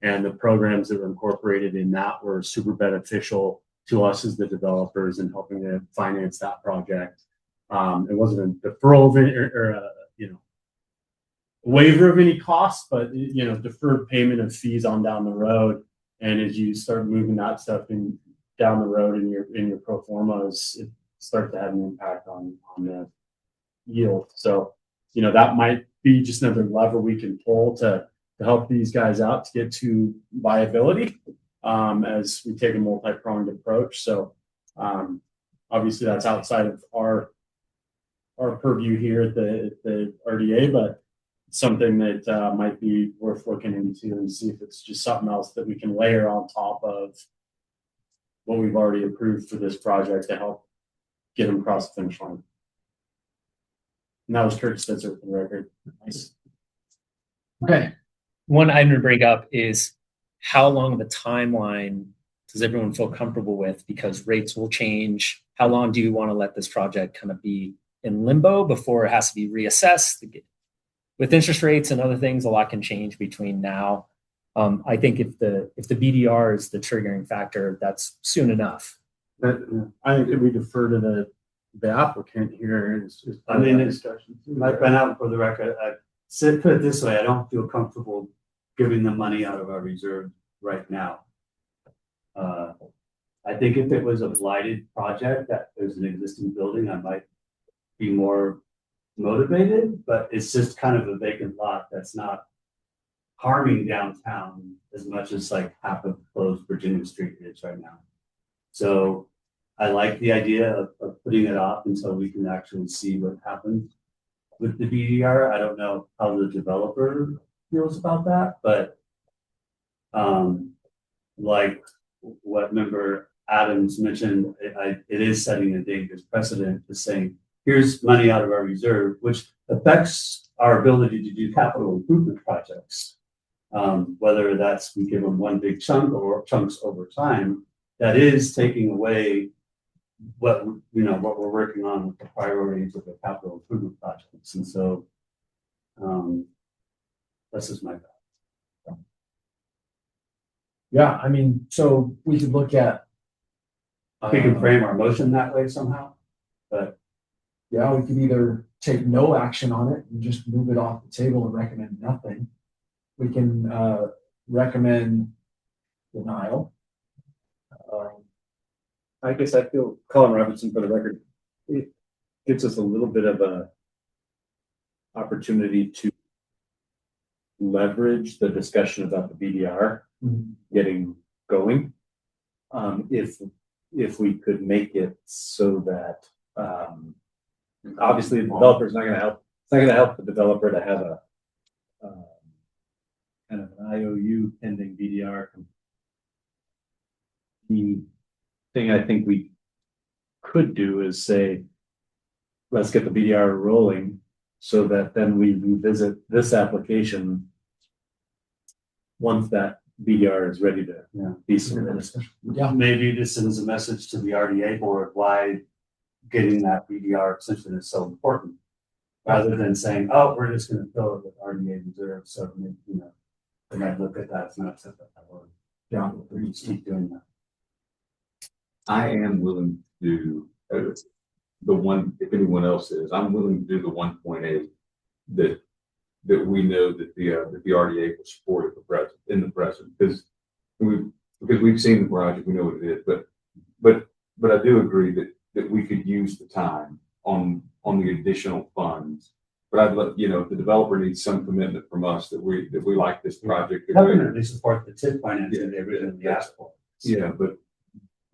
and the programs that were incorporated in that were super beneficial to us as the developers in helping to finance that project. It wasn't a deferral of any, or waiver of any costs, but deferred payment of fees on down the road. And as you start moving that stuff down the road in your pro formas, it starts to have an impact on the yield. So that might be just another lever we can pull to help these guys out to get to viability as we take a multi-pronged approach. So obviously that's outside of our purview here at the RDA, but something that might be worth looking into and see if it's just something else that we can layer on top of what we've already approved for this project to help get them across the finish line. And that was Kurt Spitzer for the record. Nice. Okay. One item to bring up is how long of a timeline does everyone feel comfortable with? Because rates will change. How long do you want to let this project kind of be in limbo before it has to be reassessed? With interest rates and other things, a lot can change between now. I think if the BDR is the triggering factor, that's soon enough. I think if we defer to the applicant here, Mike Van Houten, for the record, put it this way, I don't feel comfortable giving them money out of our reserve right now. I think if it was a blighted project that there's an existing building, I might be more motivated, but it's just kind of a vacant lot that's not harming downtown as much as like half of closed Virginia Street is right now. So I like the idea of putting it off until we can actually see what happens with the BDR. I don't know how the developer feels about that, but like what member Adams mentioned, it is setting a dangerous precedent to saying, here's money out of our reserve, which affects our ability to do capital improvement projects. Whether that's we give them one big chunk or chunks over time, that is taking away what what we're working on with the priorities of the capital improvement projects. And so this is my thought. Yeah, I mean, so we could look at. We can frame our motion that way somehow, but yeah, we could either take no action on it and just move it off the table and recommend nothing. We can recommend denial. I guess I feel Colin Robinson, for the record, it gives us a little bit of a opportunity to leverage the discussion about the BDR getting going. If we could make it so that obviously the developer's not going to help. It's not going to help the developer to have a kind of an IOU pending BDR. The thing I think we could do is say, let's get the BDR rolling so that then we revisit this application once that BDR is ready to be submitted. Yeah. Maybe this is a message to the RDA board why getting that BDR extension is so important, rather than saying, "Oh, we're just going to fill it with RDA reserve." So they might look at that as not acceptable. Yeah, we just keep doing that. I am willing to do the one, if anyone else is, I'm willing to do the 1.8 that we know that the RDA will support at the present, in the present, because we've seen the project, we know what it is, but I do agree that we could use the time on the additional funds. But I'd let if the developer needs some commitment from us that we like this project. Definitely support the TIP financing they originally asked for. Yeah,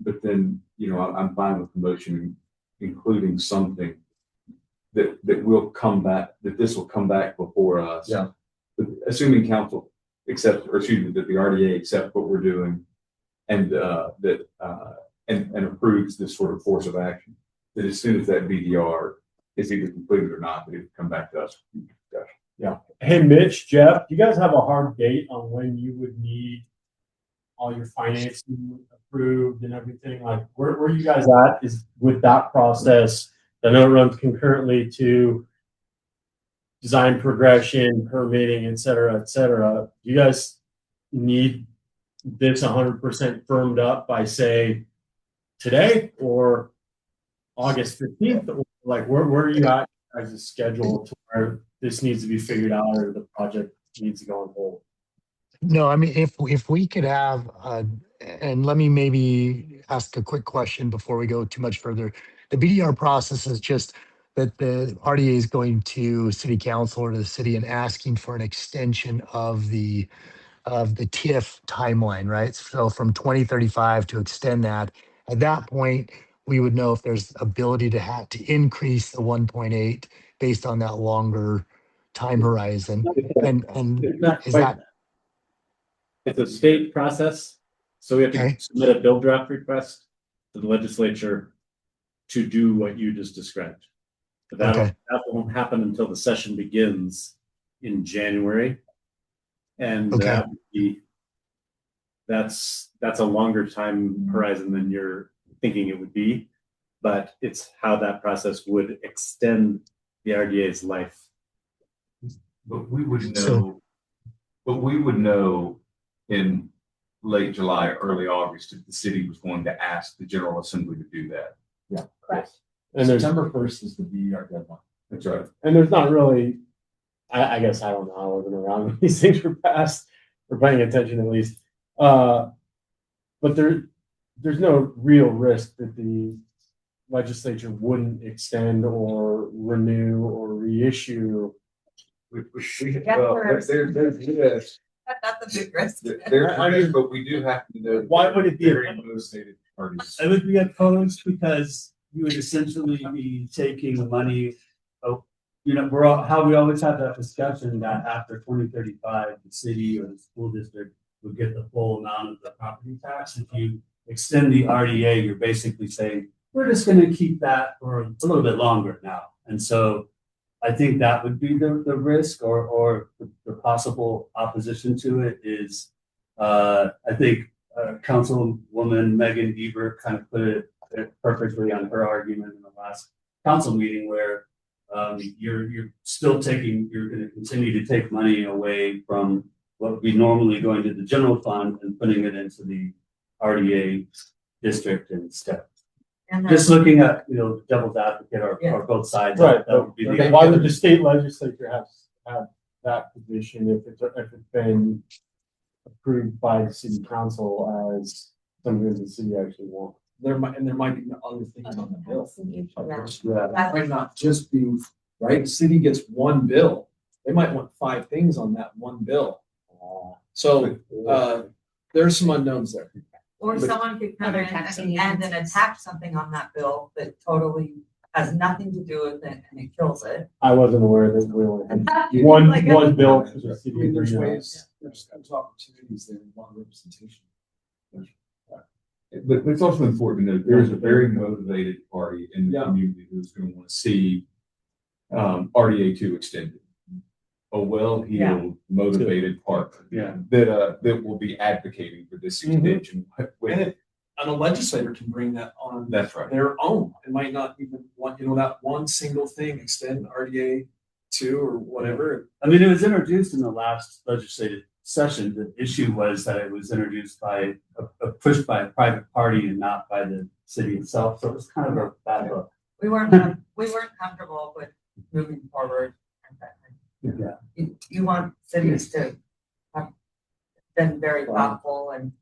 but then I'm fine with the motion including something that will come back, that this will come back before us. Yeah. But assuming council accepts, or excuse me, that the RDA accepts what we're doing and and approves this sort of course of action, that as soon as that BDR is either completed or not, that it come back to us. Yeah. Hey, Mitch, Jeff, do you guys have a hard date on when you would need all your financing approved and everything? Like, where you guys at is with that process? I know it runs concurrently to design progression, permitting, et cetera, et cetera. Do you guys need this 100% firmed up by, say, today or August 15th? Or like, where are you at as a schedule to where this needs to be figured out or the project needs to go on hold? No, I mean, if we could have, and let me maybe ask a quick question before we go too much further. The BDR process is just that the RDA is going to city council or to the city and asking for an extension of the TIF timeline, right? So from 2035 to extend that. At that point, we would know if there's ability to increase the 1.8 based on that longer time horizon. And is that it's a state process, so we have to submit a bill draft request to the legislature to do what you just described. But that won't happen until the session begins in January, and that's a longer time horizon than you're thinking it would be, but it's how that process would extend the RDA's life. But we would know. But we would know in late July, early August, if the city was going to ask the General Assembly to do that. Yeah, correct. And September 1st is the BDR deadline. That's right. And there's not really, I guess I don't know how I've been around when these things were passed, or paying attention at least. But there's no real risk that the legislature wouldn't extend or renew or reissue. There's risk. That's a big risk. But we do have to know. Why would it be a- Very motivated parties. I would be opposed because you would essentially be taking money. Oh, you know, how we always have that discussion that after 2035, the city or the school district would get the full amount of the property tax. If you extend the RDA, you're basically saying, we're just gonna keep that for a little bit longer now. And so I think that would be the risk or the possible opposition to it is, I think Councilwoman Megan Eber kind of put it perfectly on her argument in the last council meeting where you're going to continue to take money away from what would be normally going to the general fund and putting it into the RDA district instead. And Just looking at, devil's advocate or both sides. Right. That would be the Why would the state legislature have that position if it's been approved by the city council as something the city actually wants? There might be other things on the bill. Yeah. That might not just be, right? The city gets one bill. They might want 5 things on that one bill. So, there's some unknowns there. Or someone could come Other in at taxing the end and agencies. attack something on that bill that totally has nothing to do with it and it kills it. I wasn't aware that we only had one bill for the I city. mean, there's agreement. ways, there's opportunities there, a lot of representation. But it's also important to know there's a very motivated party in the Yeah. community who's going to want to see RDA 2 extended. A well-heeled, motivated party Yeah. that will be advocating for this extension. And a legislator can bring that on That's right. their own. It might not even want, that one single thing, extend RDA 2 or whatever. I mean, it was introduced in the last legislative session. The issue was that it was introduced by pushed by a private party and not by the city itself. So it was kind of a bad look. We weren't comfortable with moving forward. Yeah. You want cities to have been very thoughtful and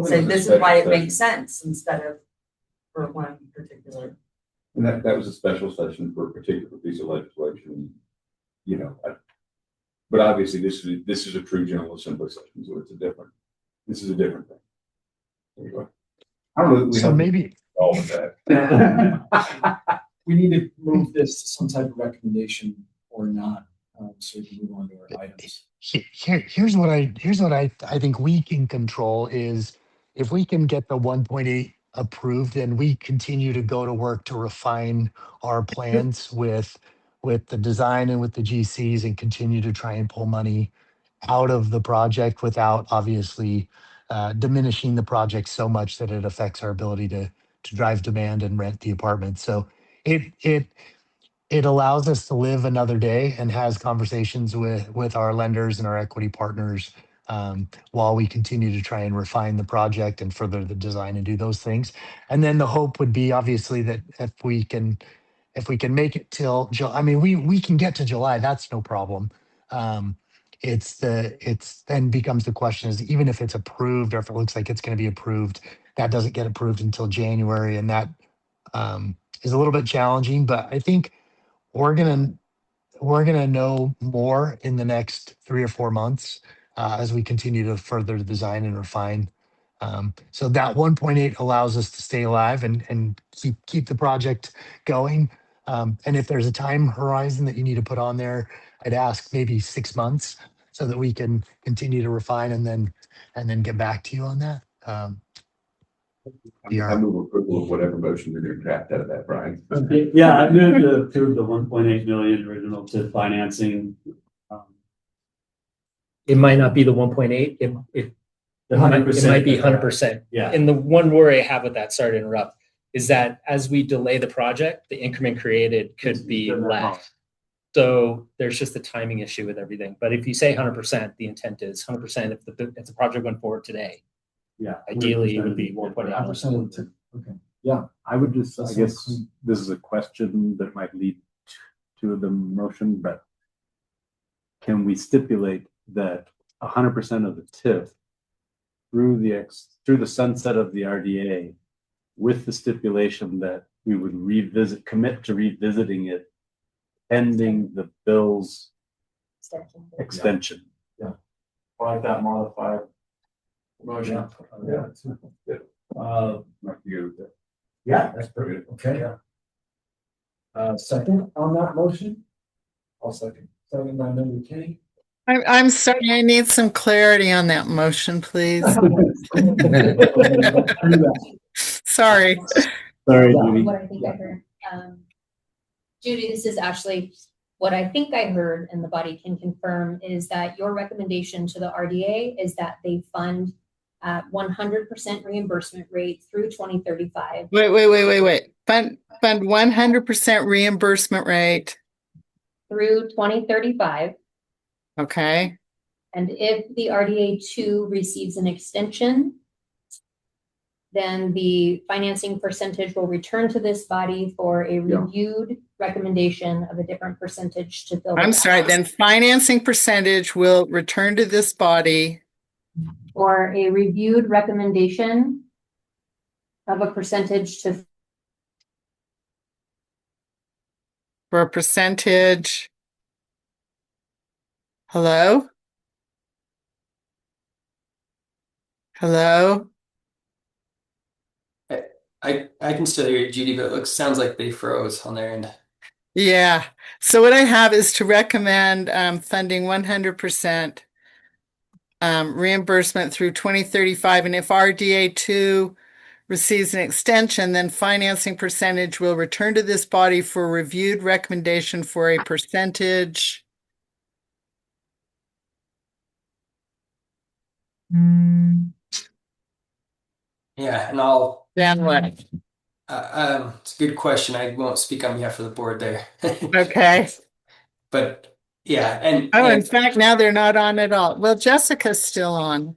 say this is why it makes sense instead of for one particular. And that was a special session for a particular piece of legislation, but obviously this is a true General Assembly session, so this is a different thing. Anyway, I don't know. That we So have maybe all of that. We need to move this to some type of recommendation or not, so we can move on to our items. here's what I think we can control is if we can get the 1.8 approved, then we continue to go to work to refine our plans with the design and with the GCs and continue to try and pull money out of the project without obviously diminishing the project so much that it affects our ability to drive demand and rent the apartments. So it allows us to live another day and has conversations with our lenders and our equity partners while we continue to try and refine the project and further the design and do those things. And then the hope would be obviously that if we can make it till July, I mean, we can get to July, that's no problem. It's then becomes the question is even if it's approved or if it looks like it's going to be approved, that doesn't get approved until January. And that is a little bit challenging, but I think we're gonna know more in the next 3 or 4 months as we continue to further design and refine. So that 1.8 allows us to stay alive and keep the project going. And if there's a time horizon that you need to put on there, I'd ask maybe 6 months so that we can continue to refine and then get back to you on that. I move approval of whatever motion you're going to draft out of that, Brian. Yeah, I moved to approve the 1.8 million original TIF financing. It might not be the 1.8. It might be 100%. Yeah. And the one worry I have with that, sorry to interrupt, is that as we delay the project, the increment created could be less. So there's just a timing issue with everything. But if you say 100%, the intent is 100% if the project went forward today. Yeah. Ideally, it would be 1.8%. Okay. Yeah, I would just, I That guess sounds this is a question that might lead to the motion, but can we stipulate that 100% of the TIF through the sunset of the RDA with the stipulation that we would commit to revisiting it pending the bill's extension? Yeah. like that modified motion. Yeah. Might be good with that. Yeah, that's pretty good. Okay. Second on that motion? I'll second. Second by member Kenny. I'm sorry, I need some clarity on that motion, please. Sorry. Sorry, What Judy. I think I heard. Judy, this is Ashley. What I think I heard, and the body can confirm, is that your recommendation to the RDA is that they fund 100% reimbursement rate through 2035. Wait. Fund 100% reimbursement rate. Through 2035. Okay. And if the RDA 2 receives an extension, then the financing percentage will return to this body for a reviewed recommendation of a different percentage to fill. I'm sorry, then financing percentage will return to this body. Or a reviewed recommendation of a percentage to. For a percentage. Hello? Hello? I can still hear you, Judy, but sounds like they froze on their end. Yeah. So what I have is to recommend funding 100% reimbursement through 2035. And if RDA 2 receives an extension, then financing percentage will return to this body for reviewed recommendation for a percentage. Yeah, and I'll. Then what? It's a good question. I won't speak on behalf of the board there. Okay. But yeah, and in fact, now they're not on at all. Well, Jessica's still on.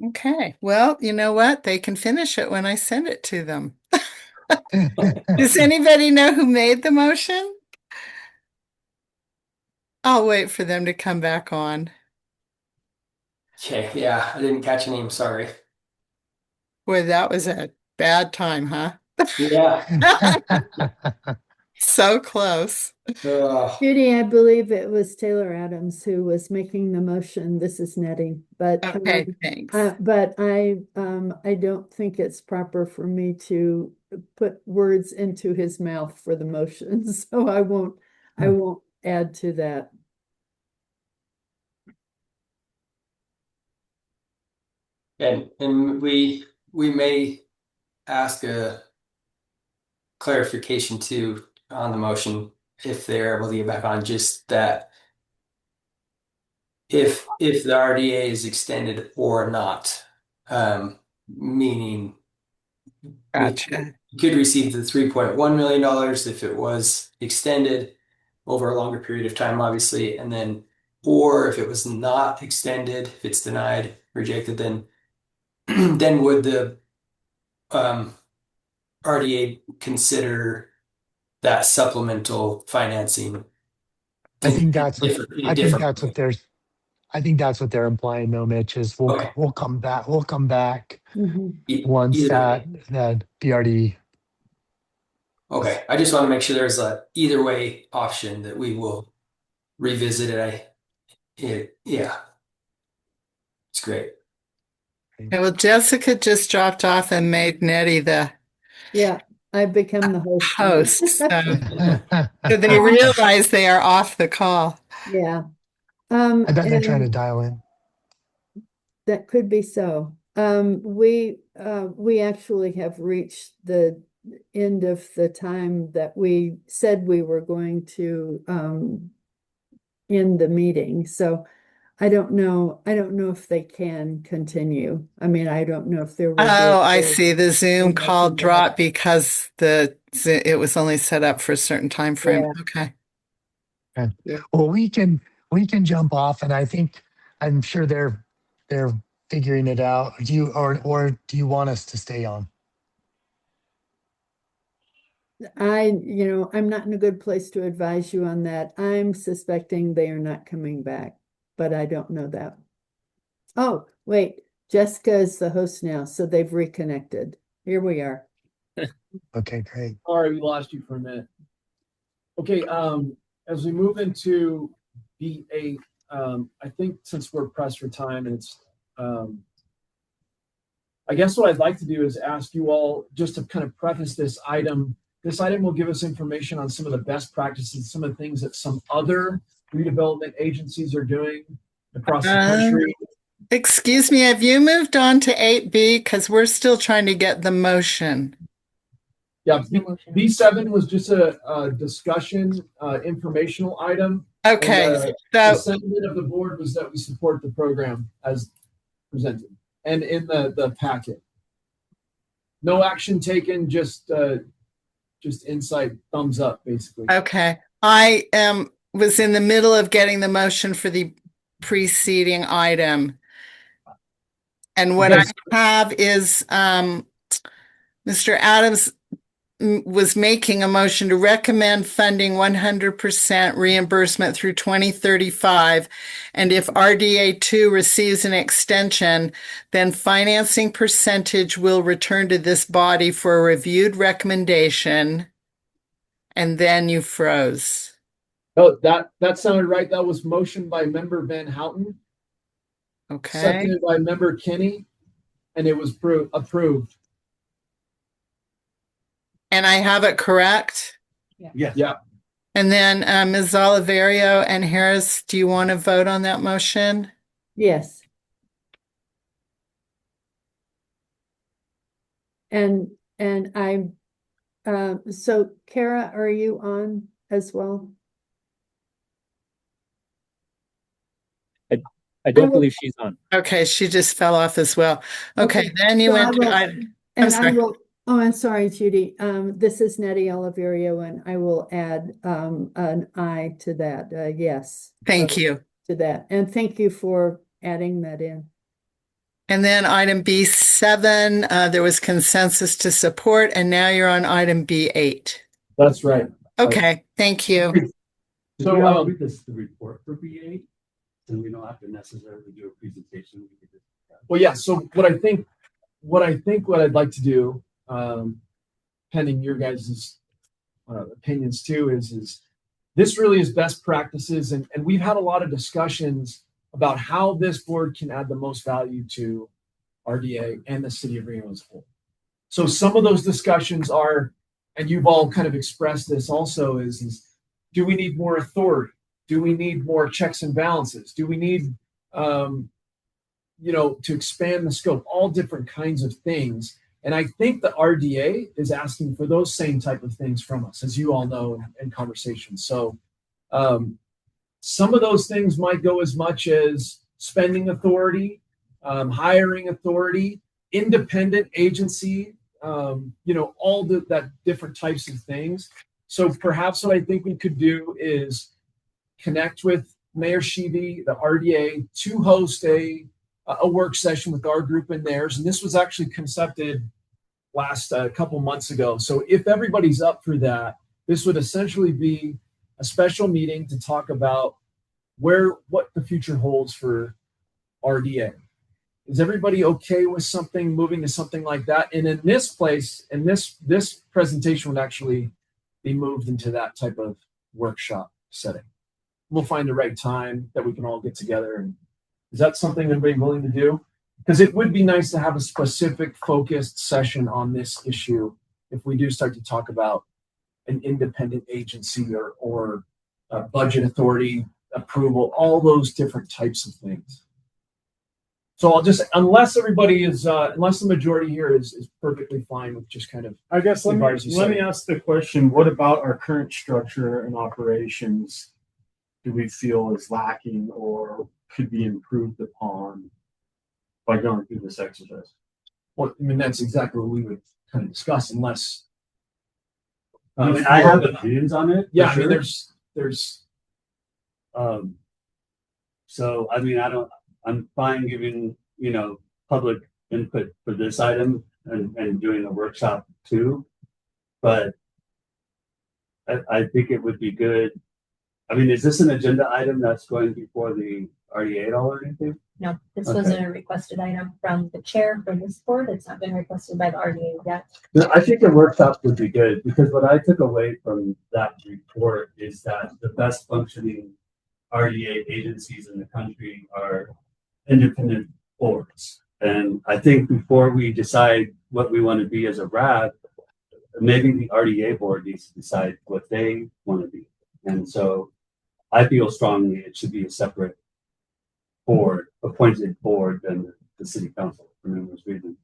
Okay. Well, you know what? They can finish it when I send it to them. Does anybody know who made the motion? I'll wait for them to come back on. Okay, yeah, I didn't catch your name, sorry. Boy, that was a bad time, huh? Yeah. So close. Judy, I believe it was Taylor Adams who was making the motion. This is Nettie, but okay, thanks. But I don't think it's proper for me to put words into his mouth for the motion, so I won't add to that. And we may ask a clarification too on the motion if they're able to get back on, just that if the RDA is extended or not, meaning gotcha. We could receive the $3.1 million if it was extended over a longer period of time, obviously, and then, or if it was not extended, if it's denied, rejected, then then would the RDA consider that supplemental financing? I think that's what they're implying though, Mitch, is we'll come back once that PRD. Okay, I just want to make sure there's a either way option that we will revisit it. Yeah, it's great. Okay, well, Jessica just dropped off and made Nettie the I've become the host. So they realize they are off the call. Yeah. I bet they're trying to dial in. That could be so. We actually have reached the end of the time that we said we were going to end the meeting. So I don't know if they can continue. I mean, I don't know if there will be. Oh, I see. The Zoom call dropped because it was only set up for a certain time frame. Yeah. Okay. Yeah. Well, we can jump off, and I'm sure they're figuring it out. Do you or do you want us to stay on? I'm not in a good place to advise you on that. I'm suspecting they are not coming back, but I don't know that. Oh, wait, Jessica is the host now, so they've reconnected. Here we are. Okay, great. Sorry, we lost you for a minute. Okay, as we move into B8, I think since we're pressed for time, it's I guess what I'd like to do is ask you all just to kind of preface this item. This item will give us information on some of the best practices, some of the things that some other redevelopment agencies are doing across the country. Excuse me, have you moved on to 8B? Because we're still trying to get the motion. Yeah, B7 was just a discussion, informational item. Okay, And, the sentiment of the board was that we support the program as presented and in the packet. No action taken, just insight, thumbs up, basically. okay. I was in the middle of getting the motion for the preceding item. And what I have is Mr. Adams was making a motion to recommend funding 100% reimbursement through 2035. And if RDA 2 receives an extension, then financing percentage will return to this body for a reviewed recommendation. And then you froze. Oh, that sounded right. That was motion by member Van Houten. Okay. Seconded by member Kenny, and it was approved. And I have it correct? Yeah. And then Ms. Oliverio and Harris, do you want to vote on that motion? Yes. And I'm, so Kara, are you on as well? I don't believe she's on. Okay, she just fell off as well. Okay, then you So went to I'm sorry. Oh, I'm sorry, Judy. This is Nettie Oliverio, and I will add an I to that. Yes. Thank you. To that. And thank you for adding that in. And then item B7, there was consensus to support, and now you're on item B8. That's right. Okay, thank you. So I'll read the report for B8, and we don't have to necessarily do a presentation. Well, yeah. So what I'd like to do, pending your guys' opinions too, is this really is best practices, and we've had a lot of discussions about how this board can add the most value to RDA and the city of Reno as a whole. So some of those discussions are, and you've all kind of expressed this also, is do we need more authority? Do we need more checks and balances? Do we need, to expand the scope? All different kinds of things. And I think the RDA is asking for those same type of things from us, as you all know in conversations. So some of those things might go as much as spending authority, hiring authority, independent agency, all that different types of things. So perhaps what I think we could do is connect with Mayor Sheevy, the RDA, to host a work session with our group and theirs. And this was actually concepted last couple months ago. So if everybody's up for that, this would essentially be a special meeting to talk about what the future holds for RDA. Is everybody okay with moving to something like that? And in this place, and this presentation would actually be moved into that type of workshop setting. We'll find the right time that we can all get together. And is that something everybody willing to do? Because it would be nice to have a specific focused session on this issue if we do start to talk about an independent agency or budget authority approval, all those different types of things. So I'll just, unless the majority here is perfectly fine with just kind of. I guess let me ask the question, what about our current structure and operations do we feel is lacking or could be improved upon by going through this exercise? Well, I mean, that's exactly what we would kind of discuss, unless. I have opinions on it. Yeah, sure. I mean, there's. So I mean, I'm fine giving public input for this item and doing a workshop too, but I think it would be good. I mean, is this an agenda item that's going before the RDA at all or anything? No, this Okay. wasn't a requested item from the chair for this board. It's not been requested by the RDA yet. No, I think a workshop would be good, because what I took away from that report is that the best functioning RDA agencies in the country are independent boards. And I think before we decide what we want to be as a RAB, maybe the RDA board needs to decide what they want to be. And so I feel strongly it should be a separate board, appointed board than the city council for numerous reasons.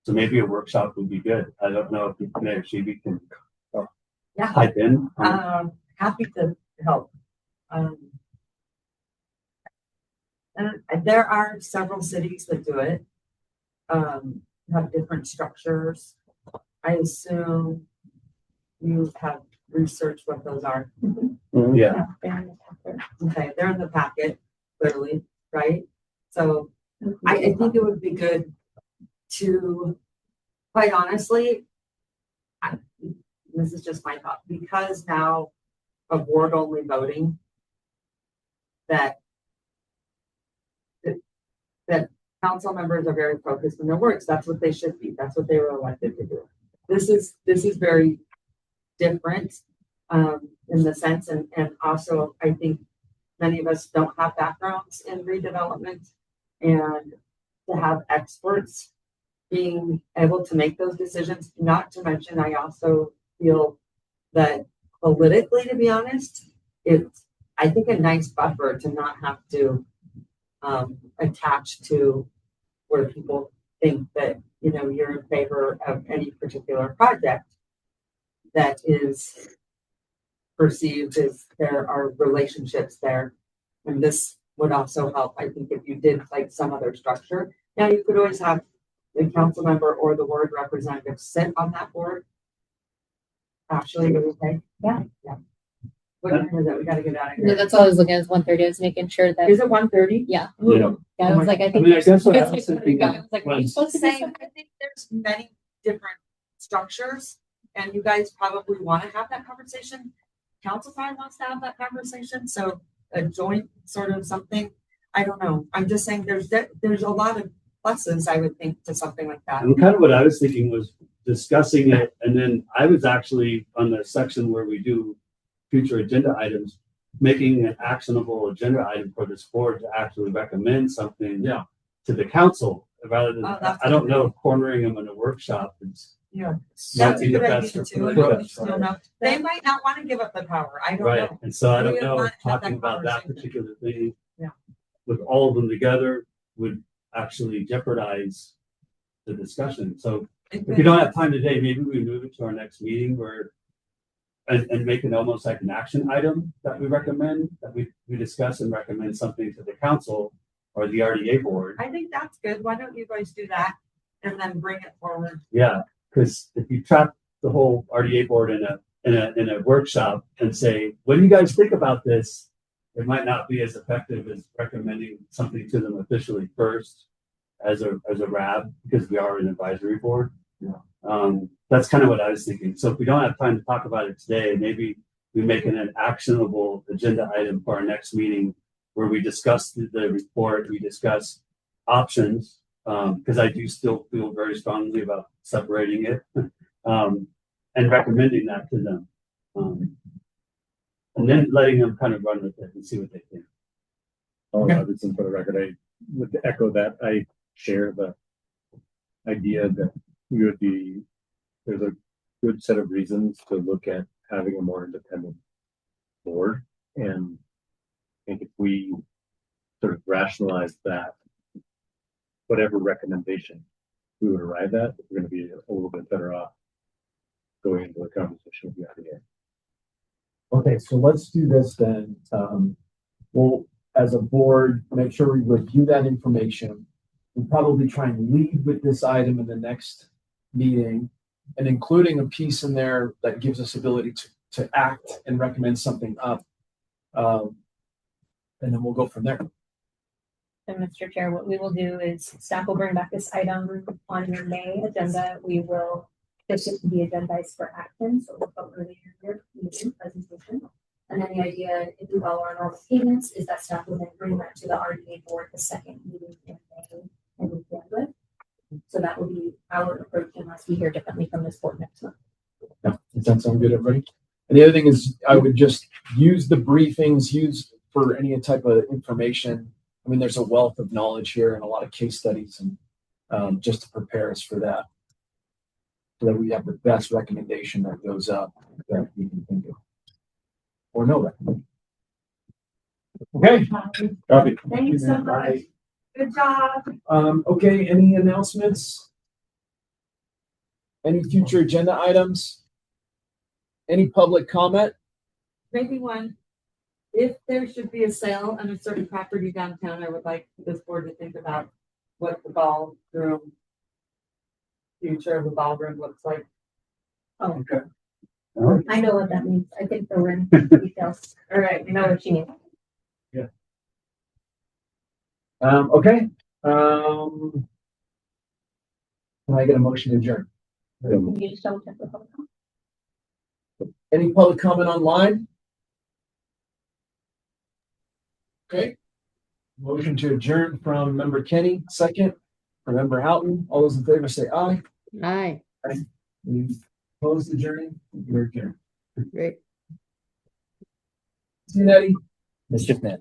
So maybe a workshop would be good. I don't know if Mayor Sheeby can Yeah. pipe in. Happy to help. And there are several cities that do it. Have different structures. I assume you have researched what those are. Yeah. Okay, they're in the packet, clearly, right? So I think it would be good to, quite honestly, this is just my thought, because now of ward only voting, that council members are very focused on their works. That's what they should be. That's what they were elected to do. This is very different in the sense, and also I think many of us don't have backgrounds in redevelopment, and to have experts being able to make those decisions. Not to mention, I also feel that politically, to be honest, it's, I think, a nice buffer to not have to attach to where people think that, you know, you're in favor of any particular project that is perceived as there are relationships there. And this would also help, I think, if you did like some other structure. Now, you could always have the council member or the ward representative sit on that board. Actually, okay? Yeah. What time is it? We gotta get out of here. No, that's all I was looking at, is 1:30. I was making sure that. Is it 1:30? Yeah. Yeah. Yeah, I was like, I think. I guess what I was I thinking was like, are you was, supposed to be Saying, I think there's many different structures, and you guys probably want to have that conversation. Council probably wants to have that conversation, so a joint sort of something. I don't know. I'm just saying there's a lot of pluses, I would think, to something like that. and kind of what I was thinking was discussing it, and then I was actually on the section where we do future agenda items, making an actionable agenda item for this board to actually recommend something to the council, rather than, I don't know, cornering them in a workshop. Yeah, Might that's a be the good best idea too. approach. And they might not want to give up the power. I don't Right, know. and so I We don't have know, not had talking about that conversation. particular thing. Yeah. With all of them together would actually jeopardize the discussion. So if you don't have time today, maybe we move it to our next meeting where, and make it almost like an action item that we recommend, that we discuss and recommend something to the council or the RDA board. I think that's good. Why don't you guys do that and then bring it forward? Yeah, because if you trap the whole RDA board in a workshop and say, what do you guys think about this? It might not be as effective as recommending something to them officially first as a RAB, because we are an advisory board. That's kind of what I was thinking. So if we don't have time to talk about it today, maybe we make it an actionable agenda item for our next meeting where we discuss the report, we discuss options, because I do still feel very strongly about separating it and recommending that to them. And then letting them kind of run with it and see what they think. Oh, Robertson, for the record, I would echo that. I share the idea that there's a good set of reasons to look at having a more independent board. And I think if we sort of rationalize that, whatever recommendation we would arrive at, we're going to be a little bit better off going into the conversation with the idea. Okay, so let's do this then. We'll, as a board, make sure we review that information. We'll probably try and lead with this item in the next meeting, and including a piece in there that gives us ability to act and recommend something up. And then we'll go from there. And Mr. Chair, what we will do is staff will bring back this item on your May agenda. We will push it to be agendized for action. So we'll go earlier in your meeting presentation. And then the idea, if we follow our normal cadence, is that staff will then bring that to the RDA board the second meeting in May and move forward with. So that will be our approach unless we hear differently from this board next month. Yeah, does that sound good, everybody? And the other thing is, I would just use the briefings, use for any type of information. I mean, there's a wealth of knowledge here and a lot of case studies, and just to prepare us for that, so that we have the best recommendation that goes up that we can think of, or no recommendation. Okay. Copy. Thanks so much. Good job. Okay, any announcements? Any future agenda items? Any public comment? Maybe one. If there should be a sale on a certain property downtown, I would like this board to think about what the ballroom, future of the ballroom looks like. Oh, okay. I know what that means. I think we're in details. All right, You know what you mean. Yeah. Okay. Can I get a motion to adjourn? Can you just double check the public comment? Any public comment online? Okay. Motion to adjourn from member Kenny, second from member Houghton. All those in favor say aye. Aye. We close the adjourning. We're adjourned. Great. See you, Nettie. Mischief man.